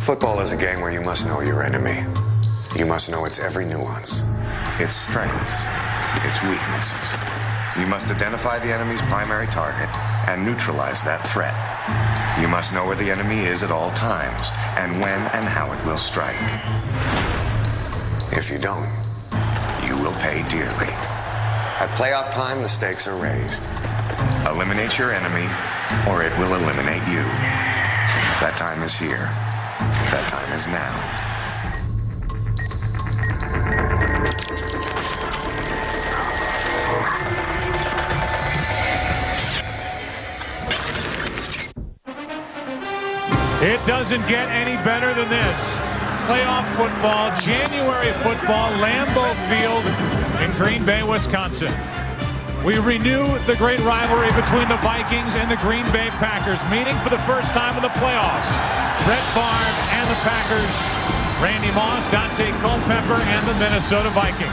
Football is a game where you must know your enemy. You must know its every nuance, its strengths, its weaknesses. You must identify the enemy's primary target and neutralize that threat. You must know where the enemy is at all times and when and how it will strike. If you don't, you will pay dearly. At playoff time, the stakes are raised. Eliminate your enemy, or it will eliminate you. That time is here. That time is now. It doesn't get any better than this. Playoff football, January football, Lambeau Field in Green Bay, Wisconsin. We renew the great rivalry between the Vikings and the Green Bay Packers, meeting for the first time in the playoffs. Brett Favre and the Packers, Randy Moss, Dante Culpepper, and the Minnesota Vikings.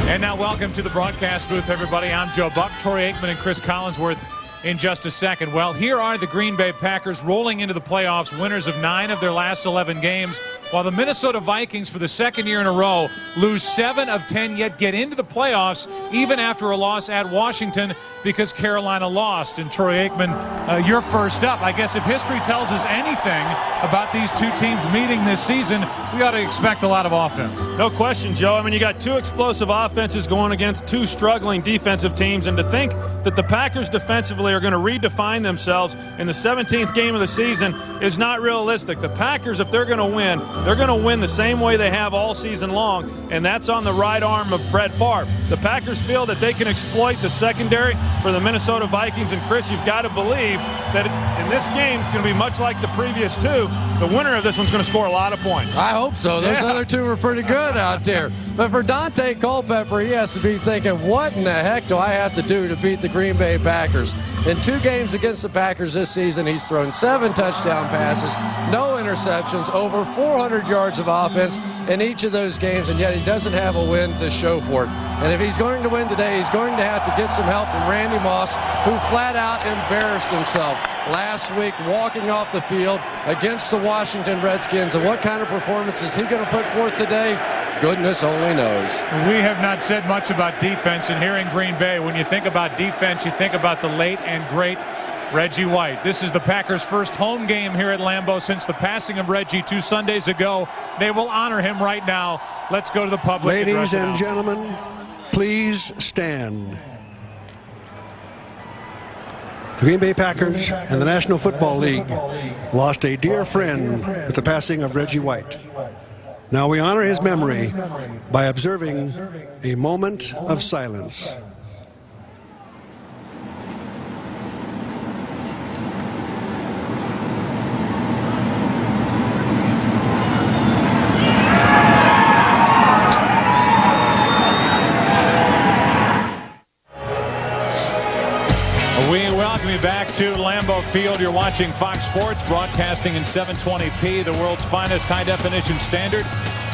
And now welcome to the broadcast booth, everybody. I'm Joe Buck, Troy Aikman, and Chris Collinsworth in just a second. Well, here are the Green Bay Packers rolling into the playoffs, winners of 9 of their last 11 games, while the Minnesota Vikings, for the second year in a row, lose 7 of 10, yet get into the playoffs even after a loss at Washington because Carolina lost. And Troy Aikman, you're first up. I guess if history tells us anything about these two teams meeting this season, we ought to expect a lot of offense. No question, Joe. I mean, you got 2 explosive offenses going against 2 struggling defensive teams, and to think that the Packers defensively are going to redefine themselves in the 17th game of the season is not realistic. The Packers, if they're going to win, they're going to win the same way they have all season long, and that's on the right arm of Brett Favre. The Packers feel that they can exploit the secondary for the Minnesota Vikings, and Chris, you've got to believe that in this game it's going to be much like the previous 2. The winner of this one's going to score a lot of points. I hope so. Those other 2 were pretty good out there. But for Dante Culpepper, he has to be thinking, what in the heck do I have to do to beat the Green Bay Packers? In 2 games against the Packers this season, he's thrown 7 touchdown passes, no interceptions, over 400 yards of offense in each of those games, and yet he doesn't have a win to show for it. And if he's going to win today, he's going to have to get some help from Randy Moss, who flat out embarrassed himself last week walking off the field against the Washington Redskins. And what kind of performance is he going to put forth today? Goodness only knows. We have not said much about defense, and here in Green Bay, when you think about defense, you think about the late and great Reggie White. This is the Packers' first home game here at Lambeau since the passing of Reggie 2 Sundays ago. They will honor him right now. Let's go to the public. Ladies and gentlemen, please stand. The Green Bay Packers and the National Football League lost a dear friend with the passing of Reggie White. Now we honor his memory by observing a moment of silence. We welcome you back to Lambeau Field. You're watching Fox Sports, broadcasting in 720p, the world's finest high-definition standard,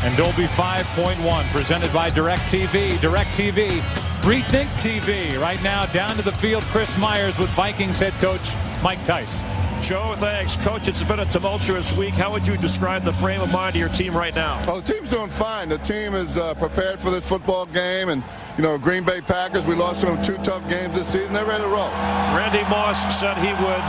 and Dolby 5.1, presented by DirecTV. DirecTV, rethink TV. Right now, down to the field, Chris Myers with Vikings head coach Mike Tice. Joe, thanks. Coach, it's been a tumultuous week. How would you describe the frame of mind of your team right now? Oh, the team's doing fine. The team is prepared for this football game. And, you know, Green Bay Packers, we lost to them 2 tough games this season. They're ready to roll. Randy Moss said he would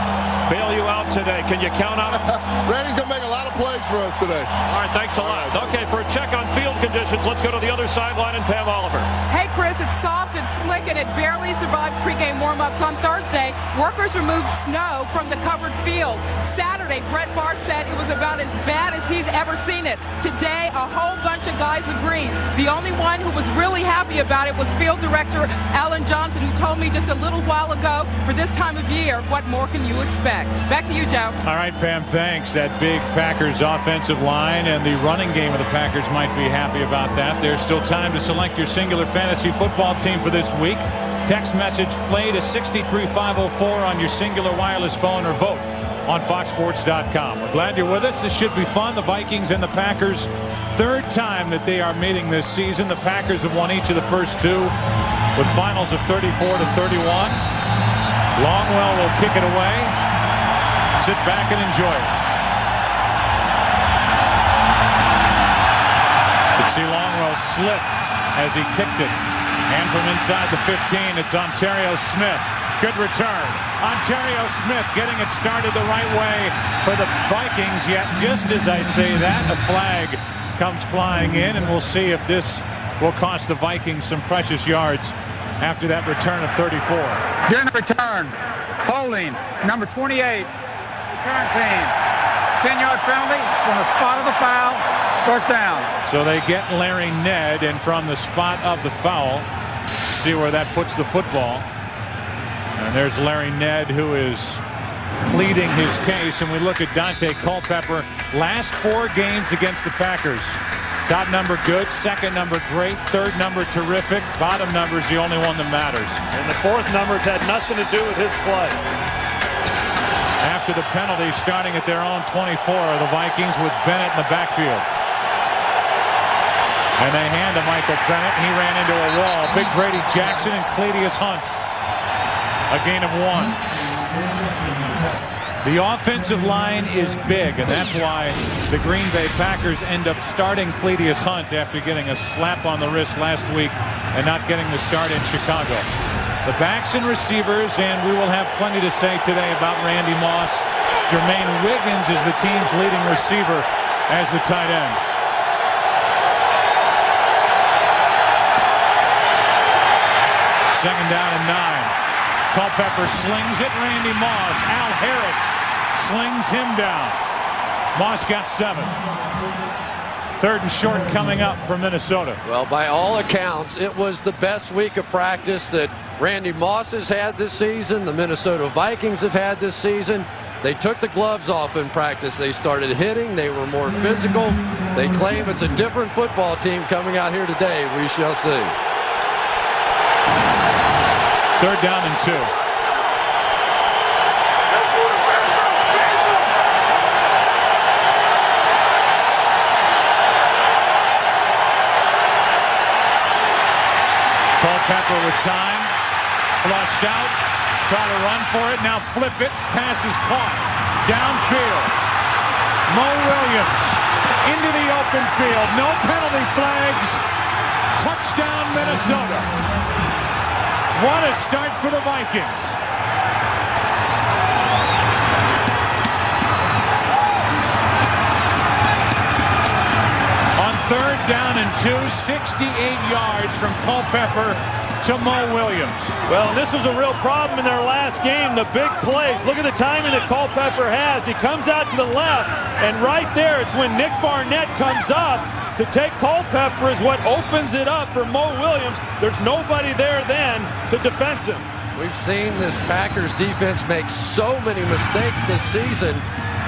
bail you out today. Can you count on him? Randy's going to make a lot of plays for us today. All right, thanks a lot. Right, okay, for a check on field conditions, let's go to the other sideline and Pam Oliver. Hey, Chris, it's soft and slick, and it barely survived pregame warm-ups on Thursday. Workers removed snow from the covered field. Saturday, Brett Favre said it was about as bad as he'd ever seen it. Today, a whole bunch of guys agree. The only one who was really happy about it was field director Alan Johnson, who told me just a little while ago, for this time of year, what more can you expect? Back to you, Joe. All right, Pam, thanks. That big Packers offensive line and the running game of the Packers might be happy about that. There's still time to select your singular fantasy football team for this week. Text message play to 63504 on your singular wireless phone, or vote on foxsports.com. We're glad you're with us. This should be fun. The Vikings and the Packers, 3rd time that they are meeting this season. The Packers have won each of the first 2 with finals of 34-31. Longwell will kick it away. Sit back and enjoy it. see Longwell slip as he kicked it. And from inside the 15, it's Ontario Smith. Good return. Ontario Smith getting it started the right way for the Vikings, yet just as I say that, a flag comes flying in, and we'll see if this will cost the Vikings some precious yards after that return of 34. During the return, holding number 28, return team. 10-yard penalty from the spot of the foul, first down. So they get Larry Ned, and from the spot of the foul, see where that puts the football. And there's Larry Ned, who is pleading his case, and we look at Dante Culpepper. Last 4 games against the Packers. Top number good, second number great, third number terrific, bottom number is the only one that matters. And the fourth number's had nothing to do with his play. After the penalty, starting at their own 24, the Vikings with Bennett in the backfield. And they hand to Michael Bennett. He ran into a wall. Big Brady Jackson and Cledius Hunt. A gain of 1. The offensive line is big, and that's why the Green Bay Packers end up starting Cledius Hunt after getting a slap on the wrist last week and not getting the start in Chicago. The backs and receivers, and we will have plenty to say today about Randy Moss. Jermaine Wiggins is the team's leading receiver as the tight end. Second down and 9. Culpepper slings it. Randy Moss. Al Harris slings him down. Moss got 7. Third and short coming up for Minnesota. Well, by all accounts, it was the best week of practice that Randy Moss has had this season, the Minnesota Vikings have had this season. They took the gloves off in practice. They started hitting. They were more physical. They claim it's a different football team coming out here today. We shall see. Third down and 2. Culpepper with time. Flushed out. Try to run for it. Now flip it. Pass is caught. Downfield. Mo Williams into the open field. No penalty flags. Touchdown Minnesota. What a start for the Vikings. On third down and 2, 68 yards from Culpepper to Mo Williams. Well, this was a real problem in their last game, the big plays. Look at the timing that Culpepper has. He comes out to the left, and right there, it's when Nick Barnett comes up to take Culpepper is what opens it up for Mo Williams. There's nobody there then to defense him. We've seen this Packers defense make so many mistakes this season,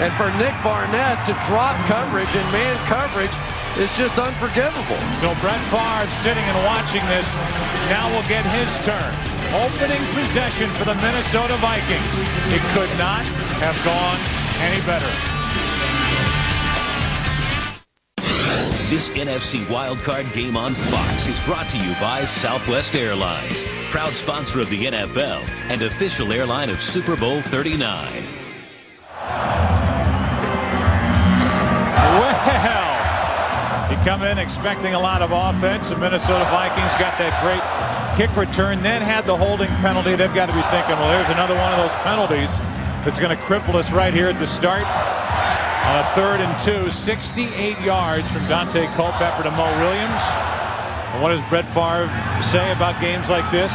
and for Nick Barnett to drop coverage and man coverage is just unforgivable. So Brett Favre sitting and watching this now will get his turn. Opening possession for the Minnesota Vikings. It could not have gone any better. This NFC Wildcard game on Fox is brought to you by Southwest Airlines, proud sponsor of the NFL and official airline of Super Bowl 39. Well, you come in expecting a lot of offense. The Minnesota Vikings got that great kick return, then had the holding penalty. They've got to be thinking, well, there's another one of those penalties that's going to cripple us right here at the start. On a third and 2, 68 yards from Dante Culpepper to Mo Williams. And what does Brett Favre say about games like this?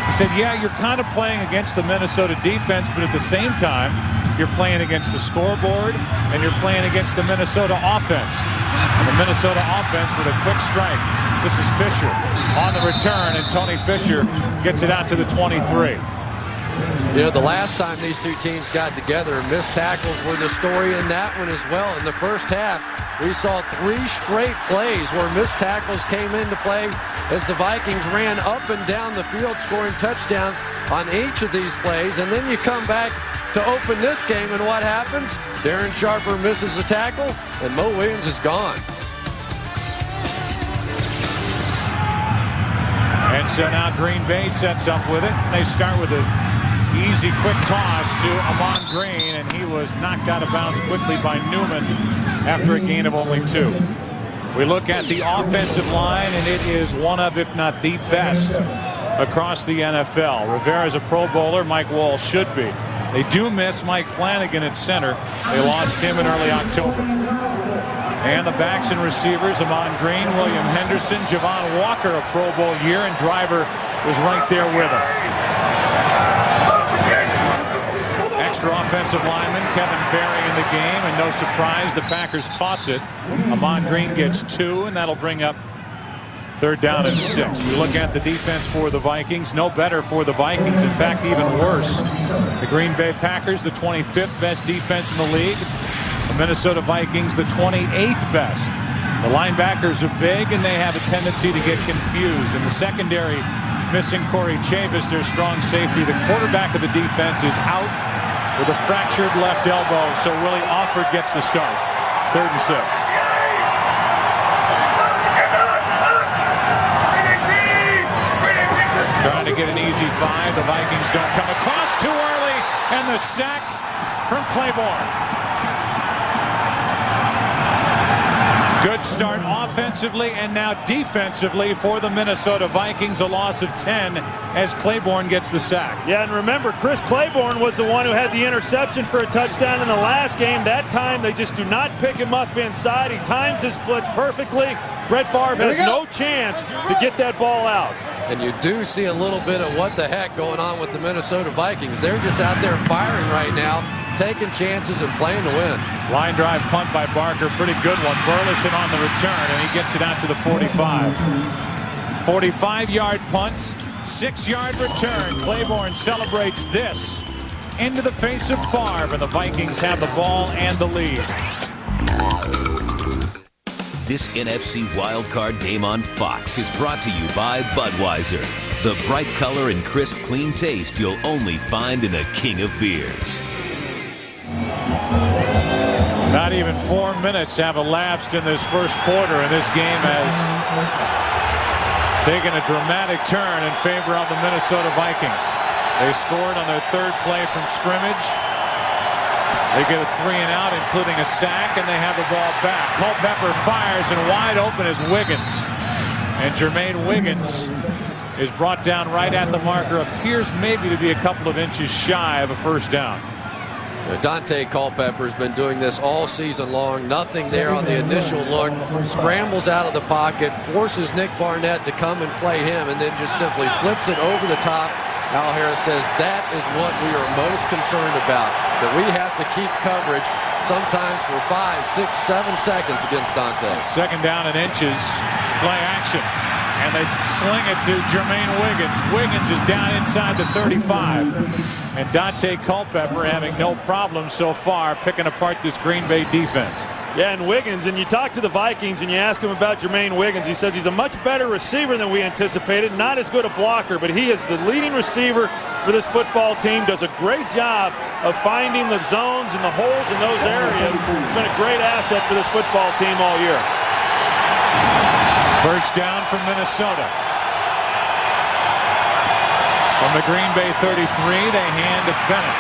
He said, yeah, you're kind of playing against the Minnesota defense, but at the same time, you're playing against the scoreboard, and you're playing against the Minnesota offense. And the Minnesota offense with a quick strike. This is Fisher on the return, and Tony Fisher gets it out to the 23. You know, the last time these two teams got together, missed tackles were the story in that one as well. In the first half, we saw 3 straight plays where missed tackles came into play as the Vikings ran up and down the field, scoring touchdowns on each of these plays. And then you come back to open this game, and what happens? Darren Sharper misses a tackle, and Mo Williams is gone. And so now Green Bay sets up with it. They start with a easy, quick toss to Amon Green, and he was knocked out of bounds quickly by Newman after a gain of only 2. We look at the offensive line, and it is one of, if not the best, across the NFL. Rivera's a Pro Bowler. Mike Wall should be. They do miss Mike Flanagan at center. They lost him in early October. And the backs and receivers, Amon Green, William Henderson, Javon Walker, a Pro Bowl year, and Driver was right there with him. Extra offensive lineman, Kevin Berry in the game, and no surprise, the Packers toss it. Amon Green gets 2, and that'll bring up 3rd down and 6. We look at the defense for the Vikings. No better for the Vikings. In fact, even worse. The Green Bay Packers, the 25th best defense in the league. The Minnesota Vikings, the 28th best. The linebackers are big, and they have a tendency to get confused. In the secondary, missing Corey Chavis, their strong safety. The quarterback of the defense is out with a fractured left elbow, so Willie Alford gets the start. 3rd and 6. Trying to get an easy 5. The Vikings don't come across too early, and the sack from Claiborne. Good start offensively and now defensively for the Minnesota Vikings. A loss of 10 as Claiborne gets the sack. Yeah, and remember, Chris Claiborne was the one who had the interception for a touchdown in the last game. That time they just do not pick him up inside. He times his splits perfectly. Brett Favre has no chance to get that ball out. And you do see a little bit of what the heck going on with the Minnesota Vikings. They're just out there firing right now, taking chances and playing to win. Line drive punt by Barker, pretty good one. Burleson on the return, and he gets it out to the 45. 45-yard punt, 6-yard return. Claiborne celebrates this into the face of Favre, and the Vikings have the ball and the lead. This NFC Wildcard game on Fox is brought to you by Budweiser. The bright color and crisp, clean taste you'll only find in the king of beers. Not even 4 minutes have elapsed in this first quarter, and this game has taken a dramatic turn in favor of the Minnesota Vikings. They scored on their 3rd play from scrimmage. They get a 3-and-out, including a sack, and they have the ball back. Culpepper fires, and wide open is Wiggins. And Jermaine Wiggins is brought down right at the marker. Appears maybe to be a couple of inches shy of a 1st down. Dante Culpepper has been doing this all season long. Nothing there on the initial look. Scrambles out of the pocket, forces Nick Barnett to come and play him, and then just simply flips it over the top. Al Harris says that is what we are most concerned about, that we have to keep coverage sometimes for 5, 6, 7 seconds against Dante. 2nd down and inches, play action. And they sling it to Jermaine Wiggins. Wiggins is down inside the 35. And Dante Culpepper having no problem so far picking apart this Green Bay defense. Yeah, and Wiggins, and you talk to the Vikings and you ask him about Jermaine Wiggins. He says he's a much better receiver than we anticipated. Not as good a blocker, but he is the leading receiver for this football team. Does a great job of finding the zones and the holes in those areas. He's been a great asset for this football team all year. 1st down from Minnesota. From the Green Bay 33, they hand to Bennett.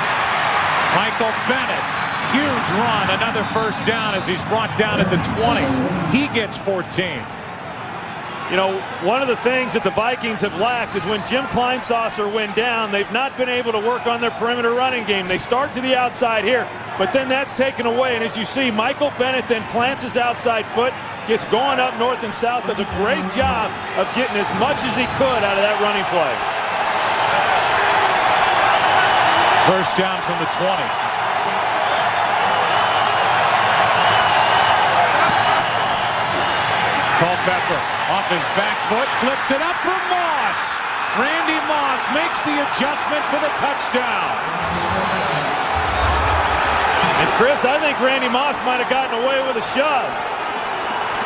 Michael Bennett, huge run, another 1st down as he's brought down at the 20. He gets 14. You know, one of the things that the Vikings have lacked is when Jim Kleinsasser went down, they've not been able to work on their perimeter running game. They start to the outside here, but then that's taken away. And as you see, Michael Bennett then plants his outside foot, gets going up north and south, does a great job of getting as much as he could out of that running play. 1st down from the 20. Culpepper off his back foot, flips it up for Moss. Randy Moss makes the adjustment for the touchdown. And Chris, I think Randy Moss might have gotten away with a shove.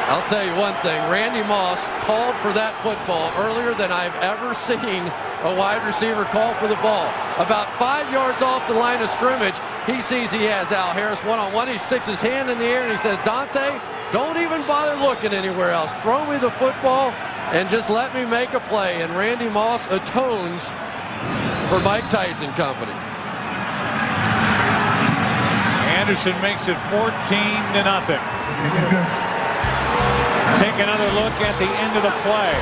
I'll tell you one thing, Randy Moss called for that football earlier than I've ever seen a wide receiver call for the ball. About 5 yards off the line of scrimmage, he sees he has Al Harris one-on-one. He sticks his hand in the air and he says, Dante, don't even bother looking anywhere else. Throw me the football and just let me make a play. And Randy Moss atones for Mike Tyson Company. Anderson makes it 14-0. Take another look at the end of the play.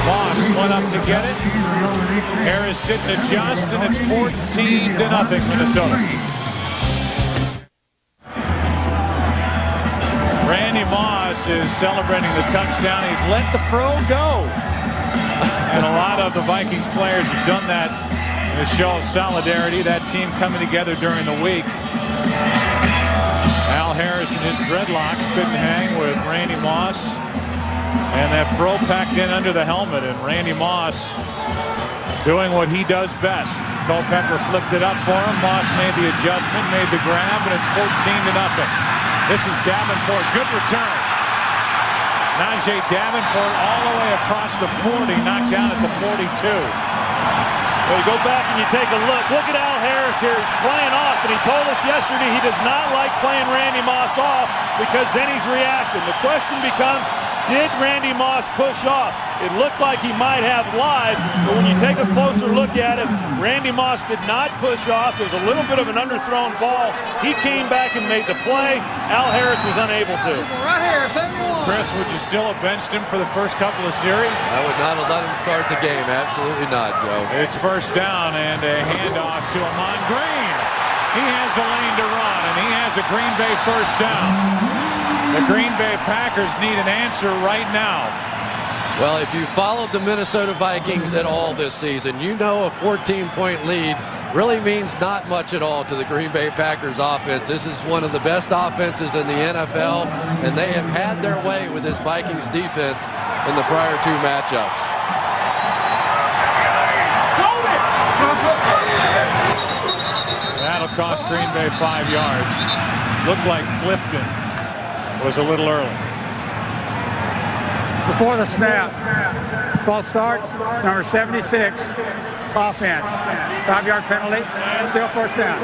Moss went up to get it. Harris didn't adjust, and it's 14-0 Minnesota. Randy Moss is celebrating the touchdown. He's let the throw go. And a lot of the Vikings players have done that in a show of solidarity, that team coming together during the week. Al Harris and his dreadlocks couldn't hang with Randy Moss. And that throw packed in under the helmet, and Randy Moss doing what he does best. Culpepper flipped it up for him. Moss made the adjustment, made the grab, and it's 14-0. This is Davenport. Good return. Najee Davenport all the way across the 40, knocked down at the 42. Well, you go back and you take a look. Look at Al Harris here. He's playing off, and he told us yesterday he does not like playing Randy Moss off because then he's reacting. The question becomes, did Randy Moss push off? It looked like he might have live, but when you take a closer look at it, Randy Moss did not push off. There was a little bit of an underthrown ball. He came back and made the play. Al Harris was unable to. Right here, 71. Chris, would you still have benched him for the first couple of series? I would not have let him start the game. Absolutely not, Joe. It's first down and a handoff to Amon Green. He has a lane to run, and he has a Green Bay first down. The Green Bay Packers need an answer right now. Well, if you followed the Minnesota Vikings at all this season, you know a 14-point lead really means not much at all to the Green Bay Packers offense. This is one of the best offenses in the NFL, and they have had their way with this Vikings defense in the prior two matchups. That'll cost Green Bay 5 yards. Looked like Clifton was a little early. Before the snap, false start, number 76, offense. 5-yard penalty, still first down.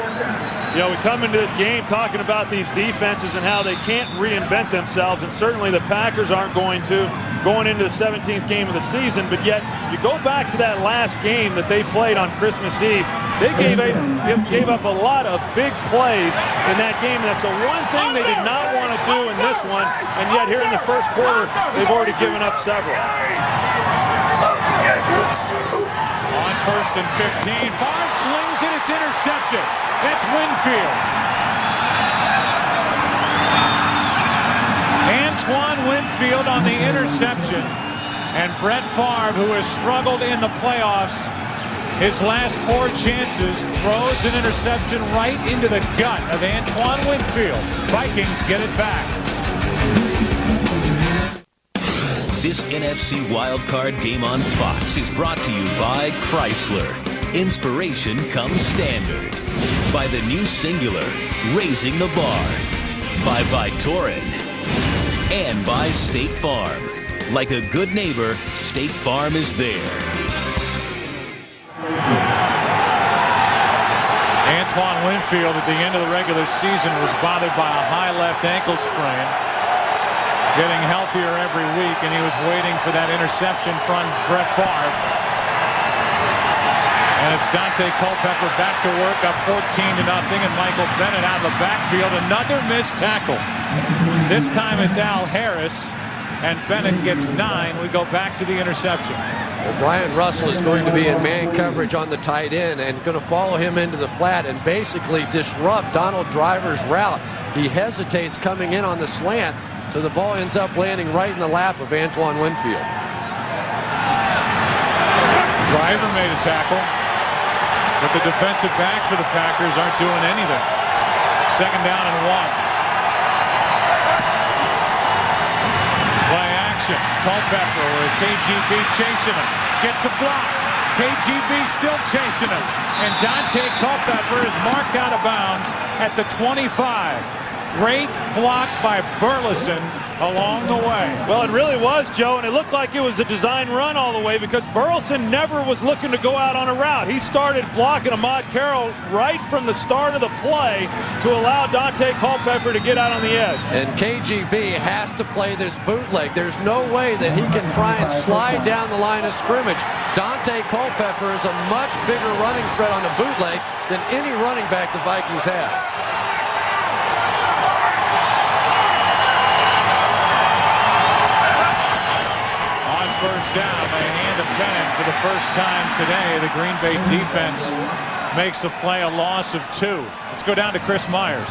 You know, we come into this game talking about these defenses and how they can't reinvent themselves, and certainly the Packers aren't going to going into the 17th game of the season, but yet you go back to that last game that they played on Christmas Eve. They gave up a lot of big plays in that game, and that's the one thing they did not want to do in this one, and yet here in the first quarter, they've already given up several. On first and 15, Barnes slings it, it's intercepted. That's Winfield. Antoine Winfield on the interception, and Brett Favre, who has struggled in the playoffs, his last 4 chances, throws an interception right into the gut of Antoine Winfield. Vikings get it back. This NFC Wildcard game on Fox is brought to you by Chrysler. Inspiration comes standard. By the new Singular, raising the bar. By Vitorin. And by State Farm. Like a good neighbor, State Farm is there. Antoine Winfield at the end of the regular season was bothered by a high left ankle sprain. Getting healthier every week, and he was waiting for that interception from Brett Favre. And it's Dante Culpepper back to work, up 14-0, and Michael Bennett out of the backfield. Another missed tackle. This time it's Al Harris, and Bennett gets 9. We go back to the interception. Well, Brian Russell is going to be in man coverage on the tight end and going to follow him into the flat and basically disrupt Donald Driver's route. He hesitates coming in on the slant, so the ball ends up landing right in the lap of Antoine Winfield. Driver made a tackle, but the defensive backs for the Packers aren't doing anything. Second down and 1. Play action. Culpepper with KGB chasing him. Gets a block. KGB still chasing him. And Dante Culpepper is marked out of bounds at the 25. Great block by Burleson along the way. Well, it really was, Joe, and it looked like it was a design run all the way because Burleson never was looking to go out on a route. He started blocking Ahmad Carroll right from the start of the play to allow Dante Culpepper to get out on the edge. And KGB has to play this bootleg. There's no way that he can try and slide down the line of scrimmage. Dante Culpepper is a much bigger running threat on the bootleg than any running back the Vikings have. first down. They hand a Bennett for the first time today. The Green Bay defense makes a play, a loss of 2. Let's go down to Chris Myers.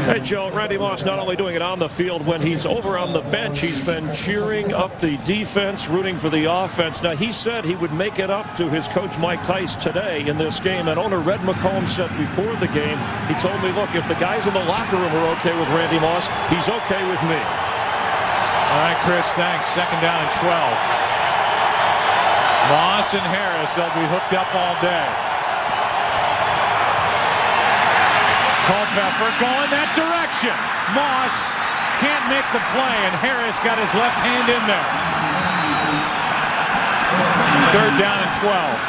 Hey, Joe, Randy Moss not only doing it on the field, when he's over on the bench, he's been cheering up the defense, rooting for the offense. Now, he said he would make it up to his coach Mike Tice today in this game, and owner Red McComb said before the game, he told me, look, if the guys in the locker room are okay with Randy Moss, he's okay with me. All right, Chris, thanks. Second down and 12. Moss and Harris, they'll be hooked up all day. Culpepper going that direction. Moss can't make the play, and Harris got his left hand in there. Third down and 12.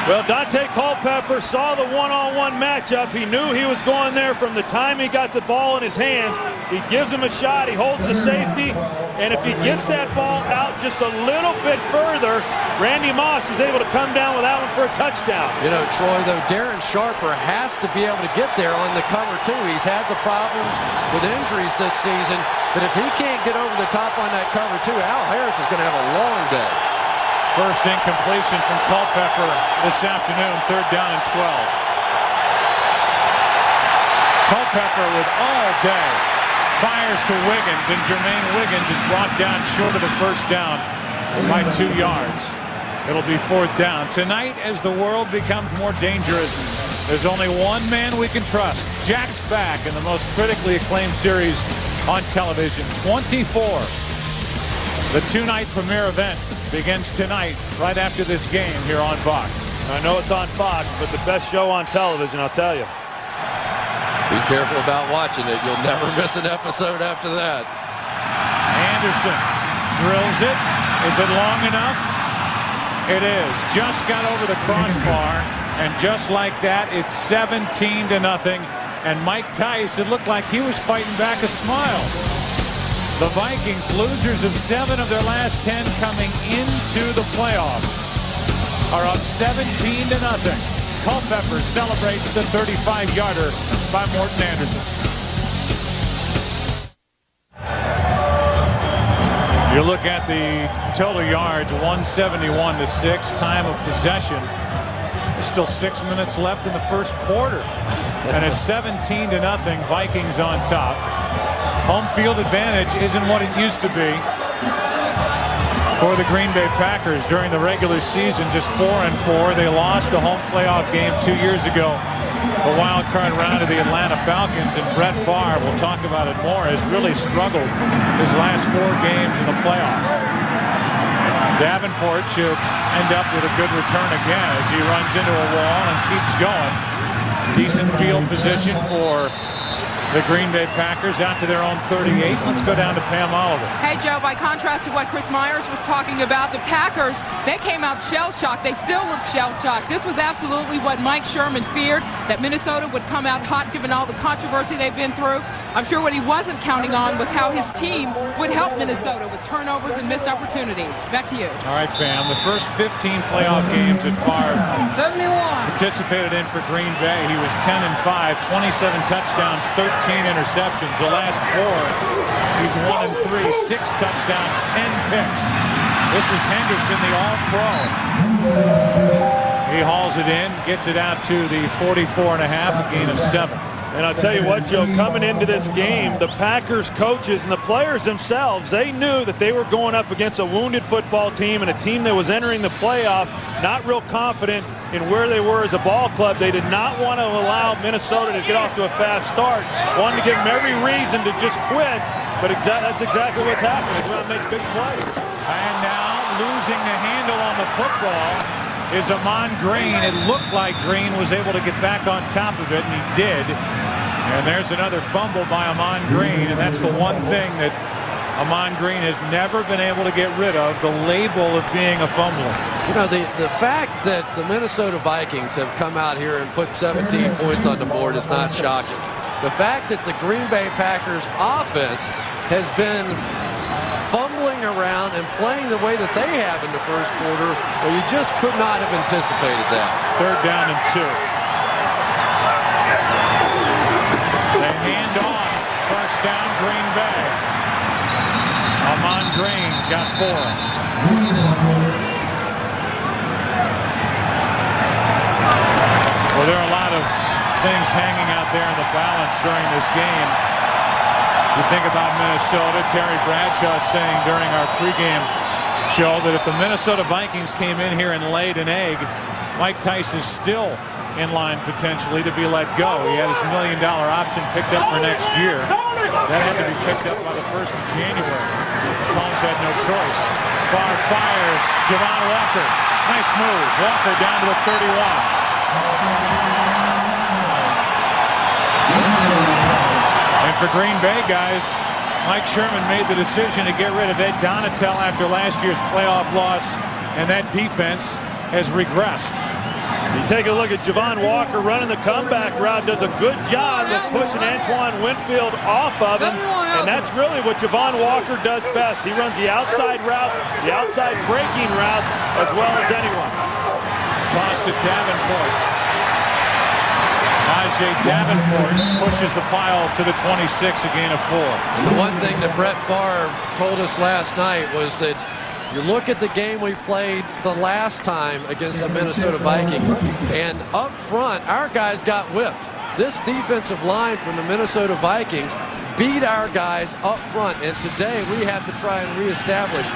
Well, Dante Culpepper saw the one-on-one matchup. He knew he was going there from the time he got the ball in his hands. He gives him a shot. He holds the safety. And if he gets that ball out just a little bit further, Randy Moss is able to come down with that one for a touchdown. You know, Troy, though, Darren Sharper has to be able to get there on the cover, too. He's had the problems with injuries this season. But if he can't get over the top on that cover, too, Al Harris is going to have a long day. First incompletion from Culpepper this afternoon, third down and 12. Culpepper with all day. Fires to Wiggins, and Jermaine Wiggins is brought down short of the first down by 2 yards. It'll be fourth down. Tonight, as the world becomes more dangerous, there's only one man we can trust. Jack's back in the most critically acclaimed series on television, 24. The 2-night premiere event begins tonight, right after this game here on Fox. I know it's on Fox, but the best show on television, I'll tell you. Be careful about watching it. You'll never miss an episode after that. Anderson drills it. Is it long enough? It is. Just got over the crossbar, and just like that, it's 17-0. And Mike Tice, it looked like he was fighting back a smile. The Vikings, losers of 7 of their last 10 coming into the playoffs, are up 17-0. Culpepper celebrates the 35-yarder by Morton Anderson. You look at the total yards, 171-6. Time of possession, there's still 6 minutes left in the first quarter. And it's 17-0, Vikings on top. Home field advantage isn't what it used to be for the Green Bay Packers during the regular season, just 4-4. They lost the home playoff game 2 years ago, the wild card round of the Atlanta Falcons, and Brett Favre, we'll talk about it more, has really struggled his last 4 games in the playoffs. Davenport should end up with a good return again as he runs into a wall and keeps going. Decent field position for the Green Bay Packers out to their own 38. Let's go down to Pam Oliver. Hey, Joe, by contrast to what Chris Myers was talking about, the Packers, they came out shell-shocked. They still look shell-shocked. This was absolutely what Mike Sherman feared, that Minnesota would come out hot given all the controversy they've been through. I'm sure what he wasn't counting on was how his team would help Minnesota with turnovers and missed opportunities. Back to you. All right, Pam. The first 15 playoff games that Favre participated in for Green Bay, he was 10-5, 27 touchdowns, 13 interceptions. The last 4, he's 1-3, 6 touchdowns, 10 picks. This is Henderson, the All-Pro. He hauls it in, gets it out to the 44.5, a gain of 7. And I'll tell you what, Joe, coming into this game, the Packers coaches and the players themselves, they knew that they were going up against a wounded football team and a team that was entering the playoff not real confident in where they were as a ball club. They did not want to allow Minnesota to get off to a fast start. Wanted to give them every reason to just quit, but that's exactly what's happening. They're going to make big plays. And now losing the handle on the football is Amon Green. It looked like Green was able to get back on top of it, and he did. And there's another fumble by Amon Green, and that's the one thing that Amon Green has never been able to get rid of, the label of being a fumbler. You know, the fact that the Minnesota Vikings have come out here and put 17 points on the board is not shocking. The fact that the Green Bay Packers offense has been fumbling around and playing the way that they have in the first quarter, well, you just could not have anticipated that. Third down and 2. They hand off. First down, Green Bay. Amon Green got 4. Well, there are a lot of things hanging out there in the balance during this game. You think about Minnesota. Terry Bradshaw saying during our pregame show that if the Minnesota Vikings came in here and laid an egg, Mike Tice is still in line potentially to be let go. He had his $1 million option picked up for next year. That had to be picked up by the 1st of January. The Palms had no choice. Favre fires. Javon Walker. Nice move. Walker down to the 31. And for Green Bay, guys, Mike Sherman made the decision to get rid of Ed Donatel after last year's playoff loss, and that defense has regressed. You take a look at Javon Walker running the comeback route, does a good job of pushing Antoine Winfield off of him, and that's really what Javon Walker does best. He runs the outside routes, the outside breaking routes, as well as anyone. Tossed to Davenport. Ajay Davenport pushes the pile to the 26, a gain of 4. And the one thing that Brett Favre told us last night was that you look at the game we played the last time against the Minnesota Vikings, and up front, our guys got whipped. This defensive line from the Minnesota Vikings beat our guys up front, and today we have to try and reestablish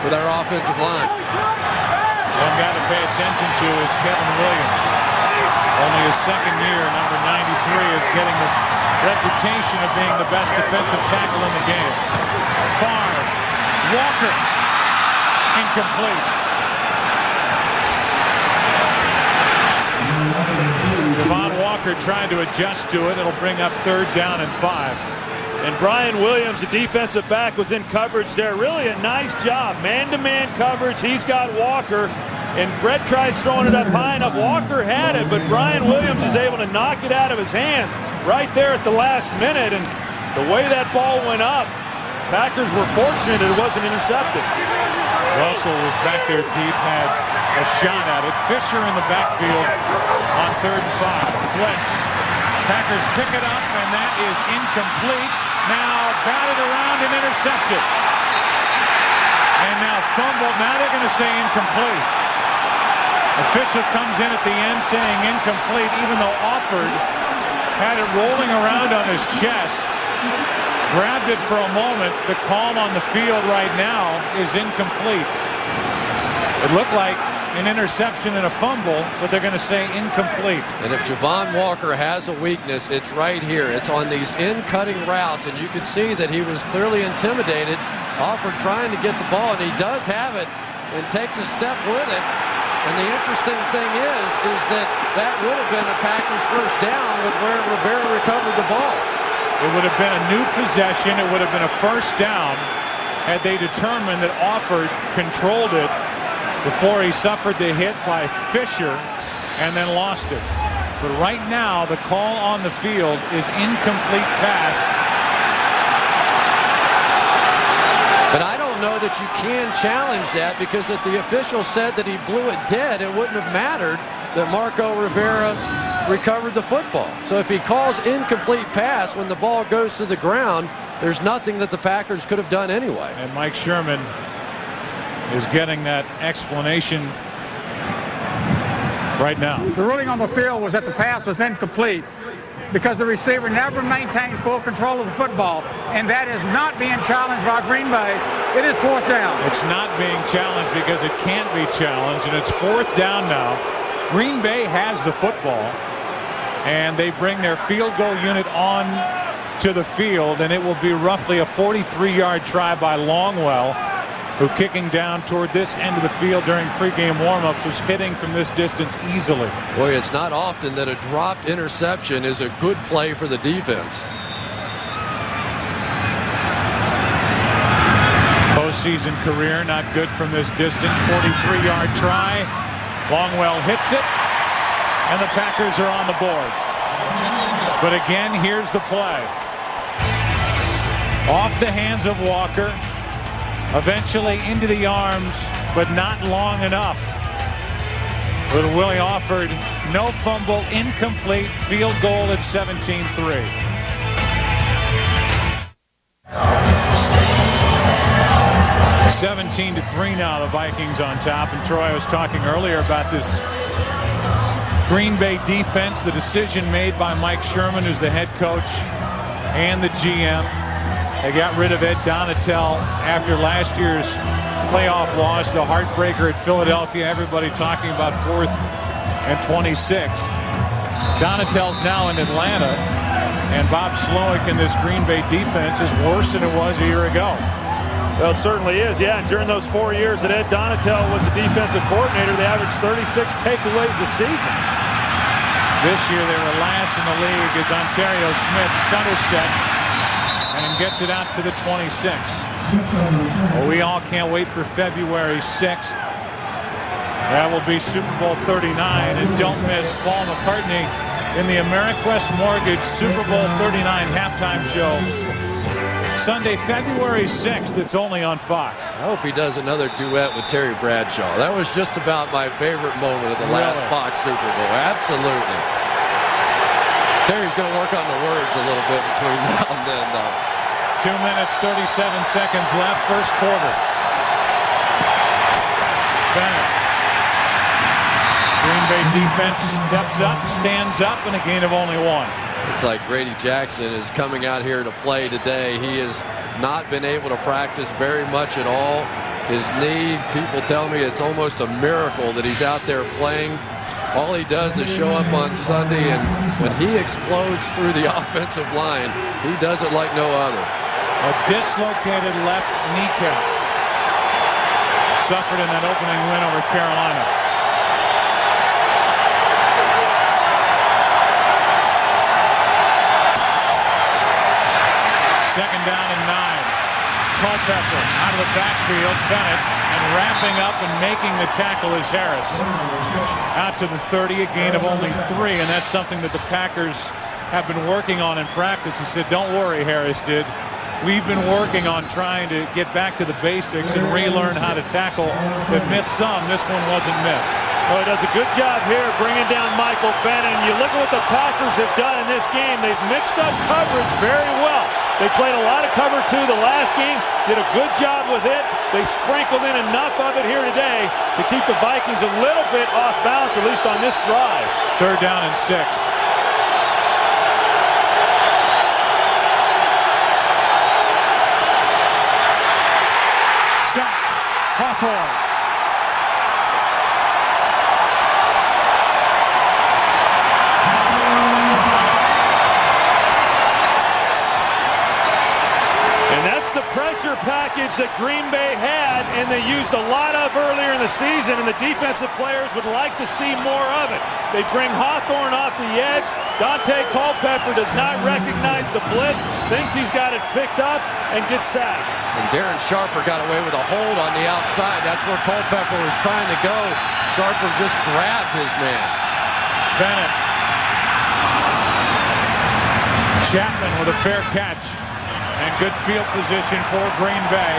with our offensive line. One guy to pay attention to is Kevin Williams. Only his second year, number 93, is getting the reputation of being the best defensive tackle in the game. Favre, Walker, incomplete. Javon Walker trying to adjust to it. It'll bring up 3rd down and 5. And Brian Williams, the defensive back, was in coverage there. Really a nice job. Man-to-man coverage. He's got Walker. And Brett tries throwing it up high enough. Walker had it, but Brian Williams is able to knock it out of his hands right there at the last minute. And the way that ball went up, Packers were fortunate it wasn't intercepted. Russell was back there deep, had a shot at it. Fisher in the backfield on 3rd and 5. Blitz. Packers pick it up, and that is incomplete. Now batted around and intercepted. And now fumbled. Now they're going to say incomplete. Official comes in at the end saying incomplete, even though Offord had it rolling around on his chest. Grabbed it for a moment. The call on the field right now is incomplete. It looked like an interception and a fumble, but they're going to say incomplete. And if Javon Walker has a weakness, it's right here. It's on these in-cutting routes, and you can see that he was clearly intimidated. Offord trying to get the ball, and he does have it and takes a step with it. And the interesting thing is that would have been a Packers 1st down with where Rivera recovered the ball. It would have been a new possession. It would have been a 1st down had they determined that Offord controlled it before he suffered the hit by Fisher and then lost it. But right now, the call on the field is incomplete pass. But I don't know that you can challenge that, because if the official said that he blew it dead, it wouldn't have mattered that Marco Rivera recovered the football. So if he calls incomplete pass when the ball goes to the ground, there's nothing that the Packers could have done anyway. And Mike Sherman is getting that explanation right now. The ruling on the field was that the pass was incomplete because the receiver never maintained full control of the football, and that is not being challenged by Green Bay. It is 4th down. It's not being challenged because it can't be challenged, and it's 4th down now. Green Bay has the football, and they bring their field goal unit on to the field, and it will be roughly a 43-yard try by Longwell, who, kicking down toward this end of the field during pregame warmups, was hitting from this distance easily. Boy, it's not often that a dropped interception is a good play for the defense. Postseason career not good from this distance. 43-yard try. Longwell hits it, and the Packers are on the board. But again, here's the play. Off the hands of Walker. Eventually into the arms, but not long enough. But Willie Offord, no fumble, incomplete, field goal at 17-3. 17-3 now, the Vikings on top. And Troy, I was talking earlier about this Green Bay defense, the decision made by Mike Sherman, who's the head coach, and the GM. They got rid of Ed Donatel after last year's playoff loss, the heartbreaker at Philadelphia. Everybody talking about 4th and 26. Donatel's now in Atlanta, and Bob Slowick in this Green Bay defense is worse than it was a year ago. Well, it certainly is, yeah. And during those 4 years that Ed Donatel was the defensive coordinator, they averaged 36 takeaways a season. This year they were last in the league as Ontario Smith stutter steps and gets it out to the 26. Well, we all can't wait for February 6th. That will be Super Bowl 39. And don't miss Paul McCartney in the AmeriQuest Mortgage Super Bowl 39 halftime show. Sunday, February 6th. It's only on Fox. I hope he does another duet with Terry Bradshaw. That was just about my favorite moment of the last Fox Super Bowl. Absolutely. Terry's going to work on the words a little bit between now and then, though. 2 minutes, 37 seconds left, first quarter. Bennett. Green Bay defense steps up, stands up, and a gain of only 1. It's like Grady Jackson is coming out here to play today. He has not been able to practice very much at all. His knee, people tell me it's almost a miracle that he's out there playing. All he does is show up on Sunday, and when he explodes through the offensive line, he does it like no other. A dislocated left kneecap. Suffered in that opening win over Carolina. Second down and 9. Culpepper out of the backfield. Bennett, and wrapping up and making the tackle is Harris. Out to the 30, a gain of only 3, and that's something that the Packers have been working on in practice. He said, don't worry, Harris did. We've been working on trying to get back to the basics and relearn how to tackle. They've missed some. This one wasn't missed. Well, he does a good job here bringing down Michael Bennett. And you look at what the Packers have done in this game. They've mixed up coverage very well. They played a lot of cover 2 the last game, did a good job with it. They sprinkled in enough of it here today to keep the Vikings a little bit off balance, at least on this drive. Third down and 6. Sack. Hawthorne. The pressure package that Green Bay had, and they used a lot of earlier in the season, and the defensive players would like to see more of it. They bring Hawthorne off the edge. Dante Culpepper does not recognize the blitz, thinks he's got it picked up, and gets sacked. And Darren Sharper got away with a hold on the outside. That's where Culpepper was trying to go. Sharper just grabbed his man. Bennett. Chapman with a fair catch. And good field position for Green Bay.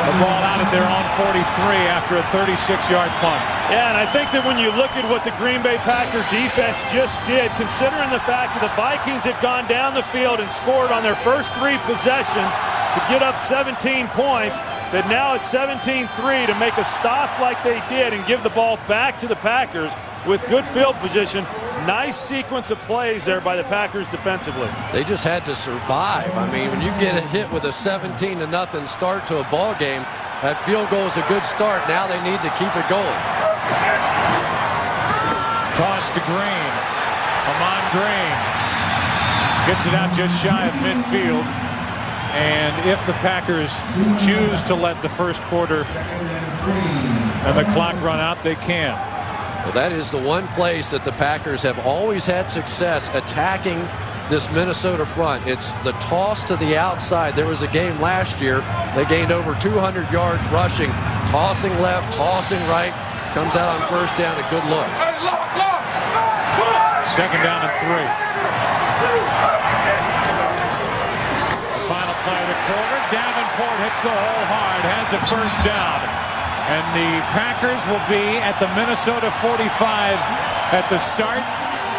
The ball out at their own 43 after a 36-yard punt. Yeah, and I think that when you look at what the Green Bay Packer defense just did, considering the fact that the Vikings have gone down the field and scored on their first 3 possessions to get up 17 points, that now it's 17-3 to make a stop like they did and give the ball back to the Packers with good field position. Nice sequence of plays there by the Packers defensively. They just had to survive. I mean, when you get hit with a 17-0 start to a ball game, that field goal is a good start. Now they need to keep it going. Toss to Green. Amon Green gets it out just shy of midfield. And if the Packers choose to let the first quarter and the clock run out, they can. Well, that is the one place that the Packers have always had success attacking this Minnesota front. It's the toss to the outside. There was a game last year. They gained over 200 yards rushing, tossing left, tossing right. Comes out on first down, a good look. Second down and 3. The final play of the quarter. Davenport hits the hole hard, has a first down. And the Packers will be at the Minnesota 45 at the start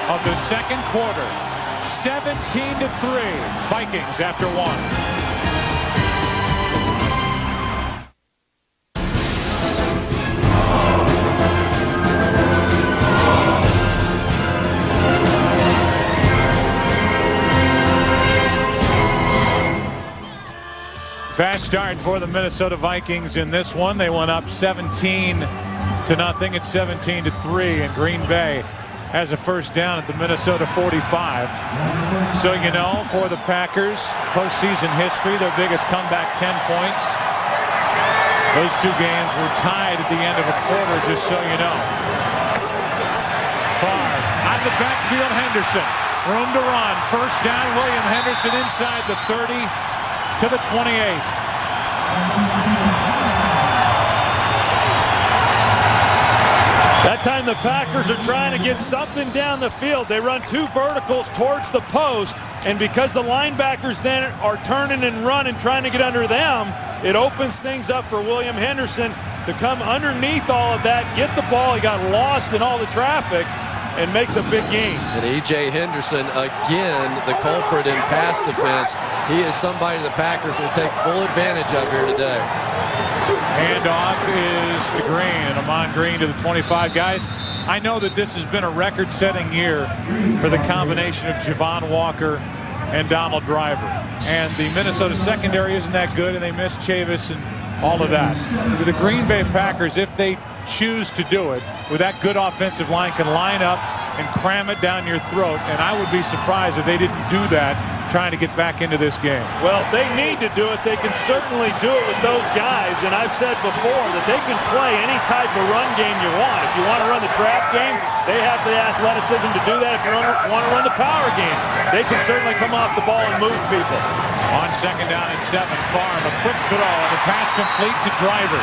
of the second quarter. 17-3, Vikings after 1. Fast start for the Minnesota Vikings in this one. They went up 17-0. It's 17-3, and Green Bay has a first down at the Minnesota 45. So you know, for the Packers, postseason history, their biggest comeback, 10 points. Those two games were tied at the end of a quarter, just so you know. Favre out of the backfield, Henderson. Room to run. First down, William Henderson inside the 30 to the 28. That time the Packers are trying to get something down the field. They run two verticals towards the post, and because the linebackers then are turning and running, trying to get under them, it opens things up for William Henderson to come underneath all of that, get the ball. He got lost in all the traffic and makes a big gain. And E.J. Henderson, again, the culprit in pass defense. He is somebody the Packers will take full advantage of here today. Handoff is to Green, and Amon Green to the 25. Guys, I know that this has been a record-setting year for the combination of Javon Walker and Donald Driver. And the Minnesota secondary isn't that good, and they miss Chavis and all of that. The Green Bay Packers, if they choose to do it, with that good offensive line, can line up and cram it down your throat. And I would be surprised if they didn't do that trying to get back into this game. Well, if they need to do it, they can certainly do it with those guys. And I've said before that they can play any type of run game you want. If you want to run the trap game, they have the athleticism to do that. If you want to run the power game, they can certainly come off the ball and move people. On second down and 7, Favre, a quick throw, and the pass complete to Driver.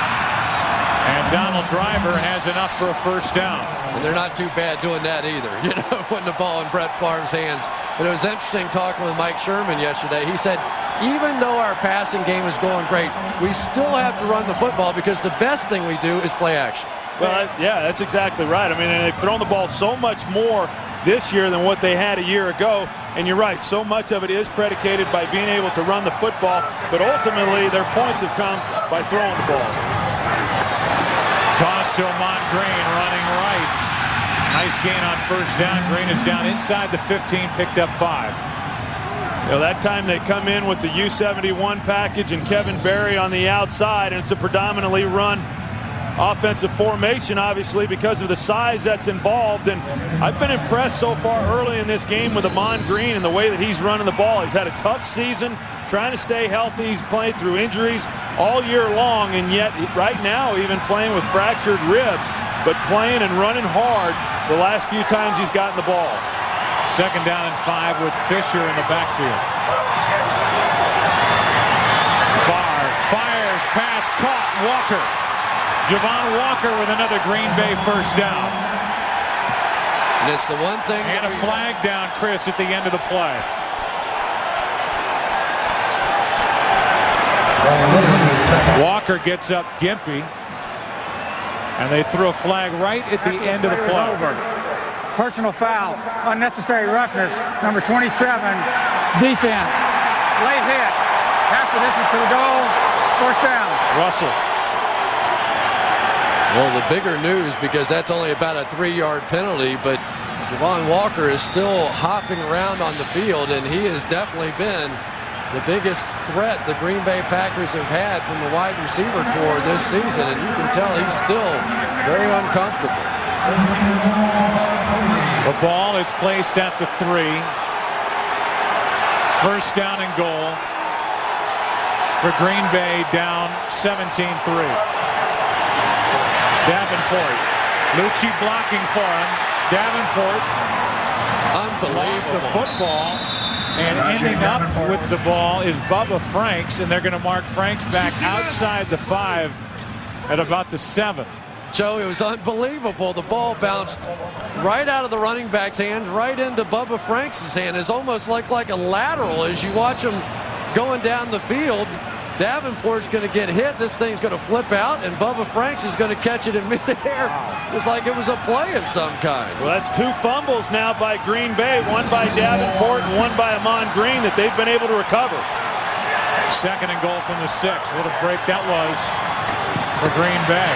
And Donald Driver has enough for a first down. And they're not too bad doing that either, you know, putting the ball in Brett Favre's hands. But it was interesting talking with Mike Sherman yesterday. He said, even though our passing game is going great, we still have to run the football because the best thing we do is play action. Well, yeah, that's exactly right. I mean, they've thrown the ball so much more this year than what they had a year ago. And you're right, so much of it is predicated by being able to run the football. But ultimately, their points have come by throwing the ball. Toss to Amon Green, running right. Nice gain on first down. Green is down inside the 15, picked up 5. You know, that time they come in with the U71 package and Kevin Berry on the outside, and it's a predominantly run offensive formation, obviously, because of the size that's involved. And I've been impressed so far early in this game with Amon Green and the way that he's running the ball. He's had a tough season, trying to stay healthy. He's played through injuries all year long, and yet right now even playing with fractured ribs, but playing and running hard the last few times he's gotten the ball. Second down and 5 with Fisher in the backfield. Favre fires, pass caught, Walker. Javon Walker with another Green Bay first down. And it's the one thing. And a flag down, Chris, at the end of the play. Walker gets up gimpy, and they threw a flag right at the end of the play. Personal foul, unnecessary roughness, number 27, defense. Late hit, half the distance to the goal, first down. Russell. Well, the bigger news, because that's only about a 3-yard penalty, but Javon Walker is still hopping around on the field, and he has definitely been the biggest threat the Green Bay Packers have had from the wide receiver corps this season, and you can tell he's still very uncomfortable. The ball is placed at the 3. First down and goal for Green Bay, down 17-3. Davenport. Lucci blocking for him. Davenport. Unbelievable. The football. And ending up with the ball is Bubba Franks, and they're going to mark Franks back outside the 5 at about the 7. Joe, it was unbelievable. The ball bounced right out of the running back's hands, right into Bubba Franks' hand. It's almost like a lateral as you watch him going down the field. Davenport's going to get hit. This thing's going to flip out, and Bubba Franks is going to catch it in midair. It's like it was a play of some kind. Well, that's 2 fumbles now by Green Bay, one by Davenport and one by Amon Green that they've been able to recover. Second and goal from the 6. What a break that was for Green Bay.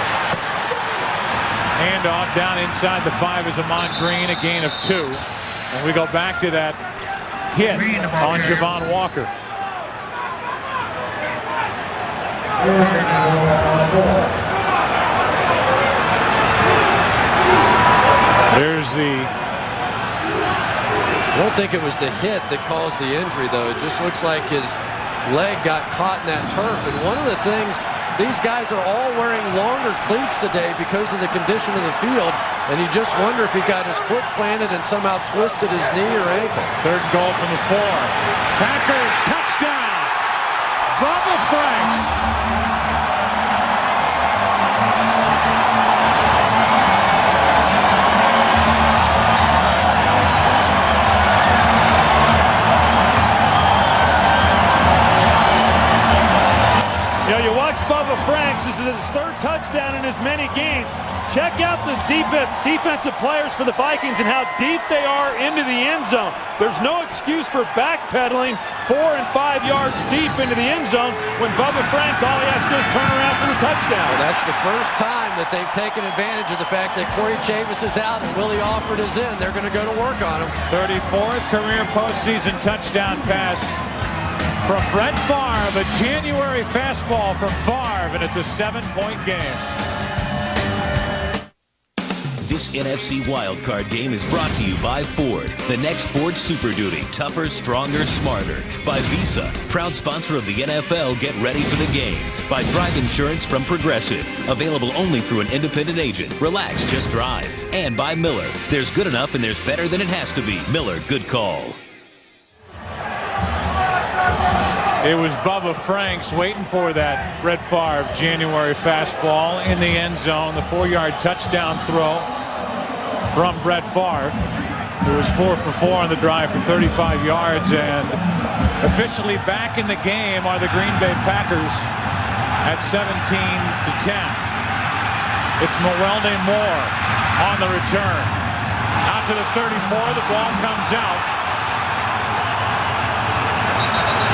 Handoff down inside the 5 is Amon Green, a gain of 2. And we go back to that hit on Javon Walker. There's the... I don't think it was the hit that caused the injury, though. It just looks like his leg got caught in that turf. And one of the things, these guys are all wearing longer cleats today because of the condition of the field. And you just wonder if he got his foot planted and somehow twisted his knee or ankle. Third and goal from the 4. Packers, touchdown! Bubba Franks. You know, you watch Bubba Franks. This is his third touchdown in as many games. Check out the defensive players for the Vikings and how deep they are into the end zone. There's no excuse for backpedaling 4 and 5 yards deep into the end zone when Bubba Franks, all he has to do is turn around for the touchdown. Well, that's the first time that they've taken advantage of the fact that Corey Chavis is out and Willie Alford is in. They're going to go to work on him. 34th career postseason touchdown pass from Brett Favre, a January fastball from Favre, and it's a 7-point game. This NFC Wildcard game is brought to you by Ford. The next Ford Super Duty. Tougher, stronger, smarter. By Visa. Proud sponsor of the NFL. Get ready for the game. By Drive Insurance from Progressive. Available only through an independent agent. Relax, just drive. And by Miller. There's good enough and there's better than it has to be. Miller, good call. It was Bubba Franks waiting for that Brett Favre January fastball in the end zone. The 4-yard touchdown throw from Brett Favre. It was 4 for 4 on the drive from 35 yards. And officially back in the game are the Green Bay Packers at 17-10. It's Mewelde Moore on the return. Out to the 34. The ball comes out.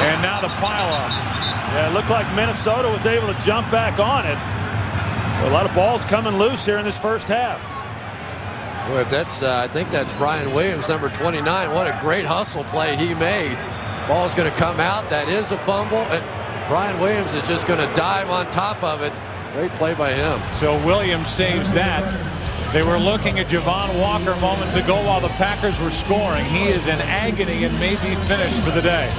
And now the pileup. Yeah, it looked like Minnesota was able to jump back on it. A lot of balls coming loose here in this first half. Well, if that's, I think that's Brian Williams, number 29. What a great hustle play he made. Ball's going to come out. That is a fumble. And Brian Williams is just going to dive on top of it. Great play by him. So Williams saves that. They were looking at Javon Walker moments ago while the Packers were scoring. He is in agony and may be finished for the day.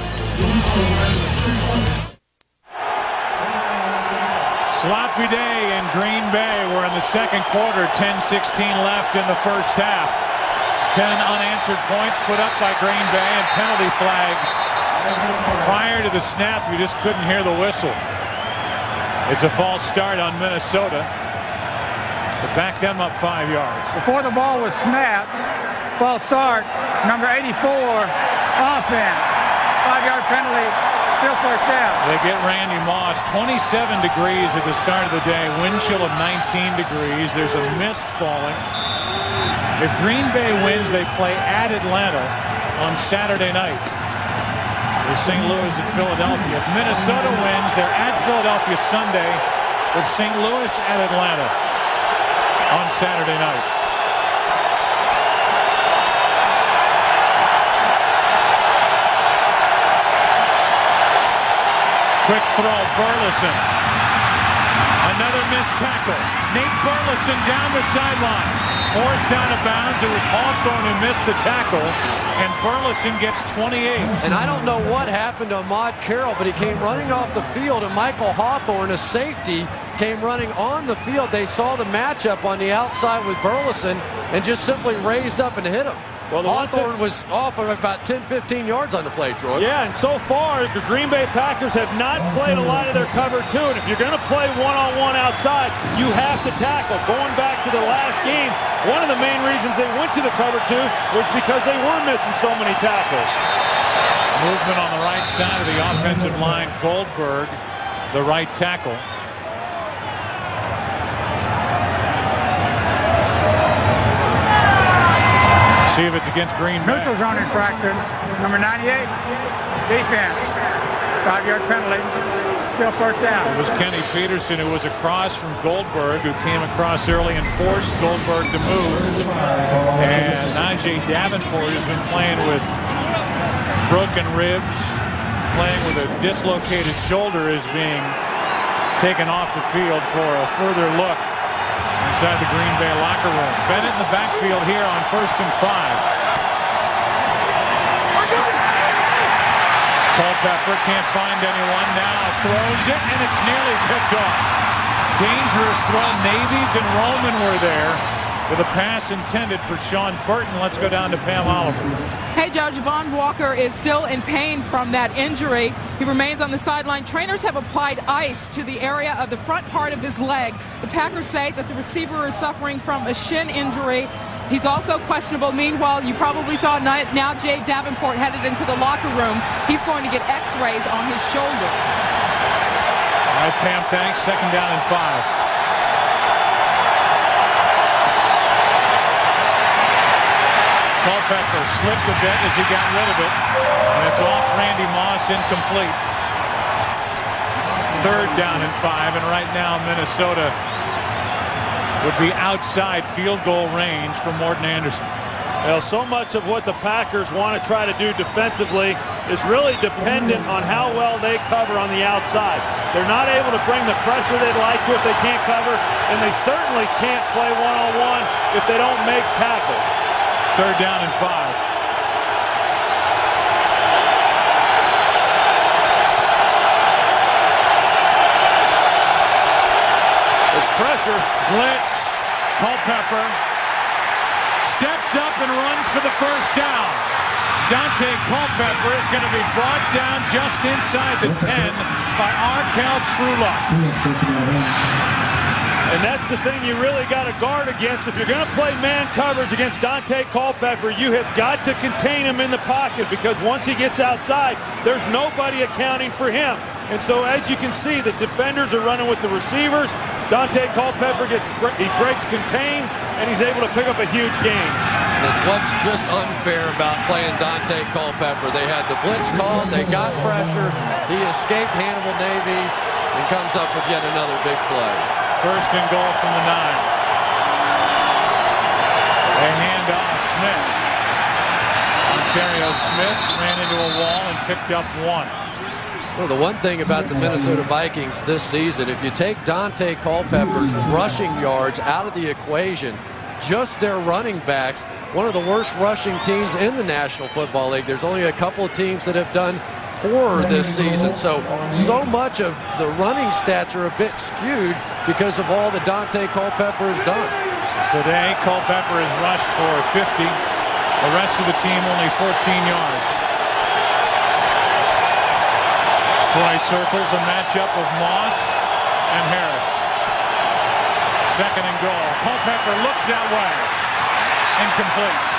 Sloppy day in Green Bay. We're in the second quarter. 10-16 left in the first half. 10 unanswered points put up by Green Bay and penalty flags. Prior to the snap, you just couldn't hear the whistle. It's a false start on Minnesota to back them up 5 yards. Before the ball was snapped, false start, number 84, offense. 5-yard penalty, still first down. They get Randy Moss. 27 degrees at the start of the day. Wind chill of 19 degrees. There's a mist falling. If Green Bay wins, they play at Atlanta on Saturday night. With St. Louis at Philadelphia. If Minnesota wins, they're at Philadelphia Sunday with St. Louis at Atlanta on Saturday night. Quick throw, Burleson. Another missed tackle. Nate Burleson down the sideline. Forced out of bounds. It was Hawthorne who missed the tackle, and Burleson gets 28. And I don't know what happened to Ahmad Carroll, but he came running off the field, and Michael Hawthorne, a safety, came running on the field. They saw the matchup on the outside with Burleson and just simply raised up and hit him. Well, Hawthorne was off of about 10-15 yards on the play, Troy. Yeah, and so far, the Green Bay Packers have not played a lot of their cover two. And if you're going to play one-on-one outside, you have to tackle. Going back to the last game, one of the main reasons they went to the cover two was because they were missing so many tackles. Movement on the right side of the offensive line. Goldberg, the right tackle. See if it's against Green Bay. Neutral zone infraction, number 98, defense. 5-yard penalty, still first down. It was Kenny Peterson who was across from Goldberg, who came across early and forced Goldberg to move. And Najee Davenport has been playing with broken ribs, playing with a dislocated shoulder, is being taken off the field for a further look inside the Green Bay locker room. Bennett in the backfield here on 1st and 5. Culpepper can't find anyone now. Throws it, and it's nearly picked off. Dangerous throw. Navies and Roman were there with a pass intended for Sean Burton. Let's go down to Pam Oliver. Hey, Joe, Javon Walker is still in pain from that injury. He remains on the sideline. Trainers have applied ice to the area of the front part of his leg. The Packers say that the receiver is suffering from a shin injury. He's also questionable. Meanwhile, you probably saw now Jay Davenport headed into the locker room. He's going to get x-rays on his shoulder. All right, Pam, thanks. 2nd down and 5. Culpepper slipped a bit as he got rid of it. And it's off Randy Moss, incomplete. 3rd down and 5. And right now, Minnesota would be outside field goal range for Morton Anderson. Well, so much of what the Packers want to try to do defensively is really dependent on how well they cover on the outside. They're not able to bring the pressure they'd like to if they can't cover, and they certainly can't play one-on-one if they don't make tackles. 3rd down and 5. There's pressure. Blitz. Culpepper steps up and runs for the 1st down. Dante Culpepper is going to be brought down just inside the 10 by Arkell Trulock. And that's the thing you really got to guard against. If you're going to play man coverage against Dante Culpepper, you have got to contain him in the pocket, because once he gets outside, there's nobody accounting for him. And so as you can see, the defenders are running with the receivers. Dante Culpepper breaks contain, and he's able to pick up a huge gain. It's what's just unfair about playing Dante Culpepper. They had the blitz called, they got pressure, he escaped Hannibal Navies, and comes up with yet another big play. 1st and goal from the 9. A handoff, Smith. Ontario Smith ran into a wall and picked up 1. Well, the one thing about the Minnesota Vikings this season, if you take Dante Culpepper's rushing yards out of the equation, just their running backs, one of the worst rushing teams in the National Football League. There's only a couple of teams that have done poorer this season. So much of the running stats are a bit skewed because of all that Dante Culpepper has done. Today, Culpepper has rushed for 50. The rest of the team only 14 yards. Troy circles a matchup of Moss and Harris. 2nd and goal. Culpepper looks that way. Incomplete.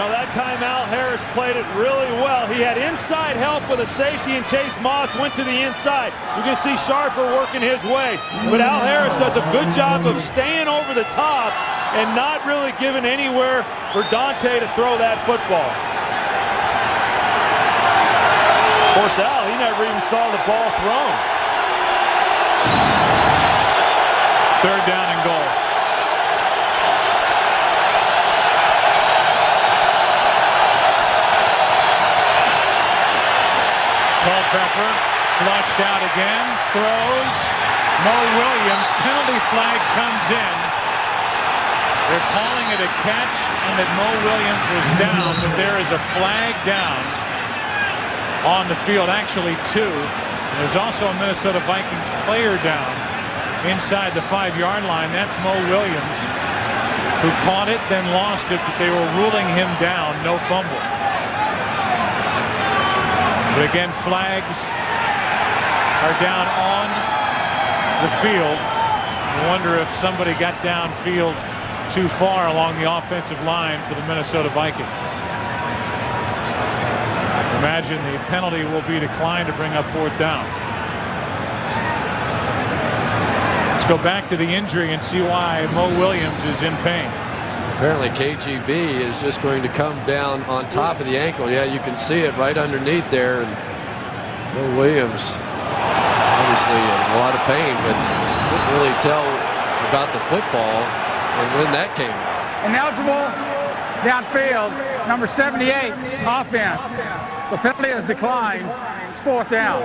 That time Al Harris played it really well. He had inside help with a safety in case Moss went to the inside. You can see Sharper working his way. But Al Harris does a good job of staying over the top and not really giving anywhere for Dante to throw that football. Of course, Al, he never even saw the ball thrown. 3rd down and goal. Culpepper flushed out again, throws. Mo Williams, penalty flag comes in. They're calling it a catch and that Mo Williams was down, but there is a flag down on the field, actually 2. And there's also a Minnesota Vikings player down inside the 5-yard line. That's Mo Williams, who caught it, then lost it, but they were ruling him down, no fumble. But again, flags are down on the field. I wonder if somebody got downfield too far along the offensive line for the Minnesota Vikings. Imagine the penalty will be declined to bring up 4th down. Let's go back to the injury and see why Mo Williams is in pain. Apparently KGB is just going to come down on top of the ankle. Yeah, you can see it right underneath there. And Mo Williams obviously in a lot of pain, but couldn't really tell about the football and when that came. Ineligible downfield. number 78, offense. The penalty has declined. It's 4th down.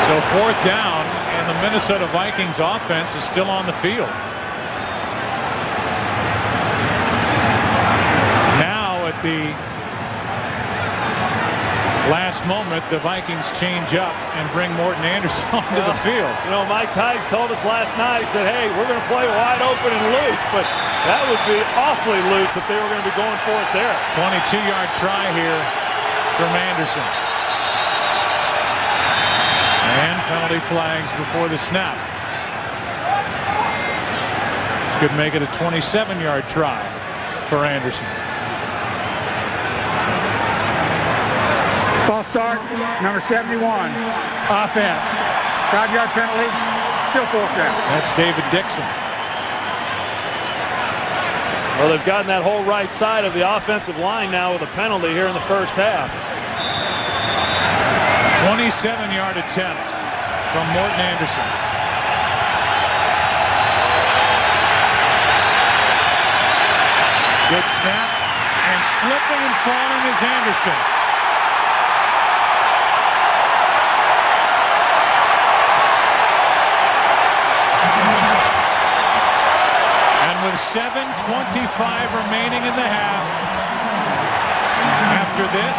So 4th down, and the Minnesota Vikings offense is still on the field. Now at the last moment, the Vikings change up and bring Morton Anderson onto the field. You know, Mike Tice told us last night, he said, hey, we're going to play wide open and loose, but that would be awfully loose if they were going to be going for it there. 22-yard try here from Anderson. And penalty flags before the snap. This could make it a 27-yard try for Anderson. False start, number 71, offense. 5-yard penalty, still 4th down. That's David Dixon. Well, they've gotten that whole right side of the offensive line now with a penalty here in the first half. 27-yard attempt from Morton Anderson. Good snap, and slipping and falling is Anderson. With 7:25 remaining in the half. After this,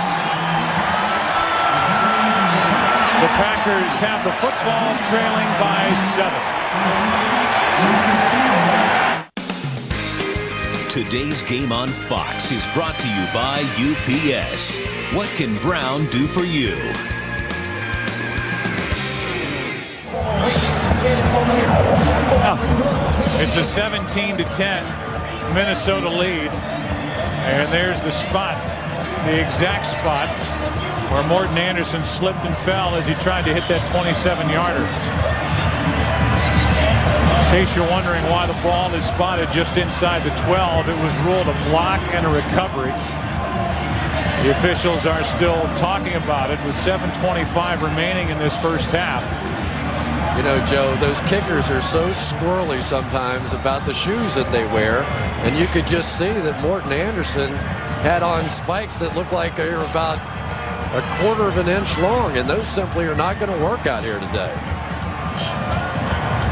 the Packers have the football, trailing by 7. Today's game on Fox is brought to you by UPS. What can Brown do for you? It's a 17-10 Minnesota lead, and there's the spot, the exact spot where Morton Anderson slipped and fell as he tried to hit that 27-yarder. In case you're wondering why the ball is spotted just inside the 12, it was ruled a block and a recovery. The officials are still talking about it with 7:25 remaining in this first half. You know, Joe, those kickers are so squirrely sometimes about the shoes that they wear, and you could just see that Morton Anderson had on spikes that looked like they were about a 1/4 of an inch long, and those simply are not going to work out here today.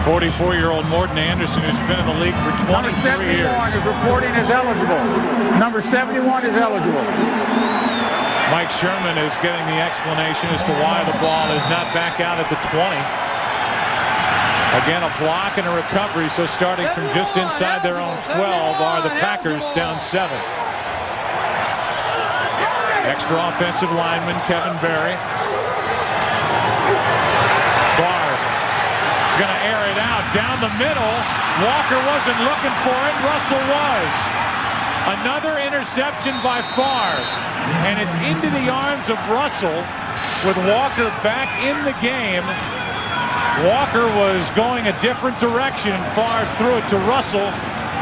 44-year-old Morton Anderson, who's been in the league for 23 years. Number 71 is reporting as eligible. Number 71 is eligible. Mike Sherman is getting the explanation as to why the ball is not back out at the 20. Again, a block and a recovery, so starting from just inside their own 12 are the Packers down 7. Extra offensive lineman Kevin Berry. Favre going to air it out down the middle. Walker wasn't looking for it. Russell was. Another interception by Favre, and it's into the arms of Russell with Walker back in the game. Walker was going a different direction, and Favre threw it to Russell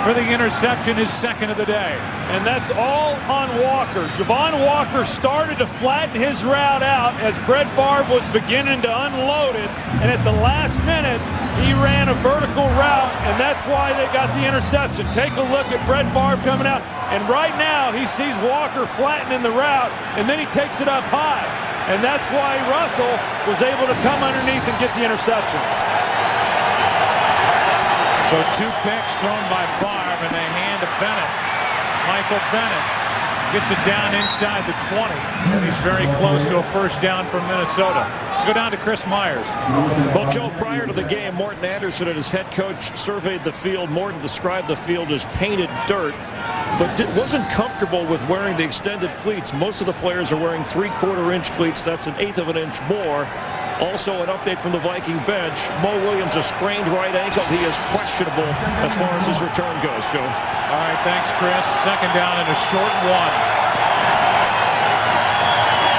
for the interception, his second of the day. And that's all on Walker. Javon Walker started to flatten his route out as Brett Favre was beginning to unload it, and at the last minute, he ran a vertical route, and that's why they got the interception. Take a look at Brett Favre coming out, and right now he sees Walker flattening the route, and then he takes it up high. And that's why Russell was able to come underneath and get the interception. So 2 picks thrown by Favre, and they hand to Bennett. Michael Bennett gets it down inside the 20, and he's very close to a first down from Minnesota. Let's go down to Chris Myers. Well, Joe, prior to the game, Morton Anderson and his head coach surveyed the field. Morton described the field as painted dirt, but wasn't comfortable with wearing the extended cleats. Most of the players are wearing 3/4 inch cleats. That's 1/8 of an inch more. Also, an update from the Viking bench. Mo Williams, a sprained right ankle. He is questionable as far as his return goes, Joe. All right, thanks, Chris. Second down and a short one.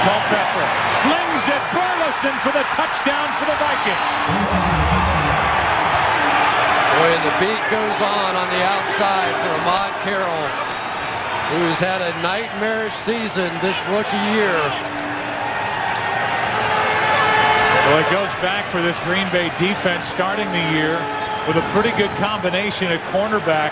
Culpepper flings it. Burleson for the touchdown for the Vikings. Boy, and the beat goes on the outside for Ahmad Carroll, who's had a nightmarish season this rookie year. Well, it goes back for this Green Bay defense starting the year with a pretty good combination at cornerback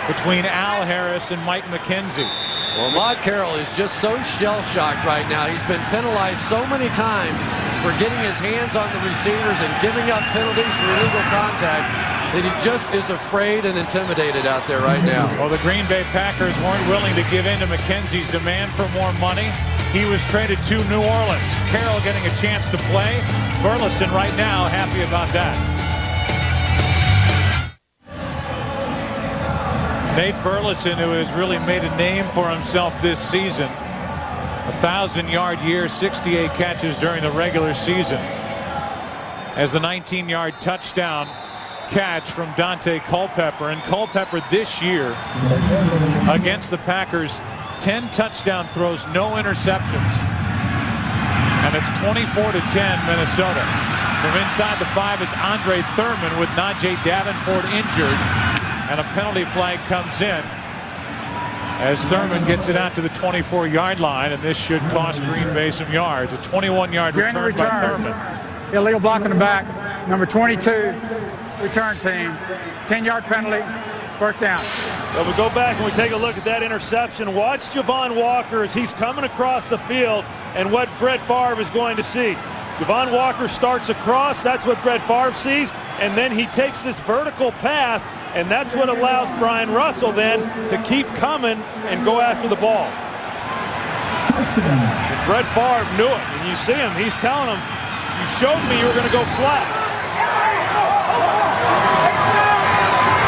between Al Harris and Mike McKenzie. Well, Maude Carroll is just so shell-shocked right now. He's been penalized so many times for getting his hands on the receivers and giving up penalties for illegal contact that he just is afraid and intimidated out there right now. Well, the Green Bay Packers weren't willing to give in to McKenzie's demand for more money. He was traded to New Orleans. Carroll getting a chance to play. Burleson right now happy about that. Nate Burleson, who has really made a name for himself this season. 1,000-yard year, 68 catches during the regular season. As the 19-yard touchdown catch from Dante Culpepper. And Culpepper this year against the Packers, 10 touchdown throws, no interceptions. And it's 24-10 Minnesota. From inside the 5, it's Andre Thurman with Najee Davenport injured. And a penalty flag comes in as Thurman gets it out to the 24-yard line, and this should cost Green Bay some yards. A 21-yard return by Thurman. Illegal block in the back. Number 22, return team. 10-yard penalty. First down. Well, we go back and we take a look at that interception. Watch Javon Walker as he's coming across the field and what Brett Favre is going to see. Javon Walker starts across. That's what Brett Favre sees. And then he takes this vertical path, and that's what allows Brian Russell then to keep coming and go after the ball. And Brett Favre knew it. And you see him. He's telling him, you showed me you were going to go flat.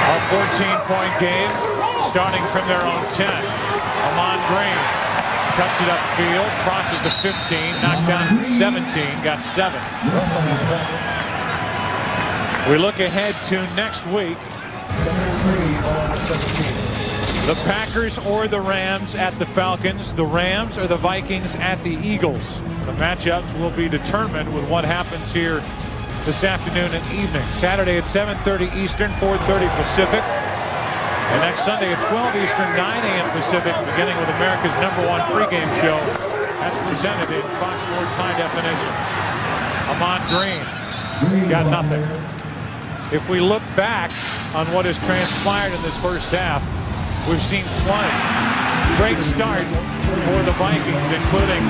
A 14-point game starting from their own 10. Amon Green cuts it upfield, crosses the 15, knocked down to the 17, got 7. We look ahead to next week. The Packers or the Rams at the Falcons, the Rams or the Vikings at the Eagles. The matchups will be determined with what happens here this afternoon and evening. Saturday at 7:30 Eastern, 4:30 Pacific. And next Sunday at 12 Eastern, 9 a.m. Pacific, beginning with America's #1 pregame show. That's presented in Fox Sports High Definition. Amon Green got nothing. If we look back on what has transpired in this first half, we've seen plenty. Great start for the Vikings, including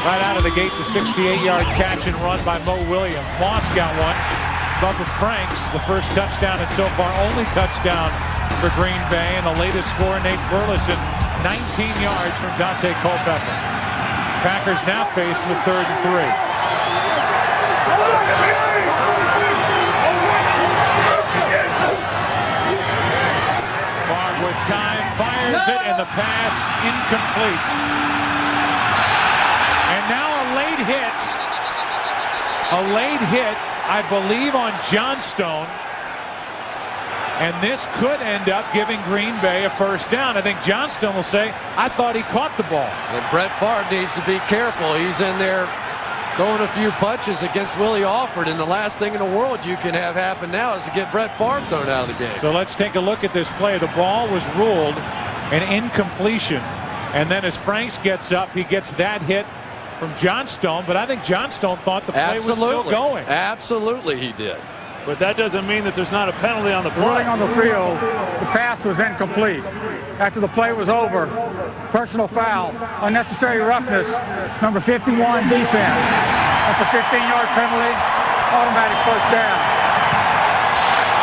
right out of the gate the 68-yard catch and run by Mo Williams. Moss got one. Bubba Franks, the first touchdown and so far only touchdown for Green Bay. And the latest score, Nate Burleson, 19 yards from Dante Culpepper. Packers now faced with 3rd and 3. Favre with time, fires it, and the pass incomplete. And now a late hit, I believe, on Johnstone. And this could end up giving Green Bay a first down. I think Johnstone will say, I thought he caught the ball. And Brett Favre needs to be careful. He's in there throwing a few punches against Willie Alford, and the last thing in the world you can have happen now is to get Brett Favre thrown out of the game. So let's take a look at this play. The ball was ruled an incompletion. And then as Franks gets up, he gets that hit from Johnstone, but I think Johnstone thought the play was still going. Absolutely he did. But that doesn't mean that there's not a penalty on the play. Ruling on the field, the pass was incomplete. After the play was over, personal foul, unnecessary roughness, number 51 defense. That's a 15-yard penalty, automatic first down.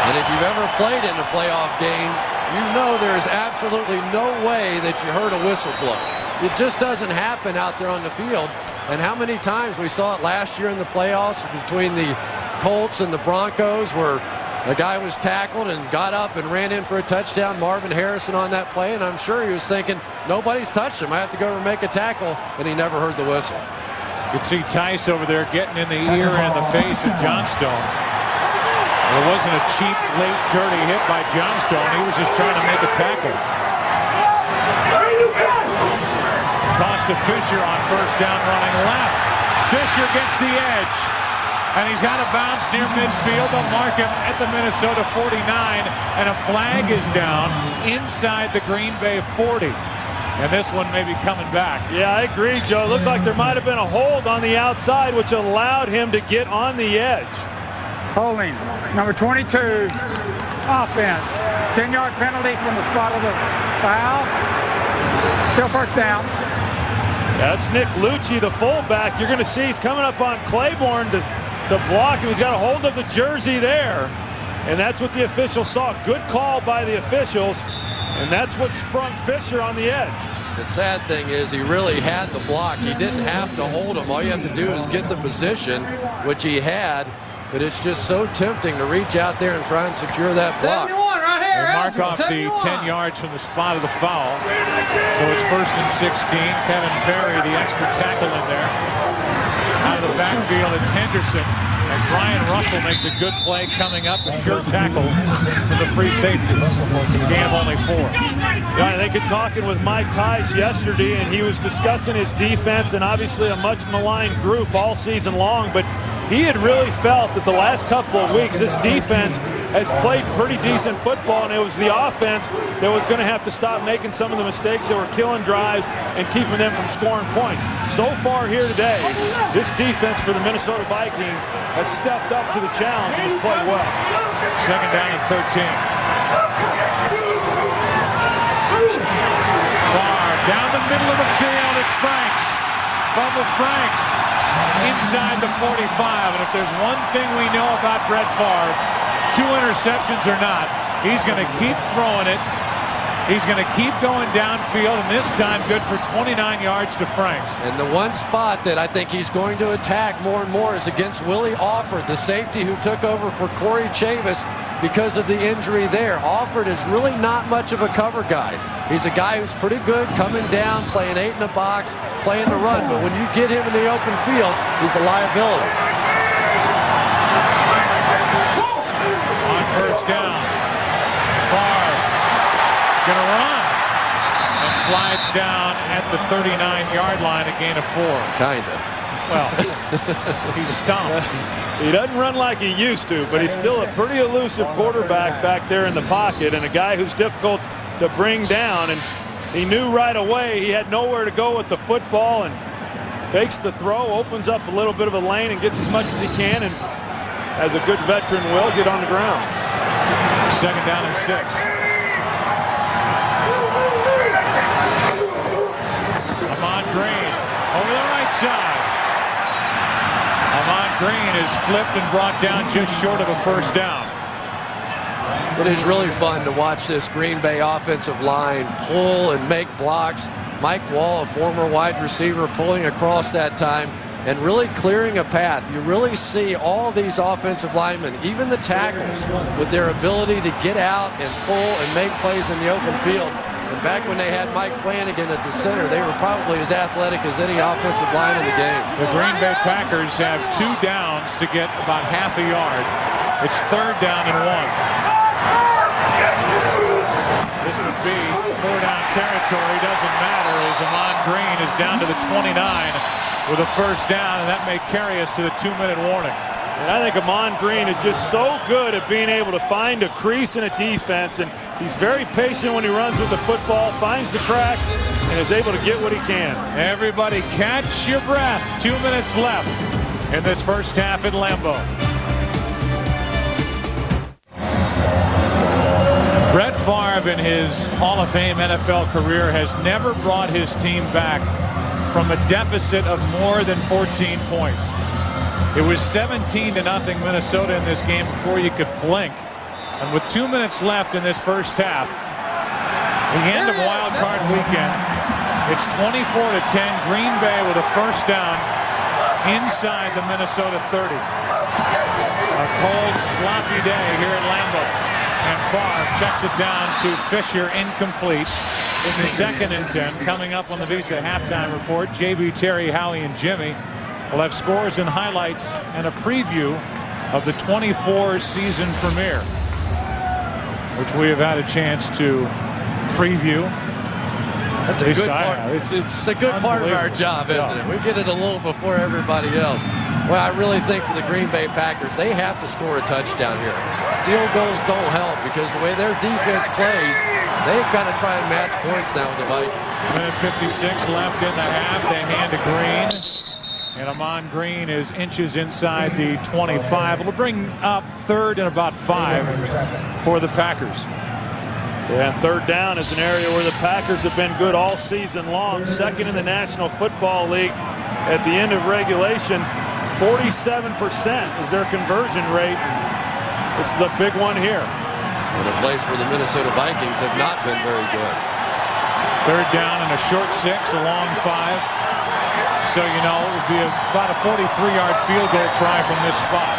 And if you've ever played in a playoff game, you know there's absolutely no way that you heard a whistle blow. It just doesn't happen out there on the field. And how many times we saw it last year in the playoffs between the Colts and the Broncos, where the guy was tackled and got up and ran in for a touchdown, Marvin Harrison on that play, and I'm sure he was thinking, nobody's touched him, I have to go and make a tackle, and he never heard the whistle. You can see Tice over there getting in the ear and in the face of Johnstone. It wasn't a cheap, late, dirty hit by Johnstone. He was just trying to make a tackle. Toss to Fisher on first down, running left. Fisher gets the edge. And he's out of bounds near midfield. They'll mark him at the Minnesota 49. And a flag is down inside the Green Bay 40. And this one may be coming back. Yeah, I agree, Joe. It looked like there might have been a hold on the outside, which allowed him to get on the edge. Holding, number 22, offense. 10-yard penalty from the spot of the foul. Still first down. That's Nick Lucci, the fullback. You're going to see he's coming up on Claiborne to block him. He's got a hold of the jersey there. And that's what the officials saw. Good call by the officials. And that's what sprung Fisher on the edge. The sad thing is he really had the block. He didn't have to hold him. All you have to do is get the position, which he had. But it's just so tempting to reach out there and try and secure that block. 71 right here. They mark off 71. The 10 yards from the spot of the foul. So it's 1st and 16. Kevin Perry, the extra tackle in there. Out of the backfield, it's Henderson. And Brian Russell makes a good play coming up. A sure tackle for the free safety. Gain of only 4. Yeah, I think in talking with Mike Tice yesterday, and he was discussing his defense, and obviously a much maligned group all season long, but he had really felt that the last couple of weeks this defense has played pretty decent football, and it was the offense that was going to have to stop making some of the mistakes that were killing drives and keeping them from scoring points. So far here today, this defense for the Minnesota Vikings has stepped up to the challenge and has played well. 2nd down and 13. Far down the middle of the field, it's Franks. Bubba Franks inside the 45. And if there's one thing we know about Brett Favre, 2 interceptions or not, he's going to keep throwing it. He's going to keep going downfield, and this time good for 29 yards to Franks. And the one spot that I think he's going to attack more and more is against Willie Alford, the safety who took over for Corey Chavis because of the injury there. Alford is really not much of a cover guy. He's a guy who's pretty good coming down, playing 8 in the box, playing the run. But when you get him in the open field, he's a liability. On 1st down, Favre gonna run and slides down at the 39-yard line, a gain of 4. Kinda. Well, he's stomped. He doesn't run like he used to, but he's still a pretty elusive quarterback back there in the pocket, and a guy who's difficult to bring down. And he knew right away he had nowhere to go with the football, and fakes the throw, opens up a little bit of a lane, and gets as much as he can, and as a good veteran will, get on the ground. 2nd down and 6. Ahman Green over the right side. Ahman Green is flipped and brought down just short of a 1st down. It is really fun to watch this Green Bay offensive line pull and make blocks. Mike Wall, a former wide receiver, pulling across that time and really clearing a path. You really see all these offensive linemen, even the tackles, with their ability to get out and pull and make plays in the open field. And back when they had Mike Flanagan at the center, they were probably as athletic as any offensive line in the game. The Green Bay Packers have 2 downs to get about half a yard. It's 3rd down and 1. This would be 4-down territory. Doesn't matter as Ahman Green is down to the 29 with a 1st down, and that may carry us to the 2-minute warning. And I think Ahman Green is just so good at being able to find a crease in a defense, and he's very patient when he runs with the football, finds the crack, and is able to get what he can. Everybody catch your breath. 2 minutes left in this first half at Lambeau. Brett Favre in his Hall of Fame NFL career has never brought his team back from a deficit of more than 14 points. It was 17-0 Minnesota in this game before you could blink. And with 2 minutes left in this first half, the end of Wildcard weekend, it's 24-10, Green Bay with a 1st down inside the Minnesota 30. A cold, sloppy day here at Lambeau. And Favre checks it down to Fisher, incomplete. In the 2nd and 10, coming up on the Visa halftime report, JB, Terry, Howie, and Jimmy will have scores and highlights and a preview of the 24 season premiere, which we have had a chance to preview. That's a good part. It's a good part of our job, isn't it? We get it a little before everybody else. Well, I really think for the Green Bay Packers, they have to score a touchdown here. Field goals don't help because the way their defense plays, they've got to try and match points now with the Vikings. Minute 56 left in the half. They hand to Green. And Ahman Green is inches inside the 25. It'll bring up 3rd and about 5 for the Packers. Yeah, and third down is an area where the Packers have been good all season long. Second in the National Football League at the end of regulation. 47% is their conversion rate. This is a big one here. In a place where the Minnesota Vikings have not been very good. Third down and a short 6, a long 5. So you know it would be about a 43-yard field goal try from this spot.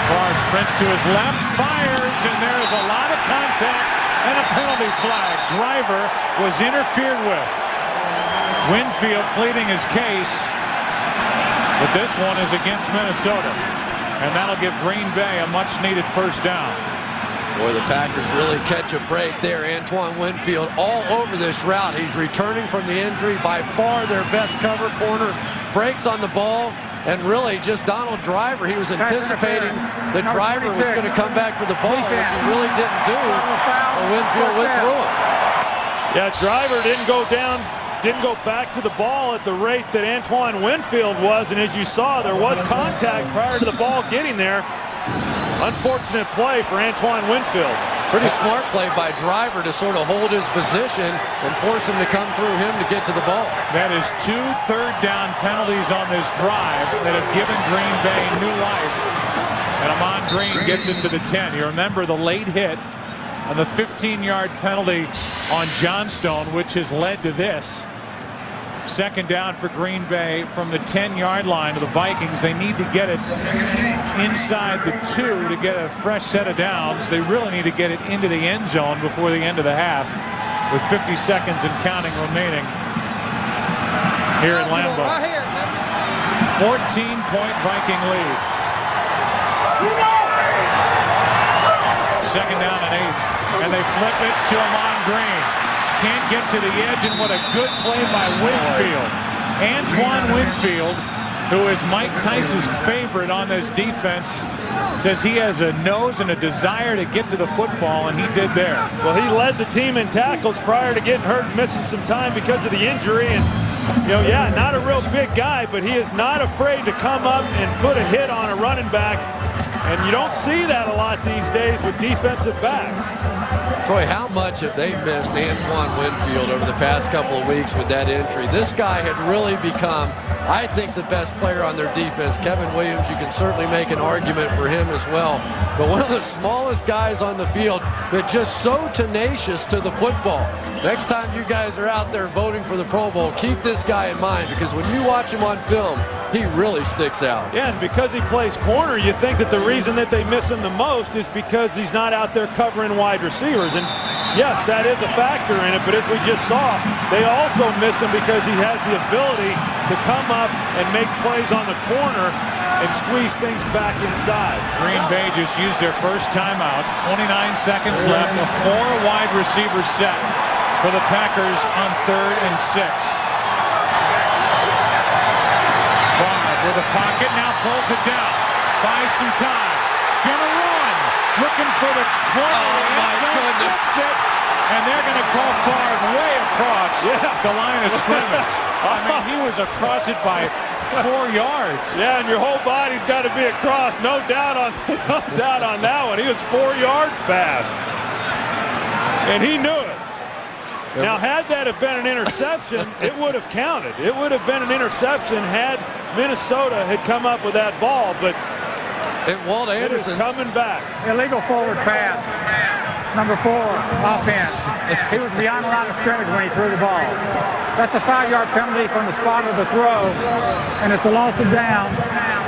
Barr sprints to his left, fires, and there is a lot of contact and a penalty flag. Driver was interfered with. Winfield pleading his case, but this one is against Minnesota, and that'll give Green Bay a much-needed first down. Boy, the Packers really catch a break there. Antoine Winfield all over this route. He's returning from the injury. By far their best cover corner. Breaks on the ball. And really just Donald Driver. He was anticipating the Driver was going to come back for the ball, which he really didn't do. So Winfield went through him. Yeah, Driver didn't go down, didn't go back to the ball at the rate that Antoine Winfield was. And as you saw, there was contact prior to the ball getting there. Unfortunate play for Antoine Winfield. Pretty smart play by Driver to sort of hold his position and force him to come through him to get to the ball. That is 2 third-down penalties on this drive that have given Green Bay new life. And Amon Green gets it to the 10. You remember the late hit on the 15-yard penalty on Johnstone, which has led to this. Second down for Green Bay from the 10-yard line of the Vikings. They need to get it inside the 2 to get a fresh set of downs. They really need to get it into the end zone before the end of the half with 50 seconds and counting remaining here at Lambeau. 14-point Viking lead. Second down and 8. And they flip it to Amon Green. Can't get to the edge, and what a good play by Winfield. Antoine Winfield, who is Mike Tice's favorite on this defense, says he has a nose and a desire to get to the football, and he did there. Well, he led the team in tackles prior to getting hurt and missing some time because of the injury. And, you know, yeah, not a real big guy, but he is not afraid to come up and put a hit on a running back. And you don't see that a lot these days with defensive backs. Troy, how much have they missed Antoine Winfield over the past couple of weeks with that injury? This guy had really become, I think, the best player on their defense. Kevin Williams, you can certainly make an argument for him as well. But one of the smallest guys on the field, but just so tenacious to the football. Next time you guys are out there voting for the Pro Bowl, keep this guy in mind, because when you watch him on film, he really sticks out. Yeah, and because he plays corner, you think that the reason that they miss him the most is because he's not out there covering wide receivers. And yes, that is a factor in it, but as we just saw, they also miss him because he has the ability to come up and make plays on the corner and squeeze things back inside. Green Bay just used their first timeout. 29 seconds left. A 4 wide receiver set for the Packers on 3rd and 6. With the pocket, now pulls it down. Buys some time. Gonna run. Looking for the corner. Oh, my goodness. And they're going to call Favre way across the line of scrimmage. I mean, he was across it by 4 yards. Yeah, and your whole body's got to be across. No doubt on that one. He was 4 yards past. And he knew it. Now, had that have been an interception, it would have counted. It would have been an interception had Minnesota had come up with that ball, but Walt Anderson's coming back. Illegal forward pass. Number 4, offense. He was beyond the line of scrimmage when he threw the ball. That's a 5-yard penalty from the spot of the throw, and it's a loss of down.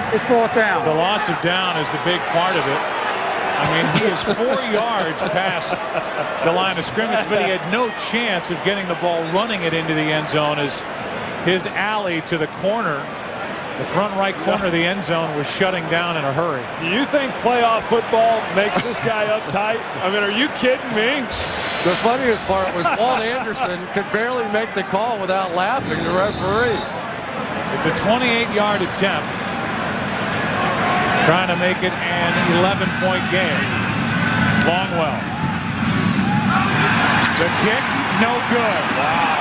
It's 4th down. The loss of down is the big part of it. I mean, he is 4 yards past the line of scrimmage, but he had no chance of getting the ball running it into the end zone as his alley to the corner, the front right corner of the end zone, was shutting down in a hurry. Do you think playoff football makes this guy uptight? I mean, are you kidding me? The funniest part was Walt Anderson could barely make the call without laughing the referee. It's a 28-yard attempt. Trying to make it an 11-point game. Longwell. The kick, no good. Wow.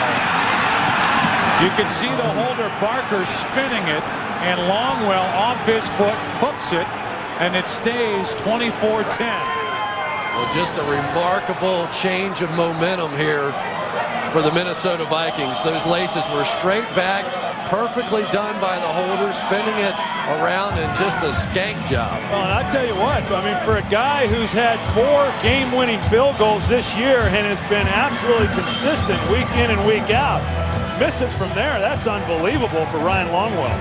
You can see the holder Barker spinning it, and Longwell off his foot hooks it, and it stays 24-10. Well, just a remarkable change of momentum here for the Minnesota Vikings. Those laces were straight back, perfectly done by the holder, spinning it around in just a skank job. Well, and I tell you what, I mean, for a guy who's had 4 game-winning field goals this year and has been absolutely consistent week in and week out, miss it from there, that's unbelievable for Ryan Longwell.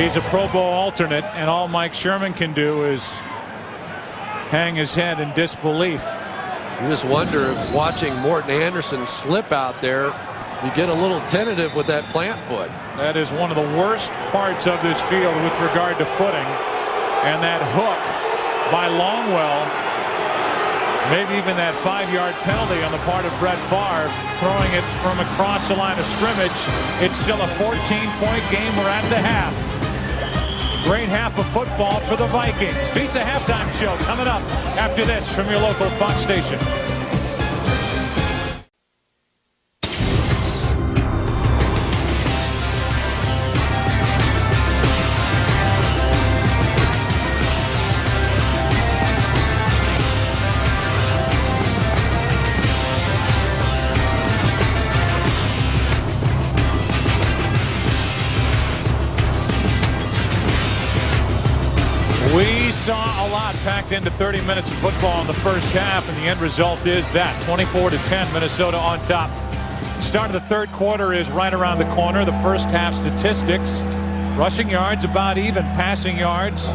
He's a Pro Bowl alternate, and all Mike Sherman can do is hang his head in disbelief. You just wonder if watching Morton Anderson slip out there, you get a little tentative with that plant foot. That is one of the worst parts of this field with regard to footing. And that hook by Longwell, maybe even that 5-yard penalty on the part of Brett Favre, throwing it from across the line of scrimmage. It's still a 14-point game. We're at the half. Great half of football for the Vikings. Visa Halftime Show coming up after this from your local Fox station. We saw a lot packed into 30 minutes of football in the first half, and the end result is that 24-10, Minnesota on top. Start of the third quarter is right around the corner. The first half statistics: rushing yards about even, passing yards,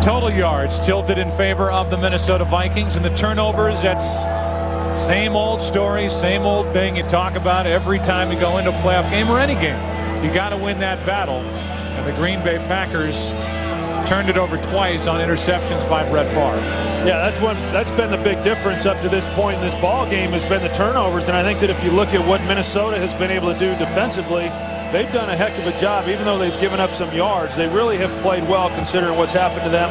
total yards tilted in favor of the Minnesota Vikings, and the turnovers, that's same old story, same old thing you talk about every time you go into a playoff game or any game. You got to win that battle, and the Green Bay Packers turned it over twice on interceptions by Brett Favre. Yeah, that's been the big difference up to this point in this ball game, has been the turnovers. And I think that if you look at what Minnesota has been able to do defensively, they've done a heck of a job. Even though they've given up some yards, they really have played well considering what's happened to them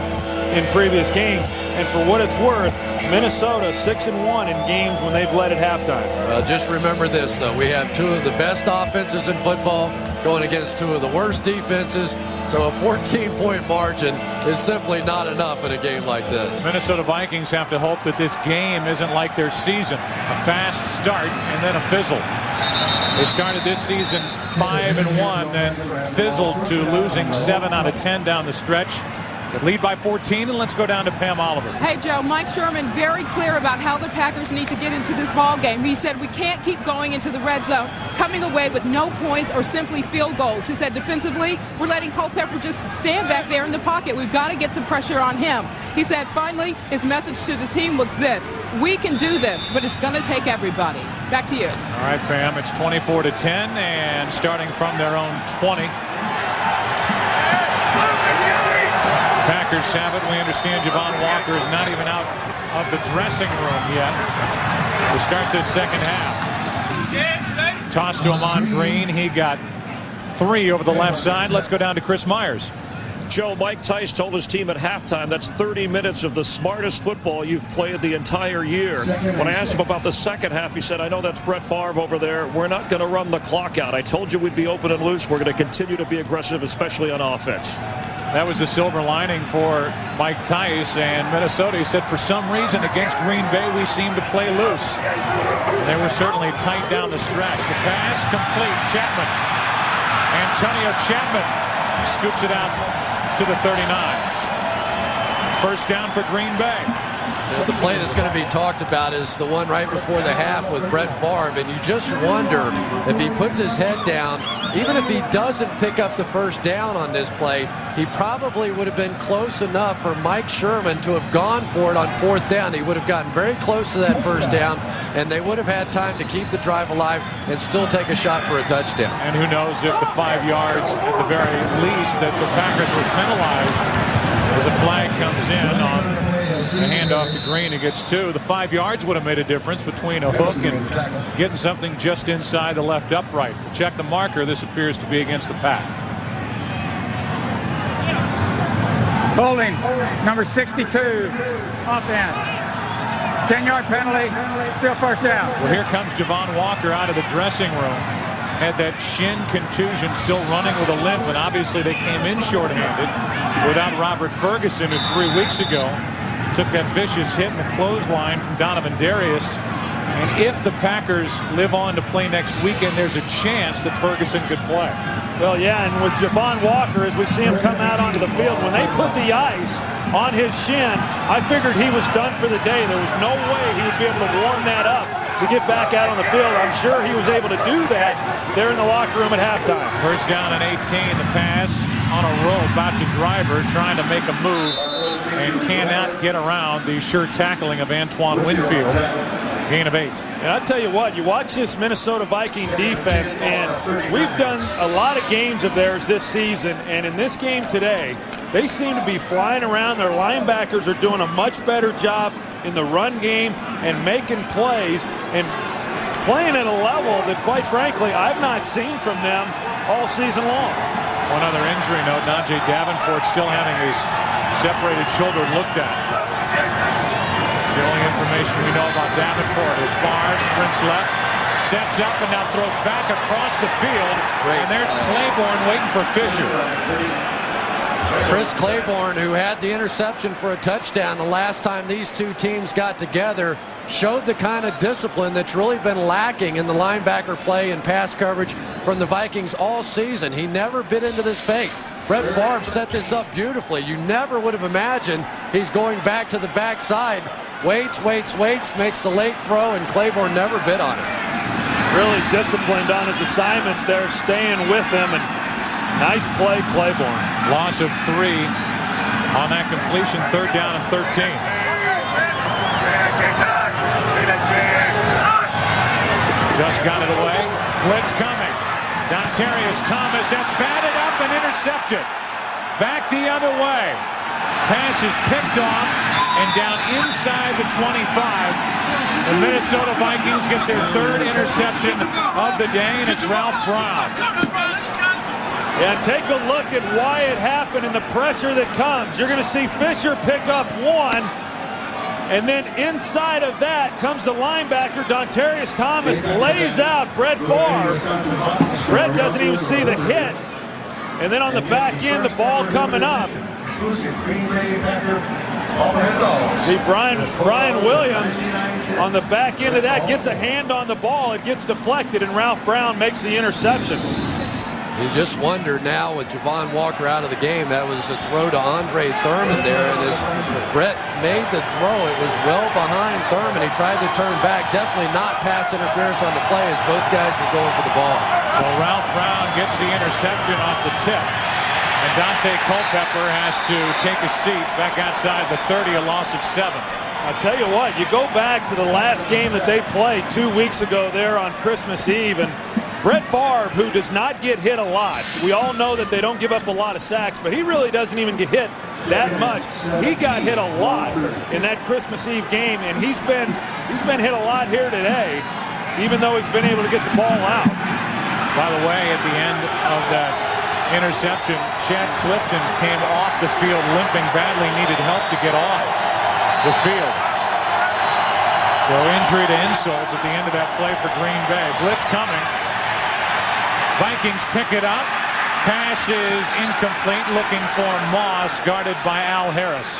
in previous games. And for what it's worth, Minnesota 6-1 in games when they've led at halftime. Well, just remember this, though. We have 2 of the best offenses in football going against 2 of the worst defenses. So a 14-point margin is simply not enough in a game like this. Minnesota Vikings have to hope that this game isn't like their season. A fast start and then a fizzle. They started this season 5-1 and fizzled to losing 7 out of 10 down the stretch. Lead by 14, and let's go down to Pam Oliver. Hey, Joe, Mike Sherman very clear about how the Packers need to get into this ball game. He said we can't keep going into the red zone, coming away with no points or simply field goals. He said defensively, we're letting Culpepper just stand back there in the pocket. We've got to get some pressure on him. He said finally his message to the team was this: we can do this, but it's going to take everybody. Back to you. All right, Pam, it's 24-10, and starting from their own 20. Packers have it. We understand Javon Walker is not even out of the dressing room yet to start this second half. Toss to Ahman Green. He got 3 over the left side. Let's go down to Chris Myers. Joe, Mike Tice told his team at halftime that's 30 minutes of the smartest football you've played the entire year. When I asked him about the second half, he said, I know that's Brett Favre over there. We're not going to run the clock out. I told you we'd be open and loose. We're going to continue to be aggressive, especially on offense. That was the silver lining for Mike Tice and Minnesota. He said for some reason against Green Bay we seemed to play loose. They were certainly tight down the stretch. The pass complete. Chapman. Antonio Chapman scoops it out to the 39. First down for Green Bay. The play that's going to be talked about is the one right before the half with Brett Favre, and you just wonder if he puts his head down, even if he doesn't pick up the first down on this play, he probably would have been close enough for Mike Sherman to have gone for it on 4th down. He would have gotten very close to that first down, and they would have had time to keep the drive alive and still take a shot for a touchdown. And who knows if the 5 yards at the very least that the Packers were penalized as a flag comes in on the handoff to Green. He gets 2. The 5 yards would have made a difference between a hook and getting something just inside the left upright. Check the marker. This appears to be against the Pack. Holding, number 62, offense. 10-yard penalty, still first down. Well, here comes Javon Walker out of the dressing room. had that shin contusion, still running with a limp, and obviously they came in shorthanded without Robert Ferguson, who 3 weeks ago took that vicious hit in the clothesline from Donovan Darius. And if the Packers live on to play next weekend, there's a chance that Ferguson could play. Well, yeah, and with Javon Walker, as we see him come out onto the field, when they put the ice on his shin, I figured he was done for the day. There was no way he would be able to warm that up to get back out on the field. I'm sure he was able to do that there in the locker room at halftime. First down and 18. The pass on a roll back to Driver, trying to make a move and cannot get around the sure tackling of Antoine Winfield. Gain of 8. And I tell you what, you watch this Minnesota Viking defense, and we've done a lot of games of theirs this season, and in this game today, they seem to be flying around. Their linebackers are doing a much better job in the run game and making plays and playing at a level that, quite frankly, I've not seen from them all season long. One other injury note, Najee Davenport still having his separated shoulder looked at. The only information we know about Davenport is Favre sprints left, sets up, and now throws back across the field. And there's Claiborne waiting for Fisher. Chris Claiborne, who had the interception for a touchdown the last time these two teams got together, showed the kind of discipline that's really been lacking in the linebacker play and pass coverage from the Vikings all season. He never bit into this fake. Brett Favre set this up beautifully. You never would have imagined he's going back to the backside. Waits, makes the late throw, and Claiborne never bit on it. Really disciplined on his assignments there, staying with him, and nice play, Claiborne. Loss of 3 on that completion, 3rd down and 13. Just got it away. Blitz coming. Dontarius Thomas, that's batted up and intercepted. Back the other way. Pass is picked off and down inside the 25. The Minnesota Vikings get their 3rd interception of the day, and it's Ralph Brown. And take a look at why it happened and the pressure that comes. You're going to see Fisher pick up 1, and then inside of that comes the linebacker, Dontarius Thomas, lays out Brett Favre. Brett doesn't even see the hit. And then on the back end, the ball coming up. See, Brian Williams on the back end of that gets a hand on the ball. It gets deflected, and Ralph Brown makes the interception. You just wonder now with Javon Walker out of the game, that was a throw to Andre Thurman there, and as Brett made the throw, it was well behind Thurman. He tried to turn back, definitely not pass interference on the play as both guys were going for the ball. Well, Ralph Brown gets the interception off the tip, and Dante Culpepper has to take a seat back outside the 30, a loss of 7. I'll tell you what, you go back to the last game that they played 2 weeks ago there on Christmas Eve, and Brett Favre, who does not get hit a lot. We all know that they don't give up a lot of sacks, but he really doesn't even get hit that much. He got hit a lot in that Christmas Eve game, and he's been hit a lot here today, even though he's been able to get the ball out. By the way, at the end of that interception, Chad Clifton came off the field limping badly, needed help to get off the field. So injury to insult at the end of that play for Green Bay. Blitz coming. Vikings pick it up. Pass is incomplete, looking for Moss, guarded by Al Harris.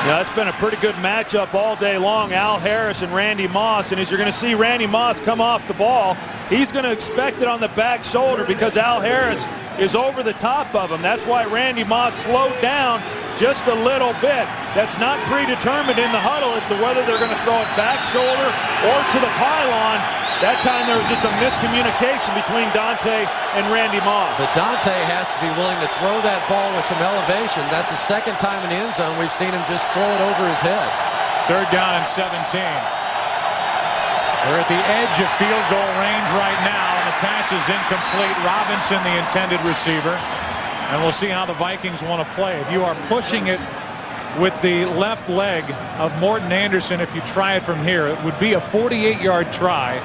Yeah, it's been a pretty good matchup all day long, Al Harris and Randy Moss. And as you're going to see Randy Moss come off the ball, he's going to expect it on the back shoulder because Al Harris is over the top of him. That's why Randy Moss slowed down just a little bit. That's not predetermined in the huddle as to whether they're going to throw it back shoulder or to the pylon. That time there was just a miscommunication between Dante and Randy Moss. But Dante has to be willing to throw that ball with some elevation. That's the 2nd time in the end zone we've seen him just throw it over his head. 3rd down and 17. They're at the edge of field goal range right now, and the pass is incomplete. Robinson, the intended receiver. And we'll see how the Vikings want to play. If you are pushing it with the left leg of Morton Anderson, if you try it from here, it would be a 48-yard try.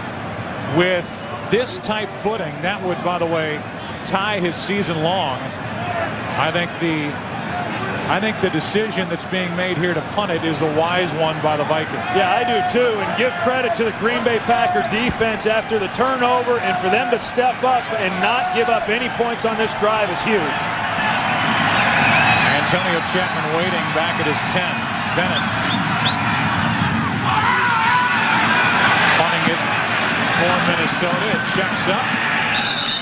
With this type footing, that would, by the way, tie his season long. I think the I think the decision that's being made here to punt it is the wise one by the Vikings. Yeah, I do too, and give credit to the Green Bay Packer defense after the turnover, and for them to step up and not give up any points on this drive is huge. Antonio Chapman waiting back at his 10. Bennett punting it for Minnesota. It checks up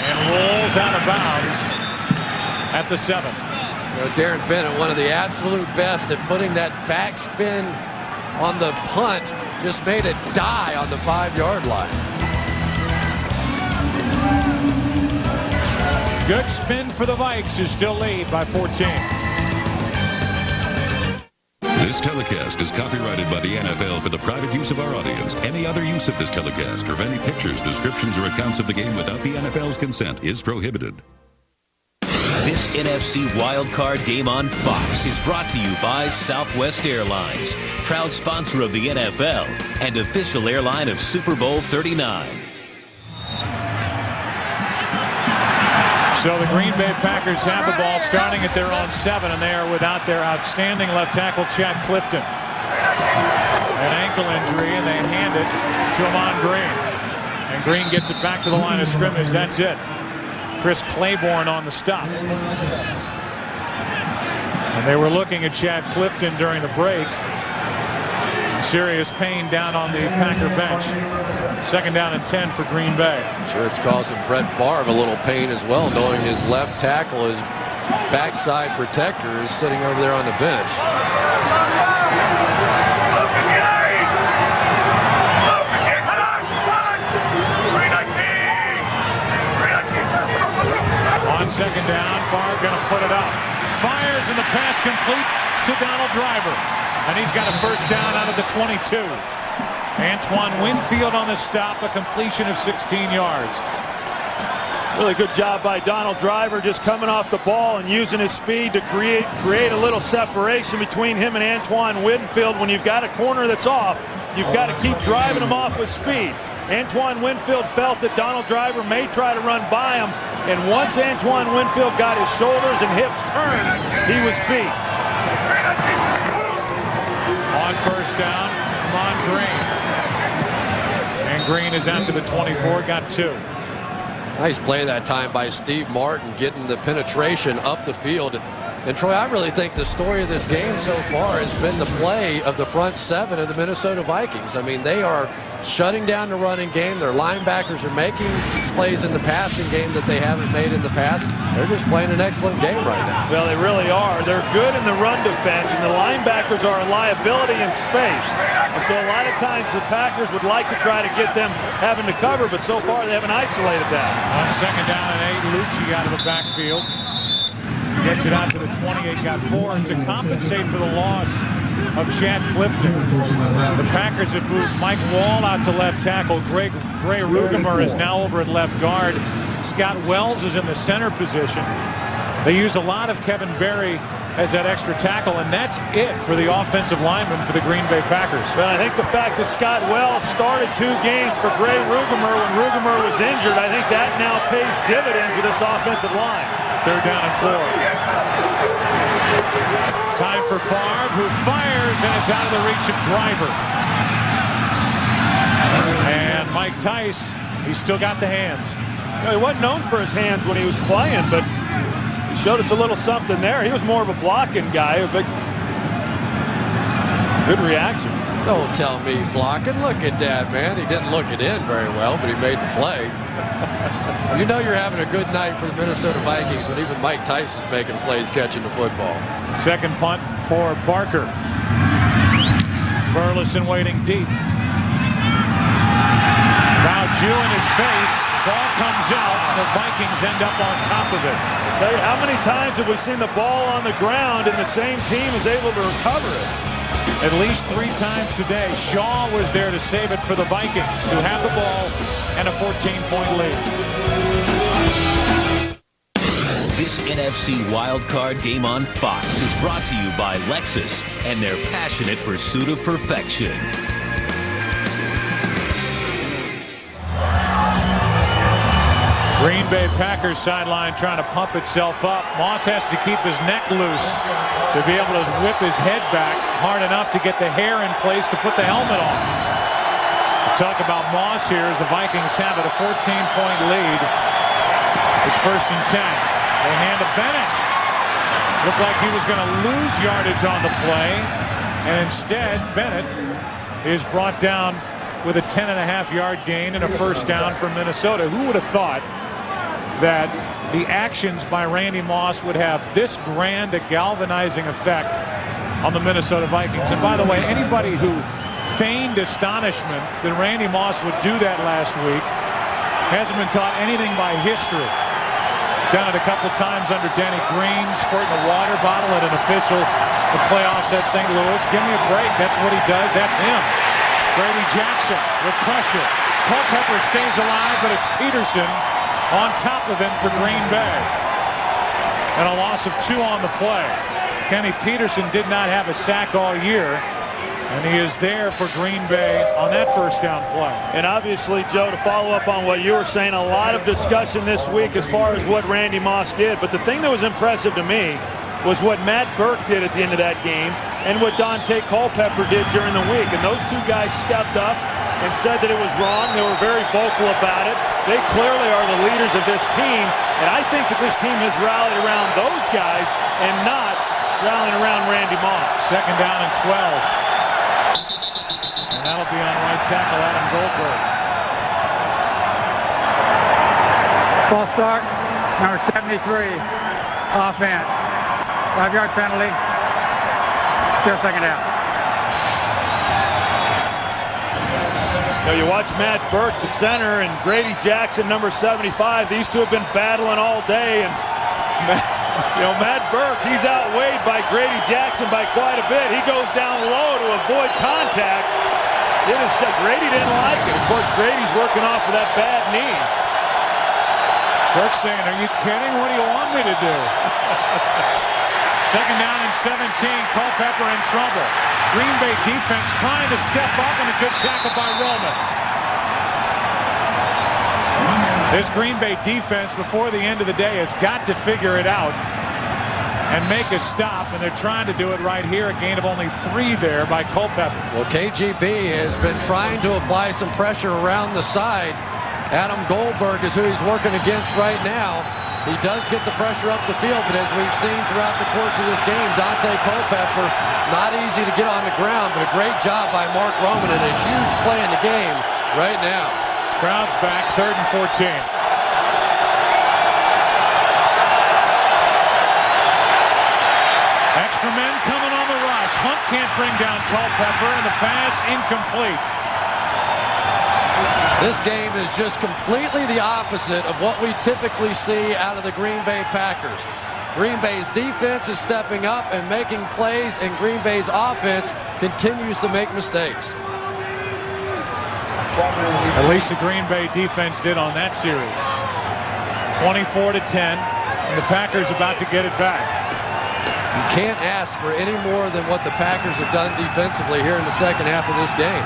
and rolls out of bounds at the 7. You know, Darren Bennett, one of the absolute best at putting that backspin on the punt, just made it die on the 5-yard line. Good spin for the Vikes, who still lead by 14. This telecast is copyrighted by the NFL for the private use of our audience. Any other use of this telecast or of any pictures, descriptions, or accounts of the game without the NFL's consent is prohibited. This NFC Wildcard game on Fox is brought to you by Southwest Airlines, proud sponsor of the NFL and official airline of Super Bowl 39. So the Green Bay Packers have the ball starting at their own 7, and they are without their outstanding left tackle, Chad Clifton. An ankle injury, and they hand it to Amon Green. And Green gets it back to the line of scrimmage. That's it. Chris Claiborne on the stop. And they were looking at Chad Clifton during the break. Serious pain down on the Packer bench. 2nd down and 10 for Green Bay. Sure, it's causing Brett Favre a little pain as well, knowing his left tackle, his backside protector, is sitting over there on the bench. On 2nd down, Favre going to put it up. Fires, and the pass complete to Donald Driver. And he's got a 1st down out of the 22. Antoine Winfield on the stop, a completion of 16 yards. Really good job by Donald Driver, just coming off the ball and using his speed to create a little separation between him and Antoine Winfield. When you've got a corner that's off, you've got to keep driving him off with speed. Antoine Winfield felt that Donald Driver may try to run by him, and once Antoine Winfield got his shoulders and hips turned, he was beat. On 1st down, Amon Green. And Green is out to the 24, got 2. Nice play that time by Steve Martin, getting the penetration up the field. And Troy, I really think the story of this game so far has been the play of the front 7 of the Minnesota Vikings. I mean, they are shutting down the running game. Their linebackers are making plays in the passing game that they haven't made in the past. They're just playing an excellent game right now. Well, they really are. They're good in the run defense, and the linebackers are a liability in space. And so a lot of times the Packers would like to try to get them having to cover, but so far they haven't isolated that. On 2nd down and 8, Lucci out of the backfield. Gets it out to the 28, got 4. And to compensate for the loss of Chad Clifton, the Packers have moved Mike Wall out to left tackle. Gray Rugemer is now over at left guard. Scott Wells is in the center position. They use a lot of Kevin Berry as that extra tackle, and that's it for the offensive lineman for the Green Bay Packers. Well, I think the fact that Scott Wells started 2 games for Gray Rugemer when Rugemer was injured, I think that now pays dividends with this offensive line. 3rd down and 4. Time for Favre, who fires, and it's out of the reach of Driver. And Mike Tice, he's still got the hands. You know, he wasn't known for his hands when he was playing, but he showed us a little something there. He was more of a blocking guy, but good reaction. Don't tell me blocking. Look at that, man. He didn't look it in very well, but he made the play. You know you're having a good night for the Minnesota Vikings when even Mike Tyson's making plays catching the football. 2nd punt for Barker. Burleson waiting deep. Jew in his face. Ball comes out, and the Vikings end up on top of it. I'll tell you, how many times have we seen the ball on the ground and the same team is able to recover it? At least 3 times today. Shaw was there to save it for the Vikings, who have the ball and a 14-point lead. This NFC Wildcard game on Fox is brought to you by Lexus and their passionate pursuit of perfection. Green Bay Packers sideline trying to pump itself up. Moss has to keep his neck loose to be able to whip his head back hard enough to get the hair in place to put the helmet on. Talk about Moss here as the Vikings have it, a 14-point lead. It's 1st and 10. They hand to Bennett. Looked like he was going to lose yardage on the play, and instead Bennett is brought down with a 10.5-yard gain and a 1st down for Minnesota. Who would have thought that the actions by Randy Moss would have this grand a galvanizing effect on the Minnesota Vikings? And by the way, anybody who feigned astonishment that Randy Moss would do that last week hasn't been taught anything by history. Done it a couple times under Denny Green, squirting a water bottle at an official. The playoffs at St. Louis. Give me a break. That's what he does. That's him. Grady Jackson with pressure. Culpepper stays alive, but it's Peterson on top of him for Green Bay. And a loss of 2 on the play. Kenny Peterson did not have a sack all year, and he is there for Green Bay on that 1st down play. And obviously, Joe, to follow up on what you were saying, a lot of discussion this week as far as what Randy Moss did. But the thing that was impressive to me was what Matt Burke did at the end of that game and what Dante Culpepper did during the week. And those 2 guys stepped up and said that it was wrong. They were very vocal about it. They clearly are the leaders of this team, and I think that this team has rallied around those guys and not rallying around Randy Moss. 2nd down and 12. And that'll be on right tackle Adam Goldberg. False start, number 73, offense. 5-yard penalty, still 2nd down. So you watch Matt Burke, the center, and Grady Jackson, number 75. These 2 have been battling all day, and Matt Burke, he's outweighed by Grady Jackson by quite a bit. He goes down low to avoid contact. Grady didn't like it. Of course, Grady's working off of that bad knee. Burke saying, "Are you kidding? What do you want me to do?" 2nd down and 17. Culpepper in trouble. Green Bay defense trying to step up, and a good tackle by Roman. This Green Bay defense before the end of the day has got to figure it out and make a stop, and they're trying to do it right here. A gain of only 3 there by Culpepper. Well, KGB has been trying to apply some pressure around the side. Adam Goldberg is who he's working against right now. He does get the pressure up the field, but as we've seen throughout the course of this game, Dante Culpepper, not easy to get on the ground, but a great job by Mark Roman and a huge play in the game right now. Crowd's back, 3rd and 14. Extra men coming on the rush. Hunt can't bring down Culpepper, and the pass incomplete. This game is just completely the opposite of what we typically see out of the Green Bay Packers. Green Bay's defense is stepping up and making plays, and Green Bay's offense continues to make mistakes. At least the Green Bay defense did on that series. 24-10, and the Packers about to get it back. You can't ask for any more than what the Packers have done defensively here in the 2nd half of this game.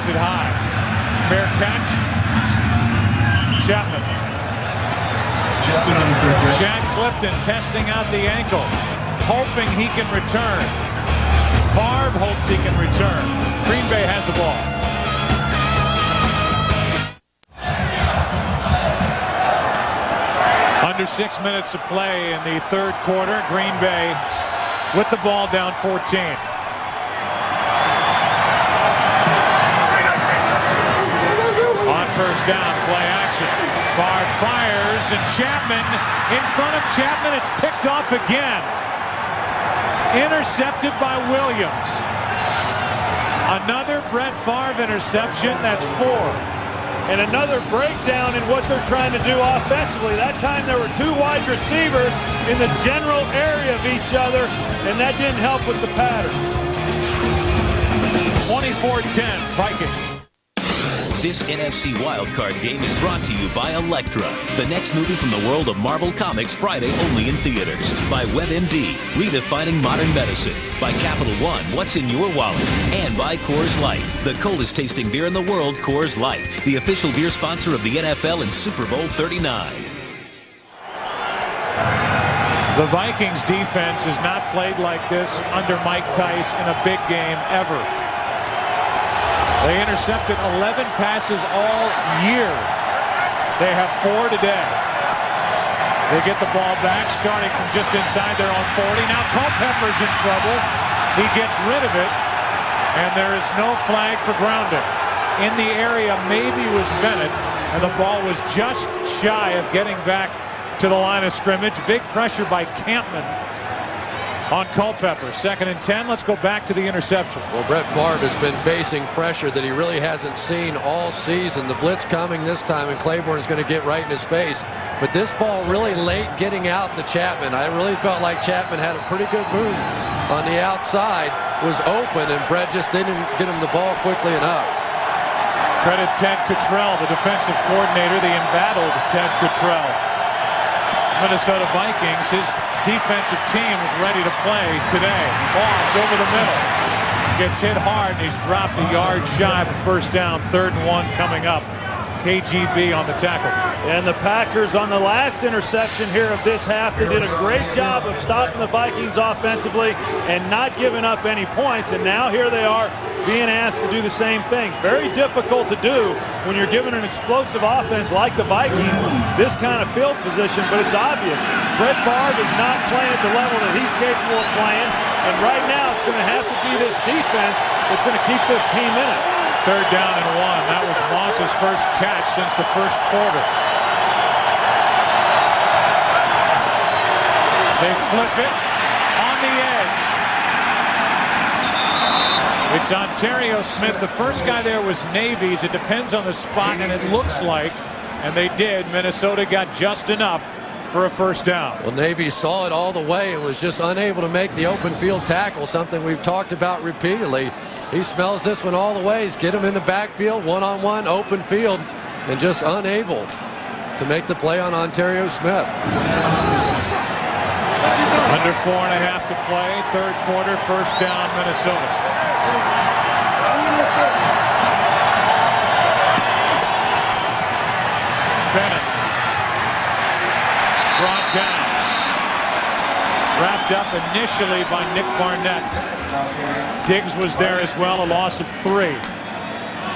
It high. Fair catch. Chapman. Jack Clifton testing out the ankle, hoping he can return. Favre hopes he can return. Green Bay has the ball. Under 6 minutes to play in the 3rd quarter. Green Bay with the ball down 14. On 1st down, play action. Favre fires, and Chapman in front of Chapman. It's picked off again. Intercepted by Williams. Another Brett Favre interception. That's 4. And another breakdown in what they're trying to do offensively. That time there were 2 wide receivers in the general area of each other, and that didn't help with the pattern. 24-10 Vikings. This NFC Wildcard game is brought to you by Elektra, the next movie from the world of Marvel Comics, Friday only in theaters. By WebMD, redefining modern medicine. By Capital One, what's in your wallet? And by Coors Light, the coldest tasting beer in the world, Coors Light, the official beer sponsor of the NFL and Super Bowl 39. The Vikings defense has not played like this under Mike Tice in a big game ever. They intercepted 11 passes all year. They have 4 today. They get the ball back, starting from just inside their own 40. Now Culpepper's in trouble. He gets rid of it, and there is no flag for grounding. In the area maybe was Bennett, and the ball was just shy of getting back to the line of scrimmage. Big pressure by Campman on Culpepper. 2nd and 10. Let's go back to the interception. Well, Brett Favre has been facing pressure that he really hasn't seen all season. The blitz coming this time, and Claiborne is going to get right in his face. But this ball really late getting out to Chapman. I really felt like Chapman had a pretty good move on the outside. Was open, and Brett just didn't get him the ball quickly enough. Credit Ted Cottrell, the defensive coordinator, the embattled Ted Cottrell. Minnesota Vikings, his defensive team is ready to play today. Boss over the middle. Gets hit hard, and he's dropped a yard shy of a first down. 3rd and 1 coming up. KGB on the tackle. And the Packers on the last interception here of this half, they did a great job of stopping the Vikings offensively and not giving up any points. And now here they are being asked to do the same thing. Very difficult to do when you're given an explosive offense like the Vikings, this kind of field position, but it's obvious. Brett Favre is not playing at the level that he's capable of playing, and right now it's going to have to be this defense that's going to keep this team in it. 3rd down and 1. That was Moss's first catch since the first quarter. They flip it on the edge. It's Ontario Smith. The first guy there was Navy's. It depends on the spot, and it looks like, and they did, Minnesota got just enough for a first down. Well, Navy saw it all the way and was just unable to make the open field tackle, something we've talked about repeatedly. He smells this one all the ways. Get him in the backfield, one-on-one, open field, and just unable to make the play on Ontario Smith. Under 4.5 to play, 3rd quarter, first down, Minnesota. Bennett brought down. Wrapped up initially by Nick Barnett. Diggs was there as well, a loss of 3.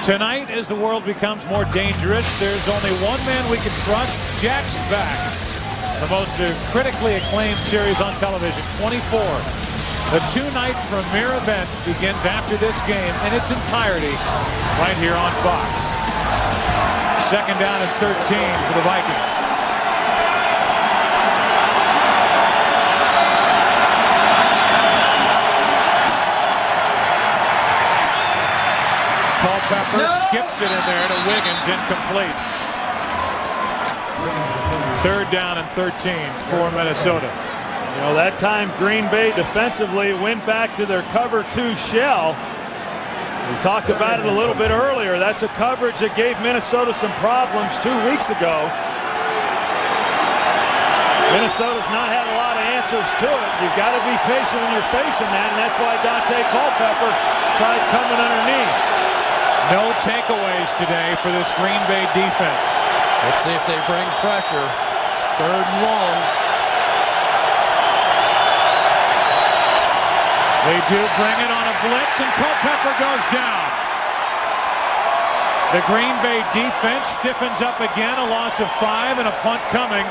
Tonight, as the world becomes more dangerous, there's only one man we can trust. Jack's back. The most critically acclaimed series on television, 24. The 2-night premiere event begins after this game in its entirety right here on Fox. 2nd down and 13 for the Vikings. Culpepper skips it in there to Wiggins, incomplete. 3rd down and 13 for Minnesota. You know, that time Green Bay defensively went back to their cover 2 shell. We talked about it a little bit earlier. That's a coverage that gave Minnesota some problems 2 weeks ago. Minnesota's not had a lot of answers to it. You've got to be patient when you're facing that, and that's why Dante Culpepper tried coming underneath. No takeaways today for this Green Bay defense. Let's see if they bring pressure. 3rd and long. They do bring it on a blitz, and Culpepper goes down. The Green Bay defense stiffens up again, a loss of 5 and a punt coming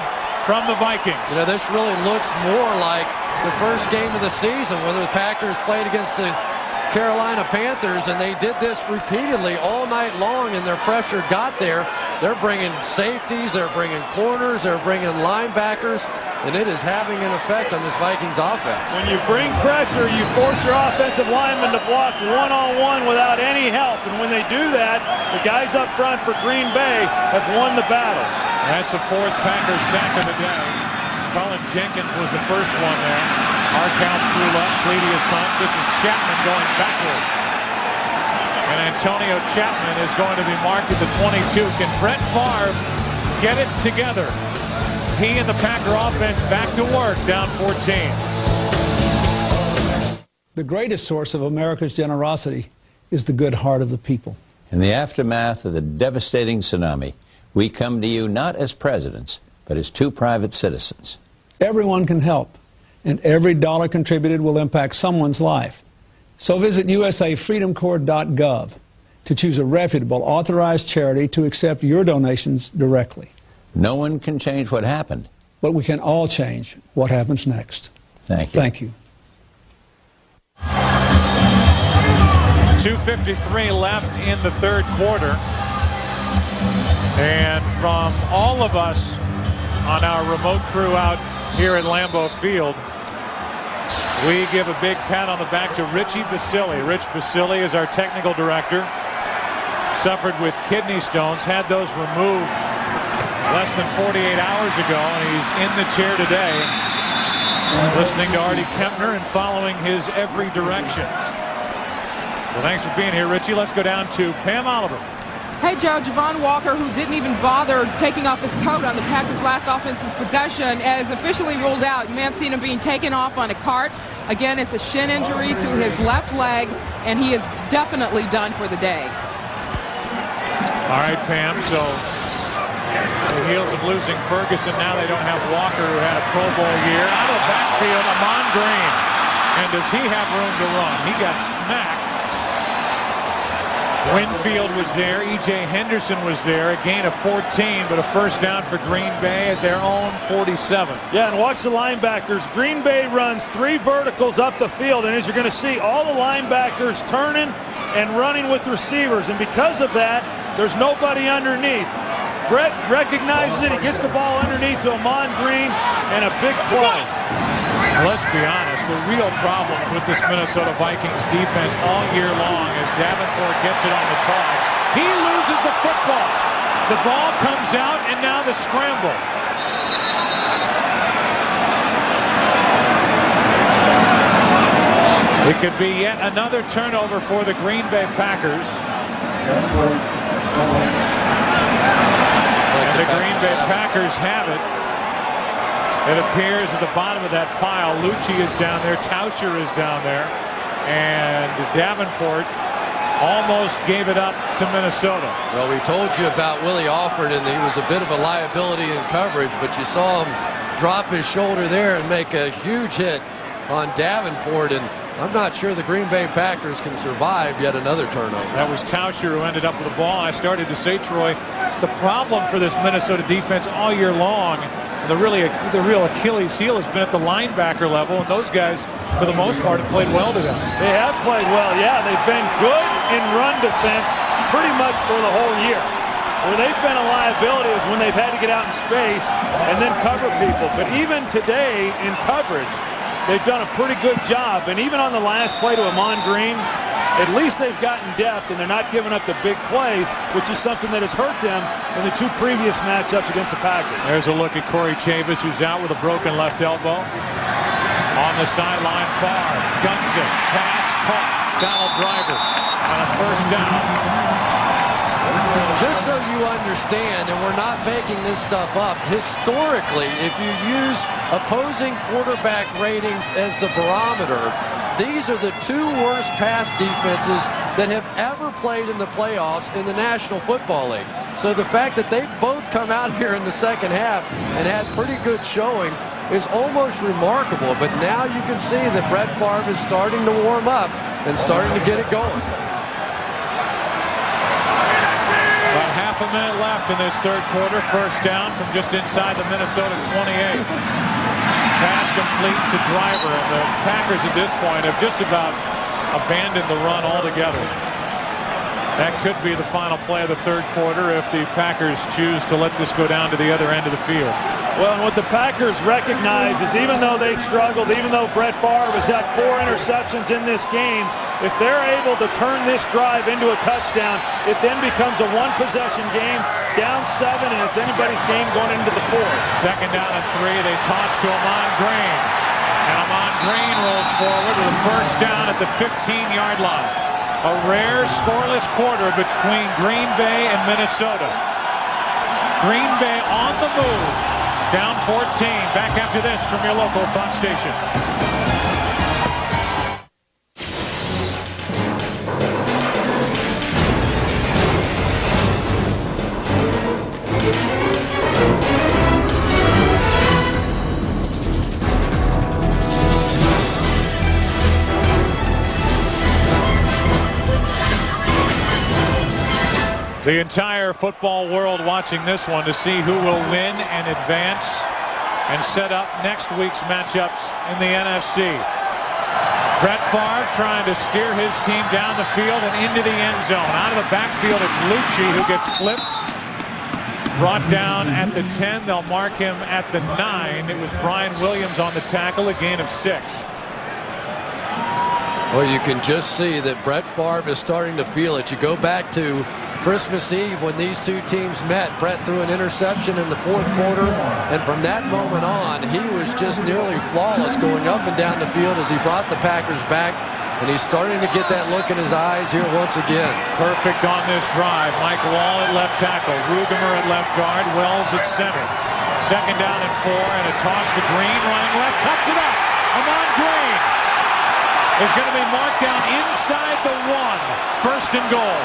from the Vikings. You know, this really looks more like the first game of the season when the Packers played against the Carolina Panthers, and they did this repeatedly all night long, and their pressure got there. They're bringing safeties, they're bringing corners, they're bringing linebackers, and it is having an effect on this Vikings offense. When you bring pressure, you force your offensive linemen to block one-on-one without any help, and when they do that, the guys up front for Green Bay have won the battles. That's the 4th Packers sack of the day. Colin Jenkins was the first one there. Arcal Trula, Cledius Hunt. This is Chapman going backward. And Antonio Chapman is going to be marked at the 22. Can Brett Favre get it together? He and the Packer offense back to work, down 14. The greatest source of America's generosity is the good heart of the people. In the aftermath of the devastating tsunami, we come to you not as presidents, but as two private citizens. Everyone can help, and every dollar contributed will impact someone's life. So visit usafreedomcorps.gov to choose a reputable, authorized charity to accept your donations directly. No one can change what happened, but we can all change what happens next. Thank you. Thank you. 2:53 left in the third quarter. And from all of us on our remote crew out here at Lambeau Field, we give a big pat on the back to Richie Basile. Rich Basile is our technical director. Suffered with kidney stones, had those removed less than 48 hours ago, and he's in the chair today, listening to Artie Kempner and following his every direction. So thanks for being here, Richie. Let's go down to Pam Oliver. Hey, Joe, Javon Walker, who didn't even bother taking off his coat on the Packers' last offensive possession, is officially ruled out. You may have seen him being taken off on a cart. Again, it's a shin injury to his left leg, and he is definitely done for the day. All right, Pam, so the heels of losing Ferguson, now they don't have Walker, who had a Pro Bowl year. Out of the backfield, Amon Green. And does he have room to run? He got smacked. Winfield was there. E.J. Henderson was there. A gain of 14, but a first down for Green Bay at their own 47. Yeah, and watch the linebackers. Green Bay runs 3 verticals up the field, and as you're going to see, all the linebackers turning and running with receivers. And because of that, there's nobody underneath. Brett recognizes it. He gets the ball underneath to Amon Green, and a big play. Let's be honest, the real problems with this Minnesota Vikings defense all year long as Davenport gets it on the toss. He loses the football. The ball comes out, and now the scramble. It could be yet another turnover for the Green Bay Packers. And the Green Bay Packers have it. It appears at the bottom of that pile, Lucci is down there, Tauscher is down there, and Davenport almost gave it up to Minnesota. Well, we told you about Willie Alford, and he was a bit of a liability in coverage, but you saw him drop his shoulder there and make a huge hit on Davenport, and I'm not sure the Green Bay Packers can survive yet another turnover. That was Tauscher who ended up with the ball. I started to say, Troy, the problem for this Minnesota defense all year long, the real Achilles heel has been at the linebacker level, and those guys, for the most part, have played well today. They have played well, yeah. They've been good in run defense pretty much for the whole year. Where they've been a liability is when they've had to get out in space and then cover people. But even today in coverage, they've done a pretty good job. And even on the last play to Amon Green, at least they've gotten depth, and they're not giving up the big plays, which is something that has hurt them in the 2 previous matchups against the Packers. There's a look at Corey Chavis, who's out with a broken left elbow. On the sideline, Favre guns it. Pass caught. Donald Driver on a first down. Just so you understand, and we're not making this stuff up, historically, if you use opposing quarterback ratings as the barometer, these are the 2 worst pass defenses that have ever played in the playoffs in the National Football League. So the fact that they've both come out here in the second half and had pretty good showings is almost remarkable. But now you can see that Brett Favre is starting to warm up and starting to get it going. About half a minute left in this third quarter. First down from just inside the Minnesota 28. Pass complete to Driver, and the Packers at this point have just about abandoned the run altogether. That could be the final play of the third quarter if the Packers choose to let this go down to the other end of the field. Well, and what the Packers recognize is even though they struggled, even though Brett Favre has had 4 interceptions in this game, if they're able to turn this drive into a touchdown, it then becomes a 1-possession game, down 7, and it's anybody's game going into the 4th. Second down and 3, they toss to Amon Green. And Amon Green rolls forward with a first down at the 15-yard line. A rare scoreless quarter between Green Bay and Minnesota. Green Bay on the move. Down 14. Back after this from your local Fox station. The entire football world watching this one to see who will win and advance and set up next week's matchups in the NFC. Brett Favre trying to steer his team down the field and into the end zone. Out of the backfield, it's Lucci who gets flipped. Brought down at the 10. They'll mark him at the 9. It was Brian Williams on the tackle, a gain of 6. Well, you can just see that Brett Favre is starting to feel it. You go back to Christmas Eve when these two teams met. Brett threw an interception in the fourth quarter, and from that moment on, he was just nearly flawless going up and down the field as he brought the Packers back, and he's starting to get that look in his eyes here once again. Perfect on this drive. Mike Wall at left tackle, Rugemer at left guard, Wells at center. Second down and 4, and a toss to Green, running left, cuts it up. Amon Green is going to be marked down inside the 1. First and goal.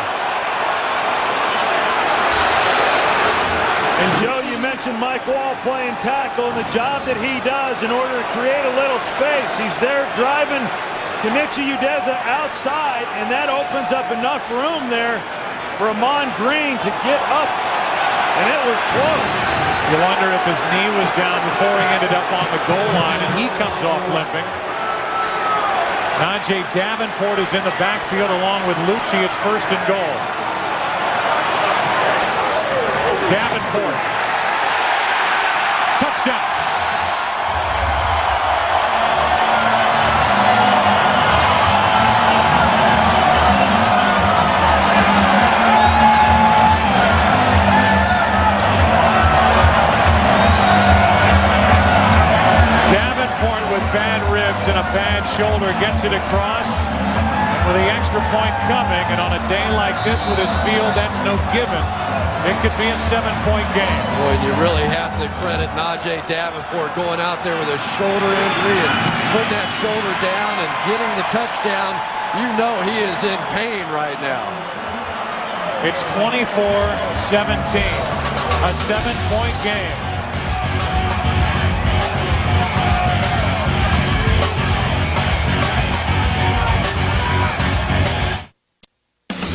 And Joe, you mentioned Mike Wall playing tackle and the job that he does in order to create a little space. He's there driving Kenichi Udeza outside, and that opens up enough room there for Amon Green to get up, and it was close. You wonder if his knee was down before he ended up on the goal line, and he comes off limping. Najee Davenport is in the backfield along with Lucci. It's first and goal. Davenport. Touchdown. Davenport with bad ribs and a bad shoulder gets it across. With the extra point coming, and on a day like this with his field, that's no given. It could be a 7-point game. Boy, and you really have to credit Najee Davenport going out there with a shoulder injury and putting that shoulder down and getting the touchdown. You know he is in pain right now. It's 24-17, a 7-point game.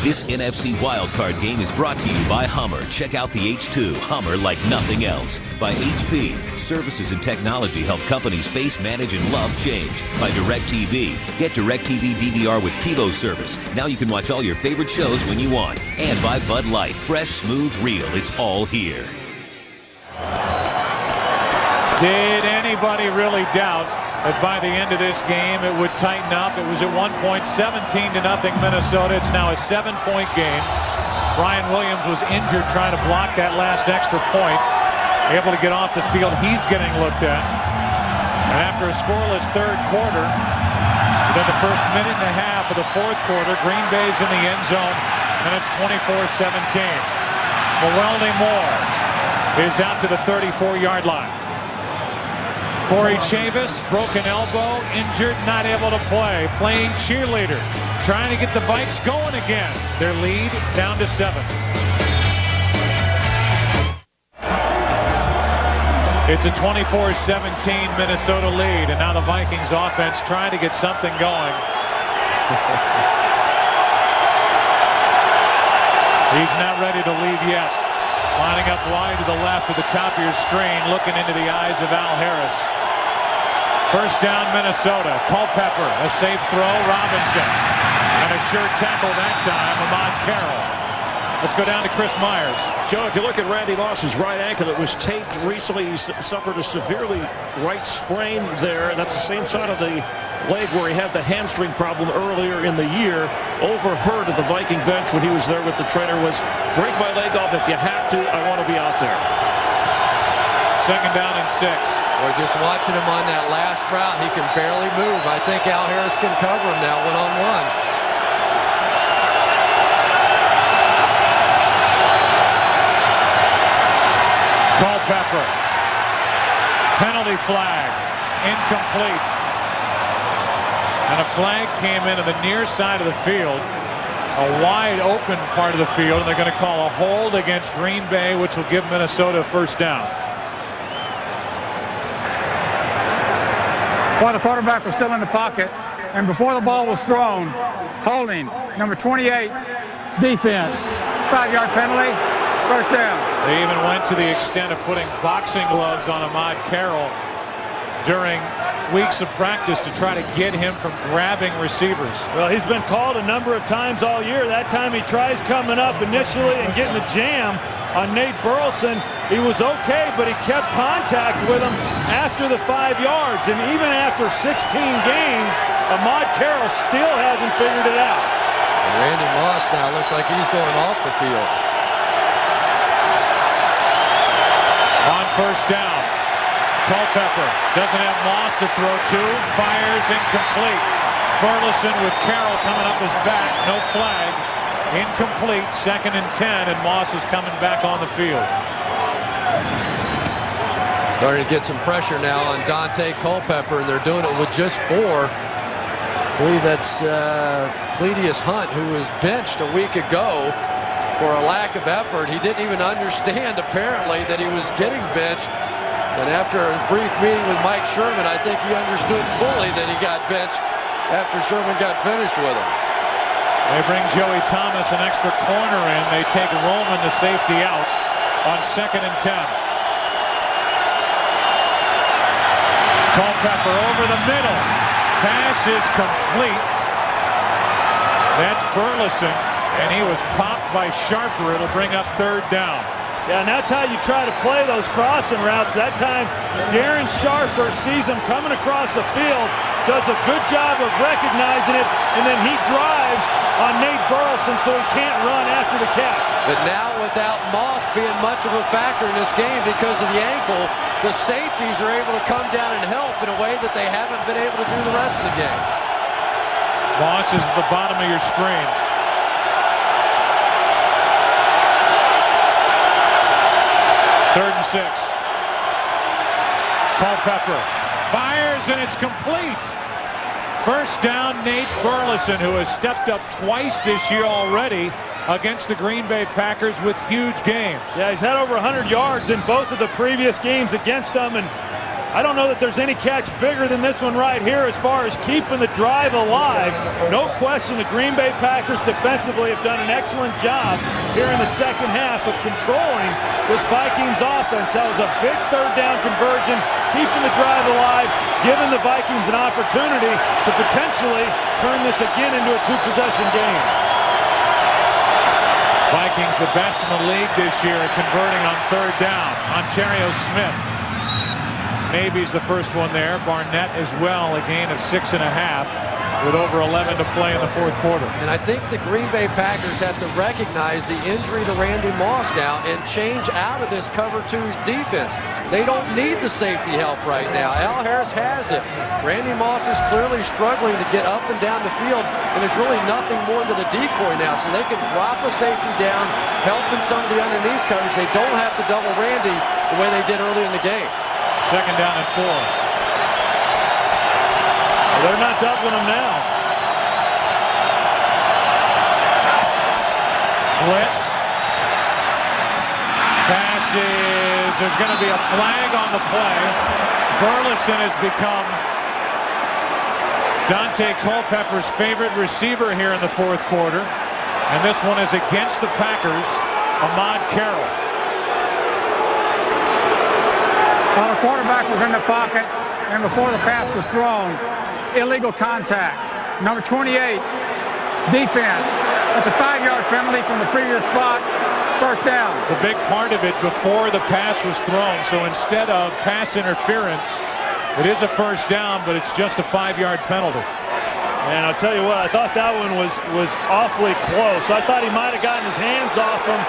This NFC Wildcard game is brought to you by Hummer. Check out the H2, Hummer like nothing else. By HP, services and technology help companies face, manage, and love change. By DirecTV, get DirecTV DVR with TiVo service. Now you can watch all your favorite shows when you want. And by Bud Light, fresh, smooth, real. It's all here. Did anybody really doubt that by the end of this game it would tighten up? It was at one point 17-0 Minnesota. It's now a 7-point game. Brian Williams was injured trying to block that last extra point. Able to get off the field. He's getting looked at. And after a scoreless third quarter, then the first minute and a half of the fourth quarter, Green Bay's in the end zone, and it's 24-17. Mewelde Moore is out to the 34-yard line. Corey Chavis, broken elbow, injured, not able to play. Playing cheerleader, trying to get the Vikes going again. Their lead down to 7. It's a 24-17 Minnesota lead, and now the Vikings offense trying to get something going. He's not ready to leave yet. Lining up wide to the left of the top of your screen, looking into the eyes of Al Harris. First down, Minnesota. Culpepper, a safe throw. Robinson, and a sure tackle that time. Ahmad Carroll. Let's go down to Chris Myers. Joe, if you look at Randy Moss's right ankle, it was taped recently. He suffered a severely right sprain there. That's the same side of the leg where he had the hamstring problem earlier in the year. Overheard at the Viking bench when he was there with the trainer was, break my leg off if you have to. I want to be out there. Second down and 6. Boy, just watching him on that last route, he can barely move. I think Al Harris can cover him now one-on-one. Culpepper. Penalty flag. Incomplete. And a flag came in the near side of the field. A wide open part of the field. And they're going to call a hold against Green Bay, which will give Minnesota a first down. While the quarterback was still in the pocket, and before the ball was thrown, holding, number 28, defense. 5-yard penalty, first down. They even went to the extent of putting boxing gloves on Ahmad Carroll during weeks of practice to try to get him from grabbing receivers. Well, he's been called a number of times all year. That time he tries coming up initially and getting the jam on Nate Burleson. He was okay, but he kept contact with him after the 5 yards. And even after 16 games, Ahmad Carroll still hasn't figured it out. And Randy Moss now looks like he's going off the field. On first down, Culpepper doesn't have Moss to throw to. Fires incomplete. Burleson with Carroll coming up his back. No flag. Incomplete. 2nd and 10, and Moss is coming back on the field. Starting to get some pressure now on Dante Culpepper, and they're doing it with just 4. I believe that's Cledius Hunt, who was benched a week ago for a lack of effort. He didn't even understand, apparently, that he was getting benched. And after a brief meeting with Mike Sherman, I think he understood fully that he got benched after Sherman got finished with him. They bring Joey Thomas, an extra corner in. They take Roman, the safety, out on 2nd and 10. Culpepper over the middle. Pass is complete. That's Burleson, and he was popped by Sharper. It'll bring up 3rd down. Yeah, and that's how you try to play those crossing routes. That time, Darren Sharper sees him coming across the field, does a good job of recognizing it, and then he drives on Nate Burleson so he can't run after the catch. But now without Moss being much of a factor in this game because of the ankle, the safeties are able to come down and help in a way that they haven't been able to do the rest of the game. Moss is at the bottom of your screen. Third and 6. Culpepper fires, and it's complete. First down, Nate Burleson, who has stepped up twice this year already against the Green Bay Packers with huge games. Yeah, he's had over 100 yards in both of the previous games against them, and I don't know that there's any catch bigger than this one right here as far as keeping the drive alive. No question the Green Bay Packers defensively have done an excellent job here in the second half of controlling this Vikings offense. That was a big 3rd down conversion, keeping the drive alive, giving the Vikings an opportunity to potentially turn this again into a 2-possession game. Vikings the best in the league this year at converting on 3rd down. Ontario Smith. Maybe's the first one there. Barnett as well, a gain of 6.5 with over 11 to play in the 4th quarter. And I think the Green Bay Packers have to recognize the injury to Randy Moss now and change out of this cover 2 defense. They don't need the safety help right now. Al Harris has it. Randy Moss is clearly struggling to get up and down the field, and it's really nothing more than a decoy now. So they can drop a safety down, helping some of the underneath coverage. They don't have to double Randy the way they did earlier in the game. 2nd down and 4. Well, they're not doubling him now. Blitz. Passes. There's going to be a flag on the play. Burleson has become Dante Culpepper's favorite receiver here in the 4th quarter. And this one is against the Packers, Ahmad Carroll. While the quarterback was in the pocket and before the pass was thrown, illegal contact. Number 28, defense. That's a 5-yard penalty from the previous spot. First down. The big part of it before the pass was thrown. So instead of pass interference, it is a first down, but it's just a 5-yard penalty. And I'll tell you what, I thought that one was awfully close. I thought he might have gotten his hands off him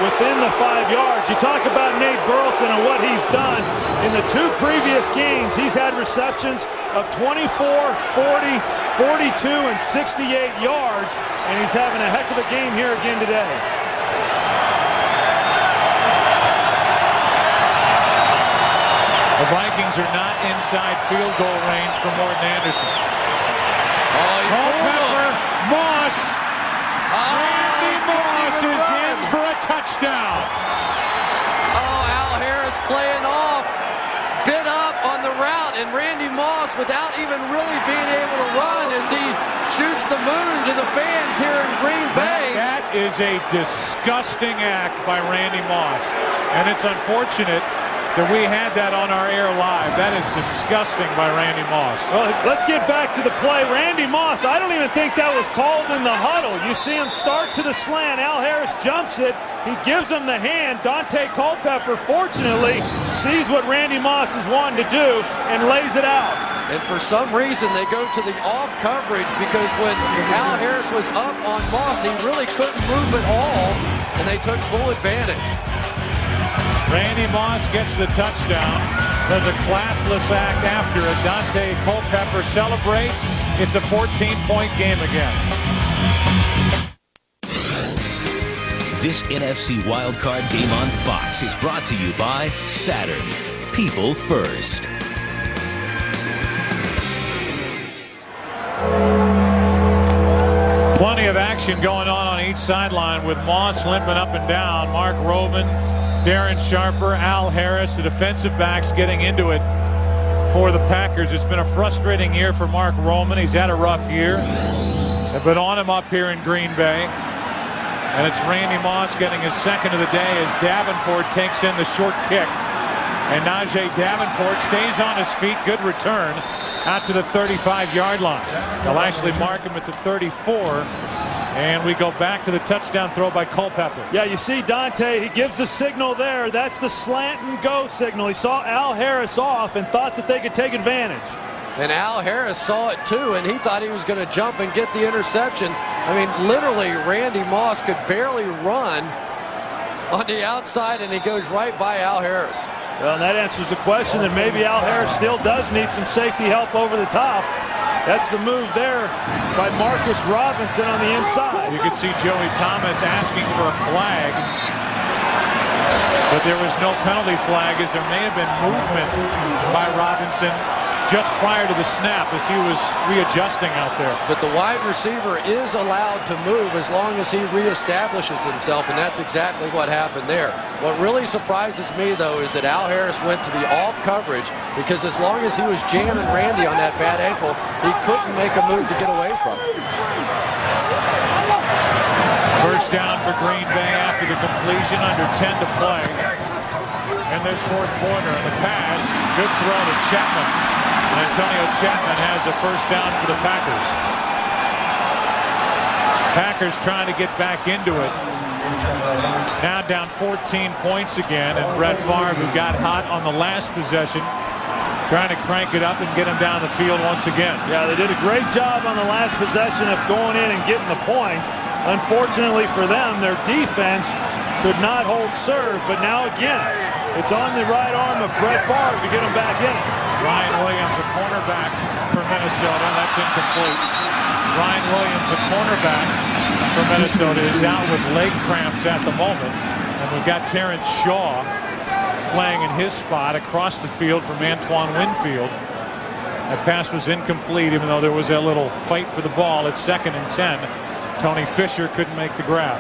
within the 5 yards. You talk about Nate Burleson and what he's done. In the 2 previous games, he's had receptions of 24, 40, 42, and 68 yards, and he's having a heck of a game here again today. The Vikings are not inside field goal range for Morton Anderson. Culpepper, Moss. Randy Moss is in for a touchdown. Al Harris playing off, bit up on the route, and Randy Moss, without even really being able to run, as he shoots the moon to the fans here in Green Bay. That is a disgusting act by Randy Moss, and it's unfortunate that we had that on our air live. That is disgusting by Randy Moss. Well, let's get back to the play. Randy Moss, I don't even think that was called in the huddle. You see him start to the slant. Al Harris jumps it. He gives him the hand. Dante Culpepper, fortunately, sees what Randy Moss is wanting to do and lays it out. And for some reason, they go to the off coverage, because when Al Harris was up on Moss, he really couldn't move at all, and they took full advantage. Randy Moss gets the touchdown. Does a classless act after it. Dante Culpepper celebrates. It's a 14-point game again. This NFC Wildcard game on Fox is brought to you by Saturn. People first. Plenty of action going on each sideline, with Moss limping up and down. Mark Roman, Darren Sharper, Al Harris, the defensive backs getting into it for the Packers. It's been a frustrating year for Mark Roman. He's had a rough year. They've been on him up here in Green Bay. And it's Randy Moss getting his second of the day as Davenport takes in the short kick. And Najee Davenport stays on his feet. Good return out to the 35-yard line. They'll actually mark him at the 34. And we go back to the touchdown throw by Culpepper. Yeah, you see Dante, he gives the signal there. That's the slant and go signal. He saw Al Harris off and thought that they could take advantage. And Al Harris saw it too, and he thought he was going to jump and get the interception. I mean, literally, Randy Moss could barely run on the outside, and he goes right by Al Harris. Well, that answers the question that maybe Al Harris still does need some safety help over the top. That's the move there by Marcus Robinson on the inside. You could see Joey Thomas asking for a flag, but there was no penalty flag, as there may have been movement by Robinson just prior to the snap as he was readjusting out there. But the wide receiver is allowed to move as long as he reestablishes himself, and that's exactly what happened there. What really surprises me, though, is that Al Harris went to the off coverage, because as long as he was jamming Randy on that bad ankle, he couldn't make a move to get away from it. First down for Green Bay after the completion, under 10 to play in this fourth quarter. And the pass, good throw to Chapman. And Antonio Chapman has a first down for the Packers. Packers trying to get back into it. Now down 14 points again, and Brett Favre, who got hot on the last possession, trying to crank it up and get him down the field once again. Yeah, they did a great job on the last possession of going in and getting the point. Unfortunately for them, their defense could not hold serve, but now again, it's on the right arm of Brett Favre to get him back in it. Ryan Williams, a cornerback for Minnesota. That's incomplete. Ryan Williams, a cornerback for Minnesota, is out with leg cramps at the moment. And we've got Terrence Shaw playing in his spot across the field from Antoine Winfield. That pass was incomplete, even though there was a little fight for the ball. It's 2nd and 10. Tony Fisher couldn't make the grab.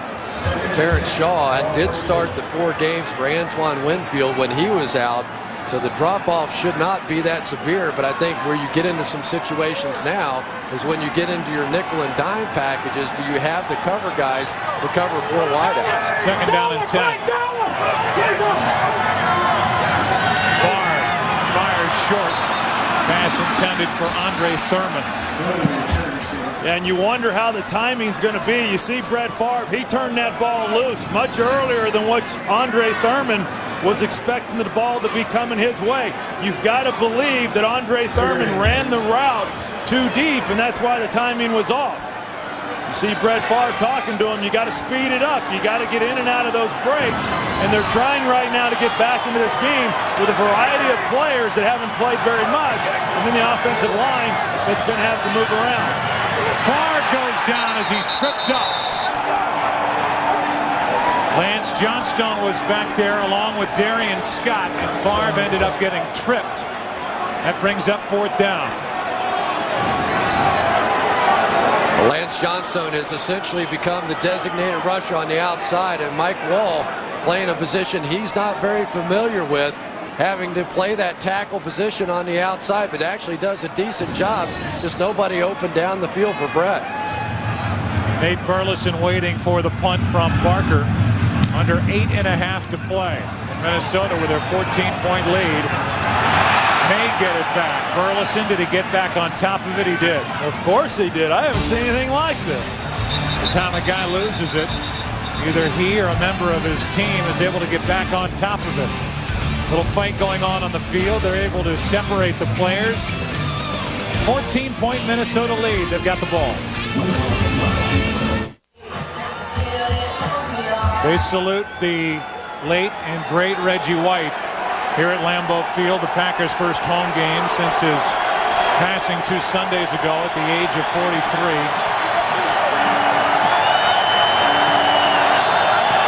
Terrence Shaw did start the 4 games for Antoine Winfield when he was out. So the drop-off should not be that severe, but I think where you get into some situations now is when you get into your nickel and dime packages, do you have the cover guys to cover 4 wideouts? 2nd down and 10. Favre fires short. Pass intended for Andre Thurman. And you wonder how the timing's going to be. You see Brett Favre, he turned that ball loose much earlier than what Andre Thurman was expecting the ball to be coming his way. You've got to believe that Andre Thurman ran the route too deep, and that's why the timing was off. You see Brett Favre talking to him, you got to speed it up. You got to get in and out of those breaks, and they're trying right now to get back into this game with a variety of players that haven't played very much, and then the offensive line that's going to have to move around. Favre goes down as he's tripped up. Lance Johnstone was back there along with Darian Scott, and Favre ended up getting tripped. That brings up 4th down. Lance Johnstone has essentially become the designated rusher on the outside, and Mike Wall playing a position he's not very familiar with, having to play that tackle position on the outside, but actually does a decent job. Just nobody open down the field for Brett. Nate Burleson waiting for the punt from Barker. Under 8.5 to play. Minnesota with their 14-point lead. May get it back. Burleson, did he get back on top of it? He did. Of course he did. I haven't seen anything like this. The time a guy loses it, either he or a member of his team is able to get back on top of it. Little fight going on the field. They're able to separate the players. 14-point Minnesota lead. They've got the ball. They salute the late and great Reggie White here at Lambeau Field, the Packers' first home game since his passing 2 Sundays ago at the age of 43.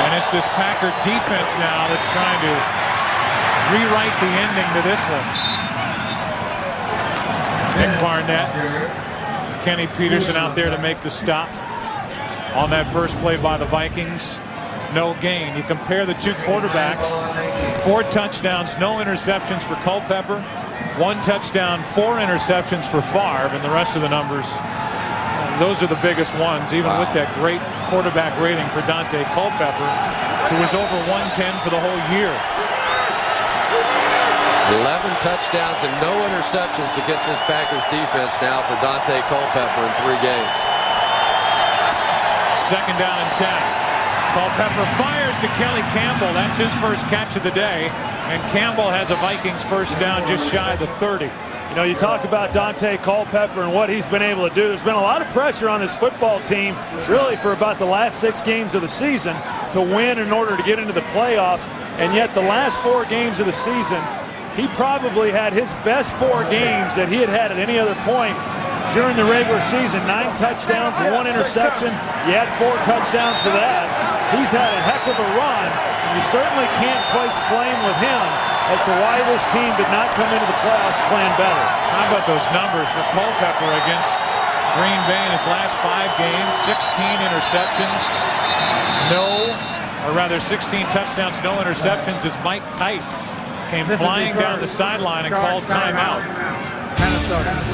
And it's this Packer defense now that's trying to rewrite the ending to this one. Nick Barnett, Kenny Peterson out there to make the stop on that first play by the Vikings. No gain. You compare the 2 quarterbacks, 4 touchdowns, no interceptions for Culpepper, 1 touchdown, 4 interceptions for Favre, and the rest of the numbers, those are the biggest ones, even with that great quarterback rating for Dante Culpepper, who was over 110 for the whole year. 11 touchdowns and no interceptions against this Packers defense now for Dante Culpepper in 3 games. 2nd down and 10. Culpepper fires to Kelly Campbell. That's his first catch of the day. And Campbell has a Vikings first down just shy of the 30. You know, you talk about Dante Culpepper and what he's been able to do. There's been a lot of pressure on this football team really for about the last 6 games of the season to win in order to get into the playoffs. And yet the last 4 games of the season, he probably had his best 4 games that he had had at any other point during the regular season. 9 touchdowns, 1 interception. You add 4 touchdowns to that. He's had a heck of a run. You certainly can't place blame with him as to why this team did not come into the playoffs playing better. How about those numbers for Culpepper against Green Bay in his last 5 games? 16 interceptions, or rather 16 touchdowns, no interceptions, as Mike Tice came flying down the sideline and called timeout.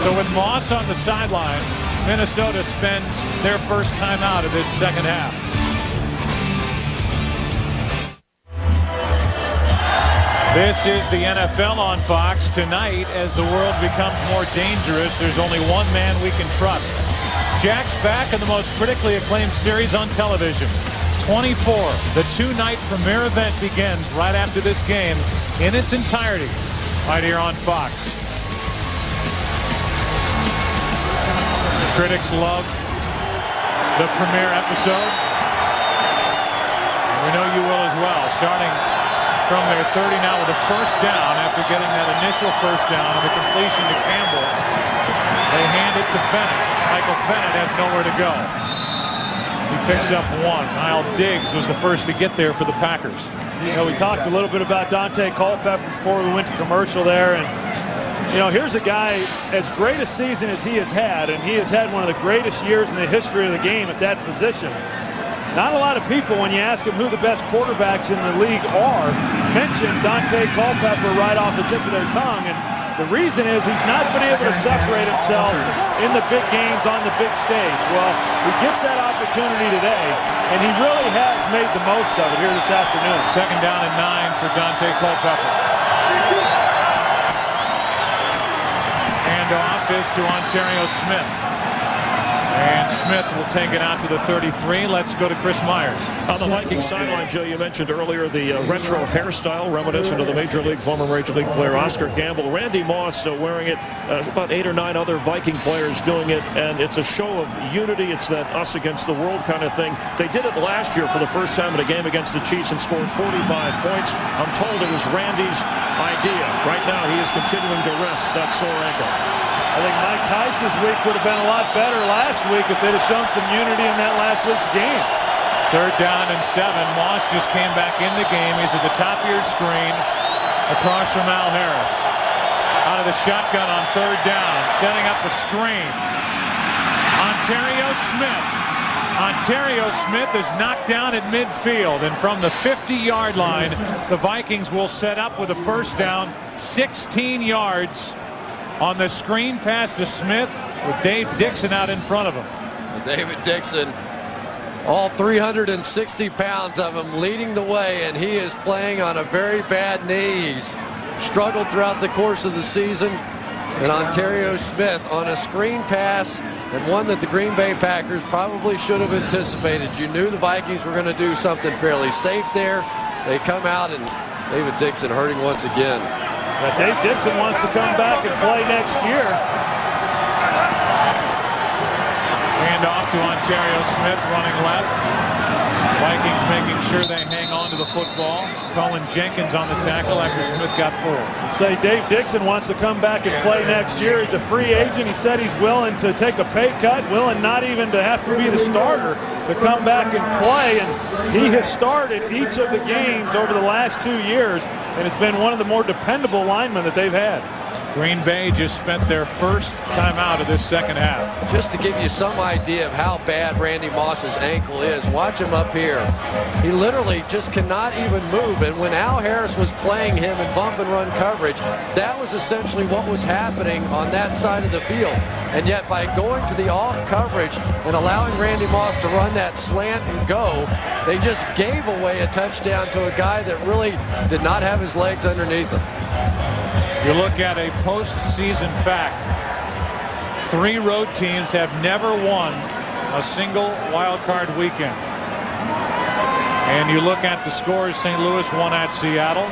So with Moss on the sideline, Minnesota spends their first timeout of this second half. This is the NFL on Fox. Tonight, as the world becomes more dangerous, there's only one man we can trust. Jack's back in the most critically acclaimed series on television. 24. The 2-night premiere event begins right after this game in its entirety right here on Fox. Critics love the premiere episode. We know you will as well. Starting from their 30 now with a first down after getting that initial first down and the completion to Campbell. They hand it to Bennett. Michael Bennett has nowhere to go. He picks up 1. Kyle Diggs was the first to get there for the Packers. You know, we talked a little bit about Dante Culpepper before we went to commercial there, and you know, here's a guy as great a season as he has had, and he has had one of the greatest years in the history of the game at that position. Not a lot of people, when you ask them who the best quarterbacks in the league are, mention Dante Culpepper right off the tip of their tongue. And the reason is he's not been able to separate himself in the big games on the big stage. Well, he gets that opportunity today, and he really has made the most of it here this afternoon. 2nd down and 9 for Dante Culpepper. Handoff is to Ontario Smith. And Smith will take it out to the 33. Let's go to Chris Myers. On the Vikings sideline, Joe, you mentioned earlier the retro hairstyle reminiscent of the former Major League player Oscar Gamble. Randy Moss wearing it. About 8 or 9 other Viking players doing it. And it's a show of unity. It's that us against the world kind of thing. They did it last year for the first time in a game against the Chiefs and scored 45 points. I'm told it was Randy's idea. Right now, he is continuing to rest that sore ankle. I think Mike Tice's week would have been a lot better last week if they'd have shown some unity in that last week's game. 3rd down and 7. Moss just came back in the game. He's at the top of your screen across from Al Harris. Out of the shotgun on 3rd down, setting up a screen. Ontario Smith is knocked down at midfield, and from the 50-yard line, the Vikings will set up with a 1st down, 16 yards on the screen pass to Smith with Dave Dixon out in front of him. David Dixon, all 360 pounds of him, leading the way, and he is playing on a very bad knee. He's struggled throughout the course of the season. And Ontario Smith on a screen pass, and one that the Green Bay Packers probably should have anticipated. You knew the Vikings were going to do something fairly safe there. They come out, and David Dixon hurting once again. But Dave Dixon wants to come back and play next year. Hand off to Ontario Smith, running left. Vikings making sure they hang on to the football. Cohen Jenkins on the tackle after Smith got 4. Say Dave Dixon wants to come back and play next year. He's a free agent. He said he's willing to take a pay cut, willing not even to have to be the starter, to come back and play. And he has started each of the games over the last 2 years and has been one of the more dependable linemen that they've had. Green Bay just spent their first timeout of this 2nd half. Just to give you some idea of how bad Randy Moss's ankle is, watch him up here. He literally just cannot even move. And when Al Harris was playing him in bump and run coverage, that was essentially what was happening on that side of the field. And yet by going to the off coverage and allowing Randy Moss to run that slant and go, they just gave away a touchdown to a guy that really did not have his legs underneath him. You look at a postseason fact. 3 road teams have never won a single wild card weekend. And you look at the scores, St. Louis won at Seattle.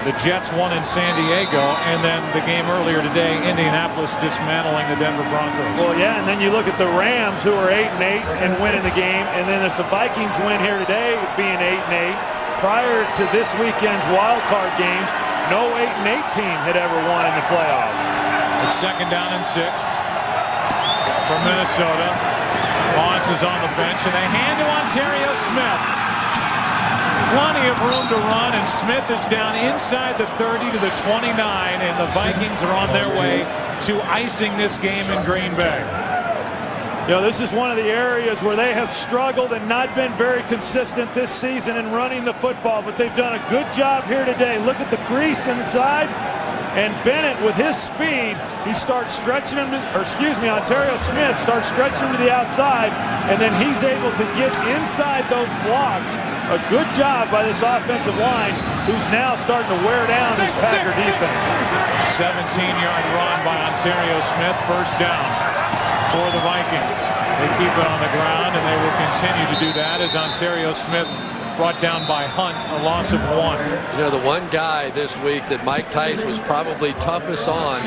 The Jets won in San Diego. And then the game earlier today, Indianapolis dismantling the Denver Broncos. Well, yeah, and then you look at the Rams, who are 8-8 and winning the game. And then if the Vikings win here today, being 8-8, prior to this weekend's wild card games, no 8-8 team had ever won in the playoffs. It's 2nd down and 6 for Minnesota. Moss is on the bench, and they hand to Ontario Smith. Plenty of room to run, and Smith is down inside the 30 to the 29, and the Vikings are on their way to icing this game in Green Bay. You know, this is one of the areas where they have struggled and not been very consistent this season in running the football, but they've done a good job here today. Look at the crease inside, and Bennett, with his speed, he starts stretching him, Ontario Smith starts stretching him to the outside, and then he's able to get inside those blocks. A good job by this offensive line, who's now starting to wear down this Packer defense. 17-yard run by Ontario Smith, 1st down for the Vikings. They keep it on the ground, and they will continue to do that as Ontario Smith brought down by Hunt, a loss of 1. You know, the one guy this week that Mike Tice was probably toughest on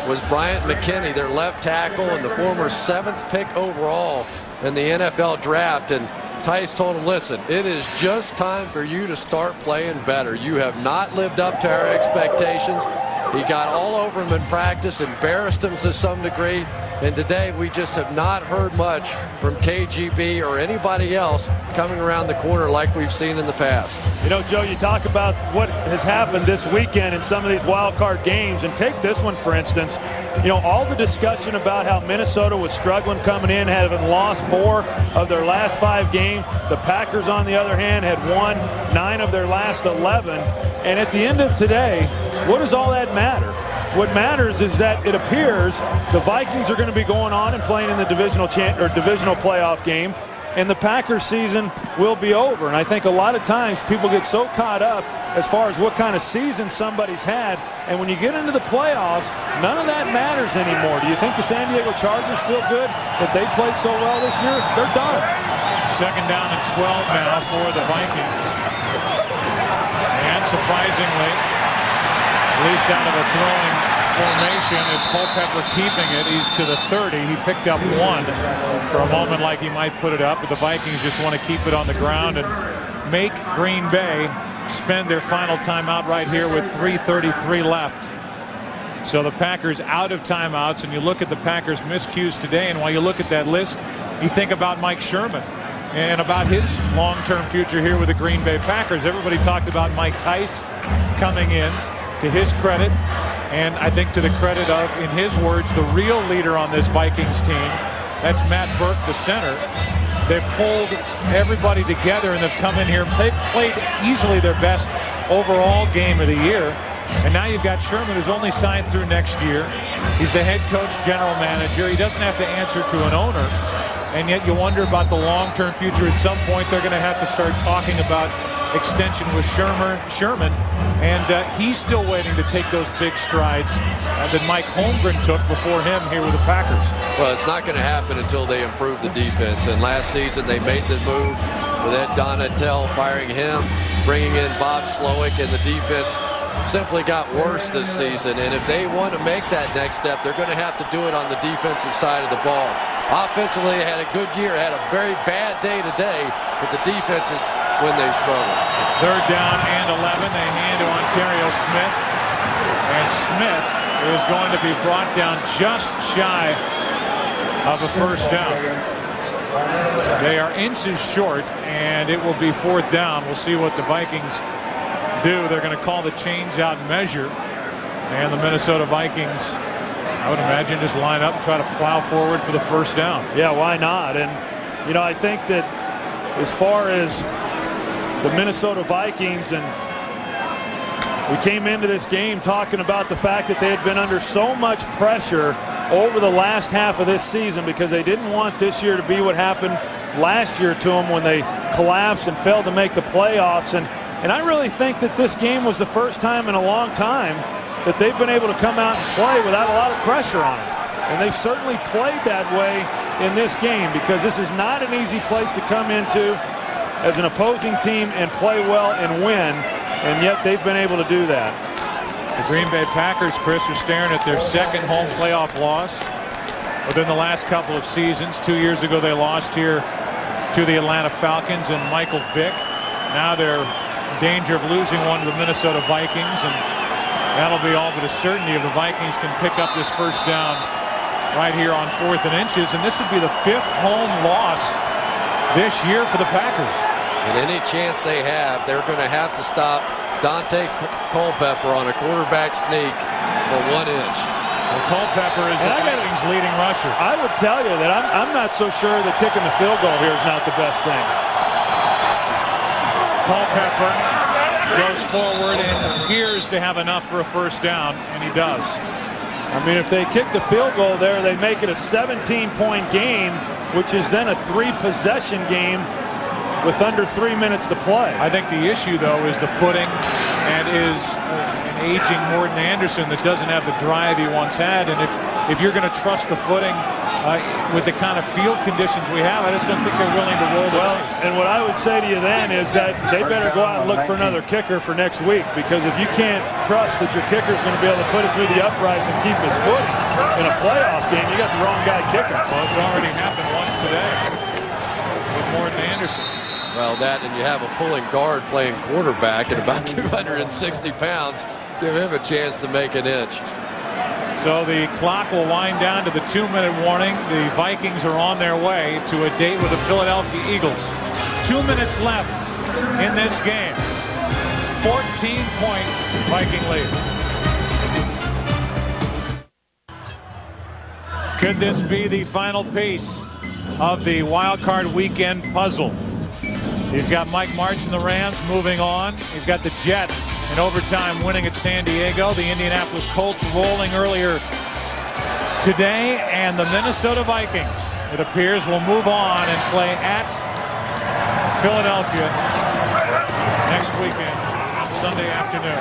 was Bryant McKinney, their left tackle and the former 7th pick overall in the NFL draft. And Tice told him, listen, it is just time for you to start playing better. You have not lived up to our expectations. He got all over him in practice, embarrassed him to some degree. And today we just have not heard much from KGB or anybody else coming around the corner like we've seen in the past. You know, Joe, you talk about what has happened this weekend in some of these wild card games, and take this one, for instance. You know, all the discussion about how Minnesota was struggling coming in, having lost 4 of their last 5 games. The Packers, on the other hand, had won 9 of their last 11. And at the end of today, what does all that matter? What matters is that it appears the Vikings are going to be going on and playing in the divisional playoff game, and the Packers season will be over. And I think a lot of times people get so caught up as far as what kind of season somebody's had, and when you get into the playoffs, none of that matters anymore. Do you think the San Diego Chargers feel good that they played so well this year? They're done. 2nd down and 12 now for the Vikings. And surprisingly, at least out of a throwing formation, it's Culpepper keeping it. He's to the 30. He picked up 1 for a moment, like he might put it up, but the Vikings just want to keep it on the ground and make Green Bay spend their final timeout right here with 3:33 left. So the Packers out of timeouts, and you look at the Packers miscues today, and while you look at that list, you think about Mike Sherman. and about his long-term future here with the Green Bay Packers. Everybody talked about Mike Tice coming in. To his credit, and I think to the credit of, in his words, the real leader on this Vikings team, that's Matt Burke, the center. They've pulled everybody together and they've come in here. They've played easily their best overall game of the year. And now you've got Sherman, who's only signed through next year. He's the head coach, general manager. He doesn't have to answer to an owner. And yet you wonder about the long-term future. At some point, they're going to have to start talking about extension with Sherman. And he's still waiting to take those big strides that Mike Holmgren took before him here with the Packers. Well, it's not going to happen until they improve the defense. And last season, they made the move with Ed Donatel firing him, bringing in Bob Slowick, and the defense simply got worse this season. And if they want to make that next step, they're going to have to do it on the defensive side of the ball. Offensively, they had a good year, had a very bad day today, but the defense is when they struggle. Third down and 11. They hand to Ontario Smith. And Smith is going to be brought down just shy of a first down. They are inches short, and it will be fourth down. We'll see what the Vikings do. They're going to call the change out measure. And the Minnesota Vikings, I would imagine, just line up and try to plow forward for the first down. Yeah, why not? And, you know, I think that as far as the Minnesota Vikings, and we came into this game talking about the fact that they had been under so much pressure over the last half of this season because they didn't want this year to be what happened last year to them when they collapsed and failed to make the playoffs. And I really think that this game was the first time in a long time that they've been able to come out and play without a lot of pressure on them. And they've certainly played that way in this game because this is not an easy place to come into as an opposing team and play well and win, and yet they've been able to do that. The Green Bay Packers, Chris, are staring at their second home playoff loss within the last couple of seasons. 2 years ago, they lost here to the Atlanta Falcons and Michael Vick. Now they're in danger of losing one to the Minnesota Vikings, and that'll be all but a certainty if the Vikings can pick up this first down right here on 4th and inches. And this would be the 5th home loss this year for the Packers. And any chance they have, they're going to have to stop Dante Culpepper on a quarterback sneak for 1 inch. Well, Culpepper is the Vikings' leading rusher. I would tell you that I'm not so sure that kicking the field goal here is not the best thing. Culpepper goes forward and appears to have enough for a first down, and he does. I mean, if they kick the field goal there, they make it a 17-point game, which is then a 3-possession game with under 3 minutes to play. I think the issue, though, is the footing and is an aging Morton Anderson that doesn't have the drive he once had. And if you're going to trust the footing with the kind of field conditions we have, I just don't think they're willing to roll the dice. And what I would say to you then is that they better go out and look for another kicker for next week, because if you can't trust that your kicker is going to be able to put it through the uprights and keep his footing in a playoff game, you got the wrong guy kicking. Well, it's already happened once today with Morton Anderson. Well, that, and you have a pulling guard playing quarterback at about 260 pounds. Give him a chance to make an inch. So the clock will wind down to the 2-minute warning. The Vikings are on their way to a date with the Philadelphia Eagles. 2 minutes left in this game. 14-point Viking lead. Could this be the final piece of the wild card weekend puzzle? You've got Mike Martz and the Rams moving on. You've got the Jets in overtime winning at San Diego. The Indianapolis Colts rolling earlier today. And the Minnesota Vikings, it appears, will move on and play at Philadelphia next weekend on Sunday afternoon.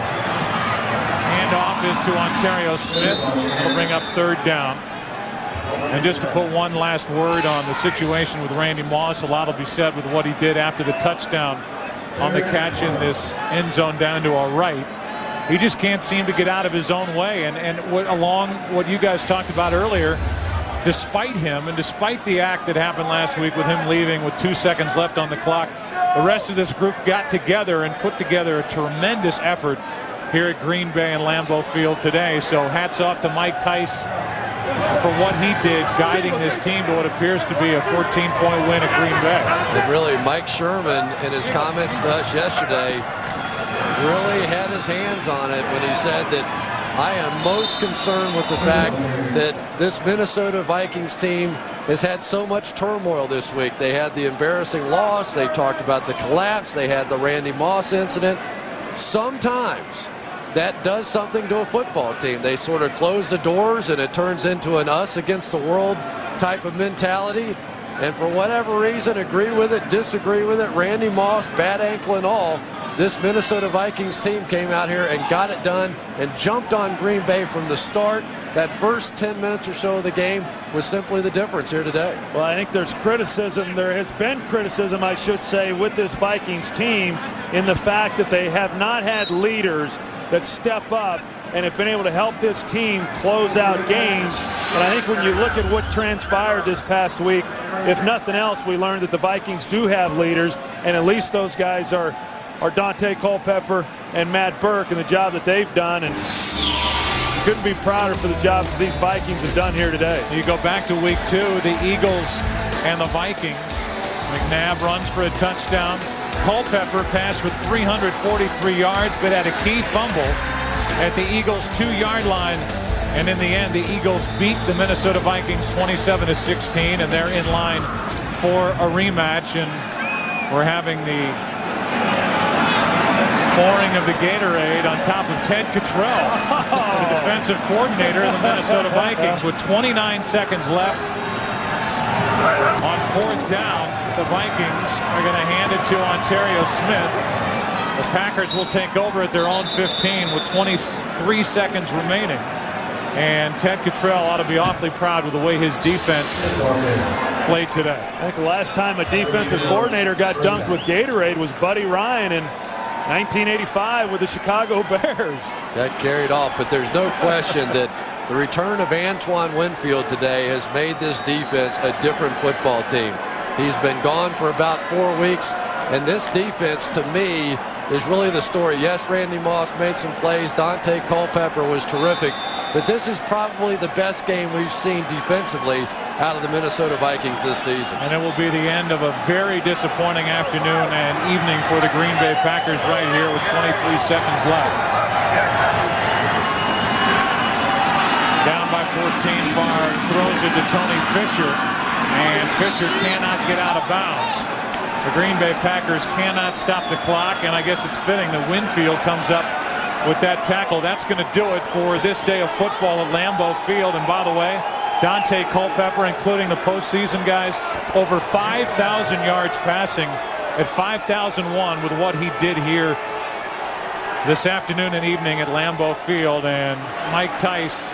Handoff is to Ontario Smith. It'll bring up third down. And just to put one last word on the situation with Randy Moss, a lot will be said with what he did after the touchdown on the catch in this end zone down to our right. He just can't seem to get out of his own way. And along what you guys talked about earlier, despite him and despite the act that happened last week with him leaving with 2 seconds left on the clock, the rest of this group got together and put together a tremendous effort here at Green Bay and Lambeau Field today. So hats off to Mike Tice for what he did guiding this team to what appears to be a 14-point win at Green Bay. And really, Mike Sherman, in his comments to us yesterday, really had his hands on it when he said that I am most concerned with the fact that this Minnesota Vikings team has had so much turmoil this week. They had the embarrassing loss. They talked about the collapse. They had the Randy Moss incident. Sometimes that does something to a football team. They sort of close the doors and it turns into an us against the world type of mentality. And for whatever reason, agree with it, disagree with it, Randy Moss, bad ankle and all, this Minnesota Vikings team came out here and got it done and jumped on Green Bay from the start. That first 10 minutes or so of the game was simply the difference here today. Well, I think there's criticism. There has been criticism, I should say, with this Vikings team in the fact that they have not had leaders that step up and have been able to help this team close out games. And I think when you look at what transpired this past week, if nothing else, we learned that the Vikings do have leaders, and at least those guys are Dante Culpepper and Matt Burke and the job that they've done. And couldn't be prouder for the job that these Vikings have done here today. You go back to week 2, the Eagles and the Vikings. McNabb runs for a touchdown. Culpepper passed for 343 yards, but had a key fumble at the Eagles' 2-yard line. And in the end, the Eagles beat the Minnesota Vikings 27-16, and they're in line for a rematch. And we're having the pouring of the Gatorade on top of Ted Cottrell, the defensive coordinator of the Minnesota Vikings, with 29 seconds left. On 4th down, the Vikings are going to hand it to Ontario Smith. The Packers will take over at their own 15 with 23 seconds remaining. And Ted Cottrell ought to be awfully proud with the way his defense played today. I think the last time a defensive coordinator got dunked with Gatorade was Buddy Ryan in 1985 with the Chicago Bears. That carried off, but there's no question that the return of Antoine Winfield today has made this defense a different football team. He's been gone for about 4 weeks, and this defense, to me, is really the story. Yes, Randy Moss made some plays. Dante Culpepper was terrific, but this is probably the best game we've seen defensively out of the Minnesota Vikings this season. And it will be the end of a very disappointing afternoon and evening for the Green Bay Packers right here with 23 seconds left. Down by 14, Favre throws it to Tony Fisher, and Fisher cannot get out of bounds. The Green Bay Packers cannot stop the clock, and I guess it's fitting that Winfield comes up with that tackle. That's going to do it for this day of football at Lambeau Field. And by the way, Dante Culpepper, including the postseason guys, over 5,000 yards passing at 5,001 with what he did here this afternoon and evening at Lambeau Field. And Mike Tice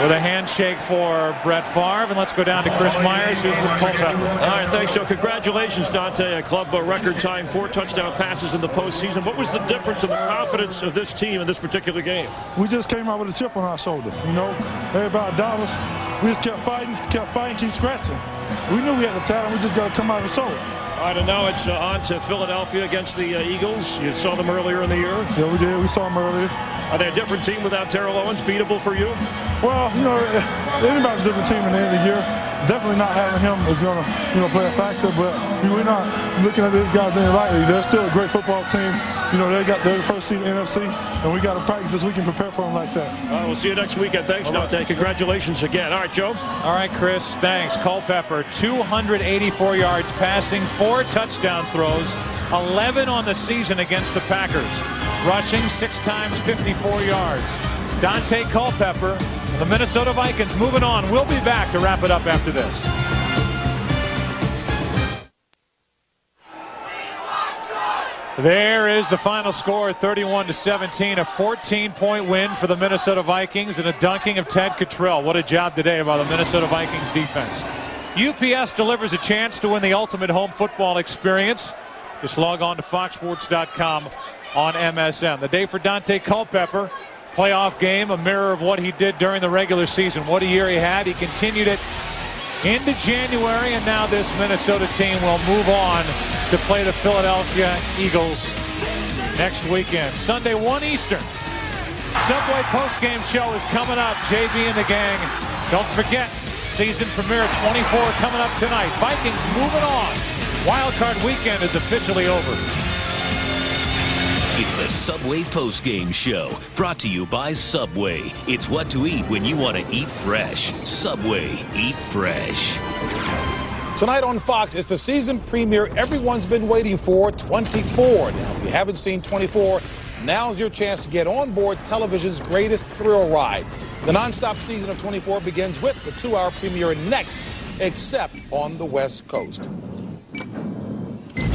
with a handshake for Brett Favre. And let's go down to Chris Myers, who's with Culpepper. All right, thanks, Joe. Congratulations, Dante. A club record time, 4 touchdown passes in the postseason. What was the difference in the confidence of this team in this particular game? We just came out with a chip on our shoulder. You know, everybody doubted us. We just kept fighting, keep scratching. We knew we had the talent. We just got to come out and show it. All right, and now it's on to Philadelphia against the Eagles. You saw them earlier in the year? Yeah, we did. We saw them earlier. Are they a different team without Terrell Owens? Beatable for you? Well, you know, anybody's a different team at the end of the year. Definitely not having him is going to, play a factor. But we're not looking at these guys any lightly. They're still a great football team. You know, they're the first seed in the NFC, and we got to practice this week and prepare for them like that. All right, we'll see you next weekend. Thanks, Dante. Congratulations again. All right, Joe. All right, Chris. Thanks. Culpepper, 284 yards passing, 4 touchdown throws, 11 on the season against the Packers. Rushing 6 times, 54 yards. Dante Culpepper, the Minnesota Vikings moving on. We'll be back to wrap it up after this. There is the final score, 31-17, a 14-point win for the Minnesota Vikings and a dunking of Ted Cottrell. What a job today by the Minnesota Vikings defense. UPS delivers a chance to win the ultimate home football experience. Just log on to foxsports.com on MSN. The day for Dante Culpepper, playoff game, a mirror of what he did during the regular season. What a year he had. He continued it into January, and now this Minnesota team will move on to play the Philadelphia Eagles next weekend. Sunday, 1 Eastern Subway postgame show is coming up. JB and the gang. Don't forget, season premiere 24 coming up tonight. Vikings moving on. Wildcard weekend is officially over. It's the Subway postgame show, brought to you by Subway. It's what to eat when you want to eat fresh. Subway, eat fresh. Tonight on Fox, it's the season premiere everyone's been waiting for, 24. Now, if you haven't seen 24, now's your chance to get on board television's greatest thrill ride. The nonstop season of 24 begins with the 2-hour premiere next, except on the West Coast.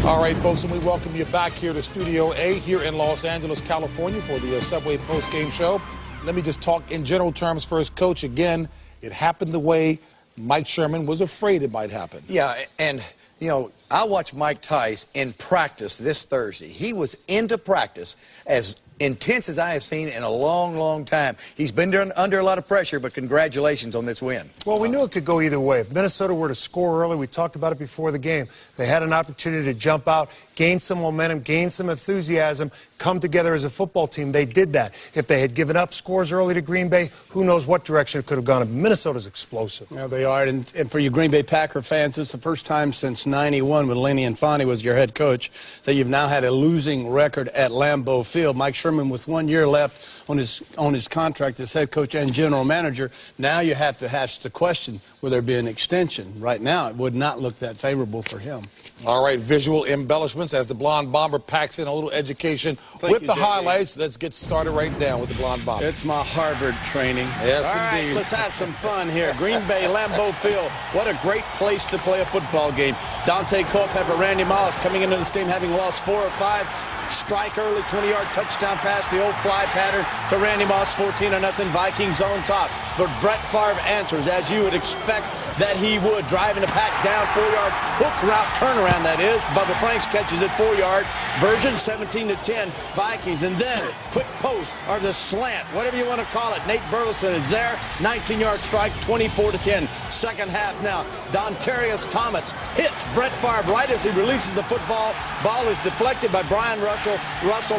All right, folks, and we welcome you back here to Studio A here in Los Angeles, California for the Subway postgame show. Let me just talk in general terms first. Coach, again, it happened the way Mike Sherman was afraid it might happen. Yeah, and, you know, I watched Mike Tice in practice this Thursday. He was into practice as intense as I have seen in a long, long time. He's been under a lot of pressure, but congratulations on this win. Well, we knew it could go either way. If Minnesota were to score early, we talked about it before the game, they had an opportunity to jump out, gain some momentum, gain some enthusiasm, come together as a football team. They did that. If they had given up scores early to Green Bay, who knows what direction it could have gone. Minnesota's explosive. Yeah, they are. And for you Green Bay Packer fans, it's the first time since '91 when Lenny Infante was your head coach that you've now had a losing record at Lambeau Field. Mike Sherman with 1 year left on his contract as head coach and general manager. Now you have to ask the question, will there be an extension? Right now, it would not look that favorable for him. All right, visual embellishments as the Blonde Bomber packs in a little education with the highlights. Let's get started right now with the Blonde Bomber. It's my Harvard training. Yes, all right, indeed. let's have some fun here. Green Bay, Lambeau Field. What a great place to play a football game. Dante Culpepper, Randy Moss coming into this game having lost 4 or 5. Strike early, 20-yard touchdown pass, the old fly pattern to Randy Moss, 14-0, Vikings on top. But Brett Favre answers, as you would expect that he would, driving the pack down, 4-yard hook route turnaround, that is. Bubba Franks catches it 4-yard version, 17-10, Vikings. And then, quick post, or the slant, whatever you want to call it. Nate Burleson is there, 19-yard strike, 24-10. Second half now, Dontarius Thomas hits Brett Favre right as he releases the football. Ball is deflected by Brian Russell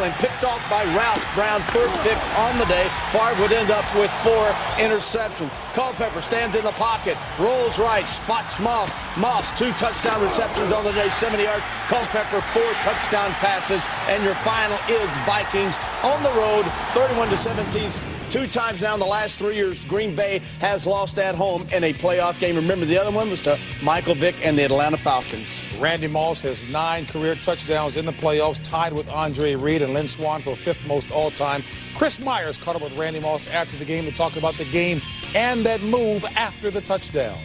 and picked off by Ralph Brown, third pick on the day. Favre would end up with 4 interceptions. Culpepper stands in the pocket, rolls right, spots Moss. Moss, 2 touchdown receptions on the day, 70-yard. Culpepper, 4 touchdown passes, and your final is Vikings on the road, 31-17. 2 times now in the last 3 years, Green Bay has lost at home in a playoff game. Remember, the other one was to Michael Vick and the Atlanta Falcons. Randy Moss has 9 career touchdowns in the playoffs, tied with Andre Reed and Lynn Swann for 5th most all-time. Chris Myers caught up with Randy Moss after the game to talk about the game and that move after the touchdown.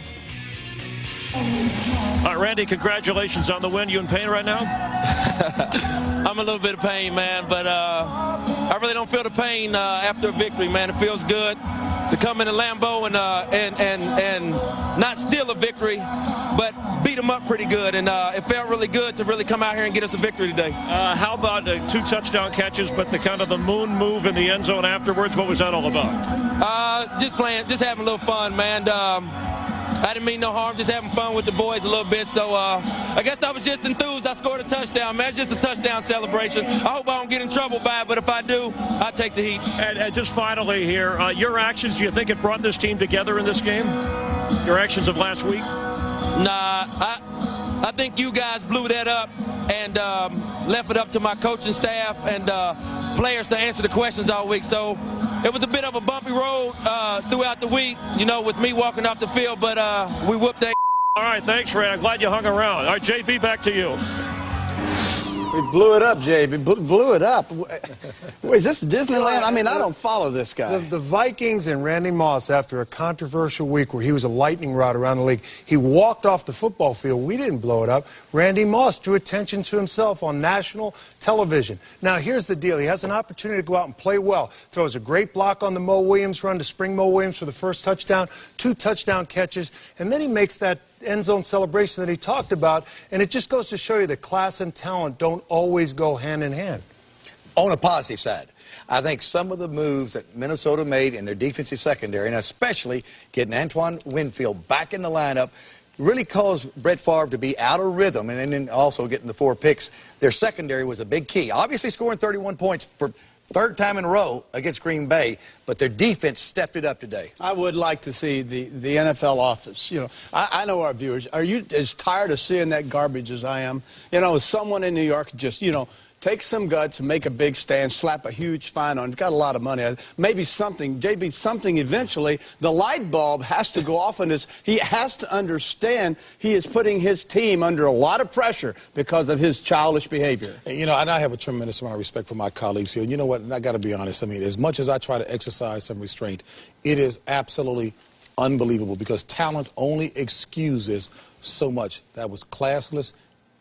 Randy, congratulations on the win. You in pain right now? I'm a little bit of pain, man, but I really don't feel the pain after a victory, man. It feels good to come into Lambeau and not steal a victory, but beat them up pretty good. And it felt really good to really come out here and get us a victory today. How about the 2 touchdown catches, but the kind of the moon move in the end zone afterwards? What was that all about? Just playing, just having a little fun, man. I didn't mean no harm, just having fun with the boys a little bit. So I guess I was just enthused. I scored a touchdown, man. It's just a touchdown celebration. I hope I don't get in trouble by it, but if I do, I'll take the heat. And just finally here, your actions, do you think it brought this team together in this game? Your actions of last week? Nah, I think you guys blew that up and left it up to my coaching staff and players to answer the questions all week. So it was a bit of a bumpy road throughout the week, you know, with me walking off the field, but we whooped that. All right, thanks, Fred. I'm glad you hung around. All right, JB, back to you. We blew it up, JB. Blew it up. Is this Disneyland? I mean, I don't follow this guy. The Vikings and Randy Moss, after a controversial week where he was a lightning rod around the league, he walked off the football field. We didn't blow it up. Randy Moss drew attention to himself on national television. Now, here's the deal. He has an opportunity to go out and play well. Throws a great block on the Mo Williams run to spring Mo Williams for the first touchdown, 2 touchdown catches, and then he makes that end zone celebration that he talked about, and it just goes to show you that class and talent don't always go hand in hand. On a positive side, I think some of the moves that Minnesota made in their defensive secondary, and especially getting Antoine Winfield back in the lineup, really caused Brett Favre to be out of rhythm, and then also getting the 4 picks. Their secondary was a big key. Obviously scoring 31 points for third time in a row against Green Bay, but their defense stepped it up today. I would like to see the NFL office. You know, I know our viewers. Are you as tired of seeing that garbage as I am? You know, as someone in New York just, you know, take some guts and make a big stand, slap a huge fine on it. Got a lot of money. Maybe something, JB, something eventually. The light bulb has to go off on this. He has to understand he is putting his team under a lot of pressure because of his childish behavior. You know, and I have a tremendous amount of respect for my colleagues here. And you know what? And I got to be honest. I mean, as much as I try to exercise some restraint, it is absolutely unbelievable because talent only excuses so much. That was classless,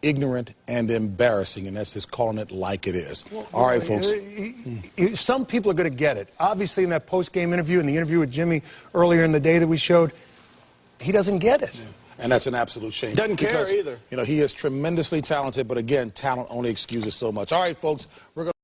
ignorant, and embarrassing, and that's just calling it like it is. All right, folks. Some people are going to get it. Obviously, in that post-game interview and the interview with Jimmy earlier in the day that we showed, he doesn't get it. Yeah. And that's an absolute shame. Doesn't care either. You know, he is tremendously talented, but again, talent only excuses so much. All right, folks, we're going to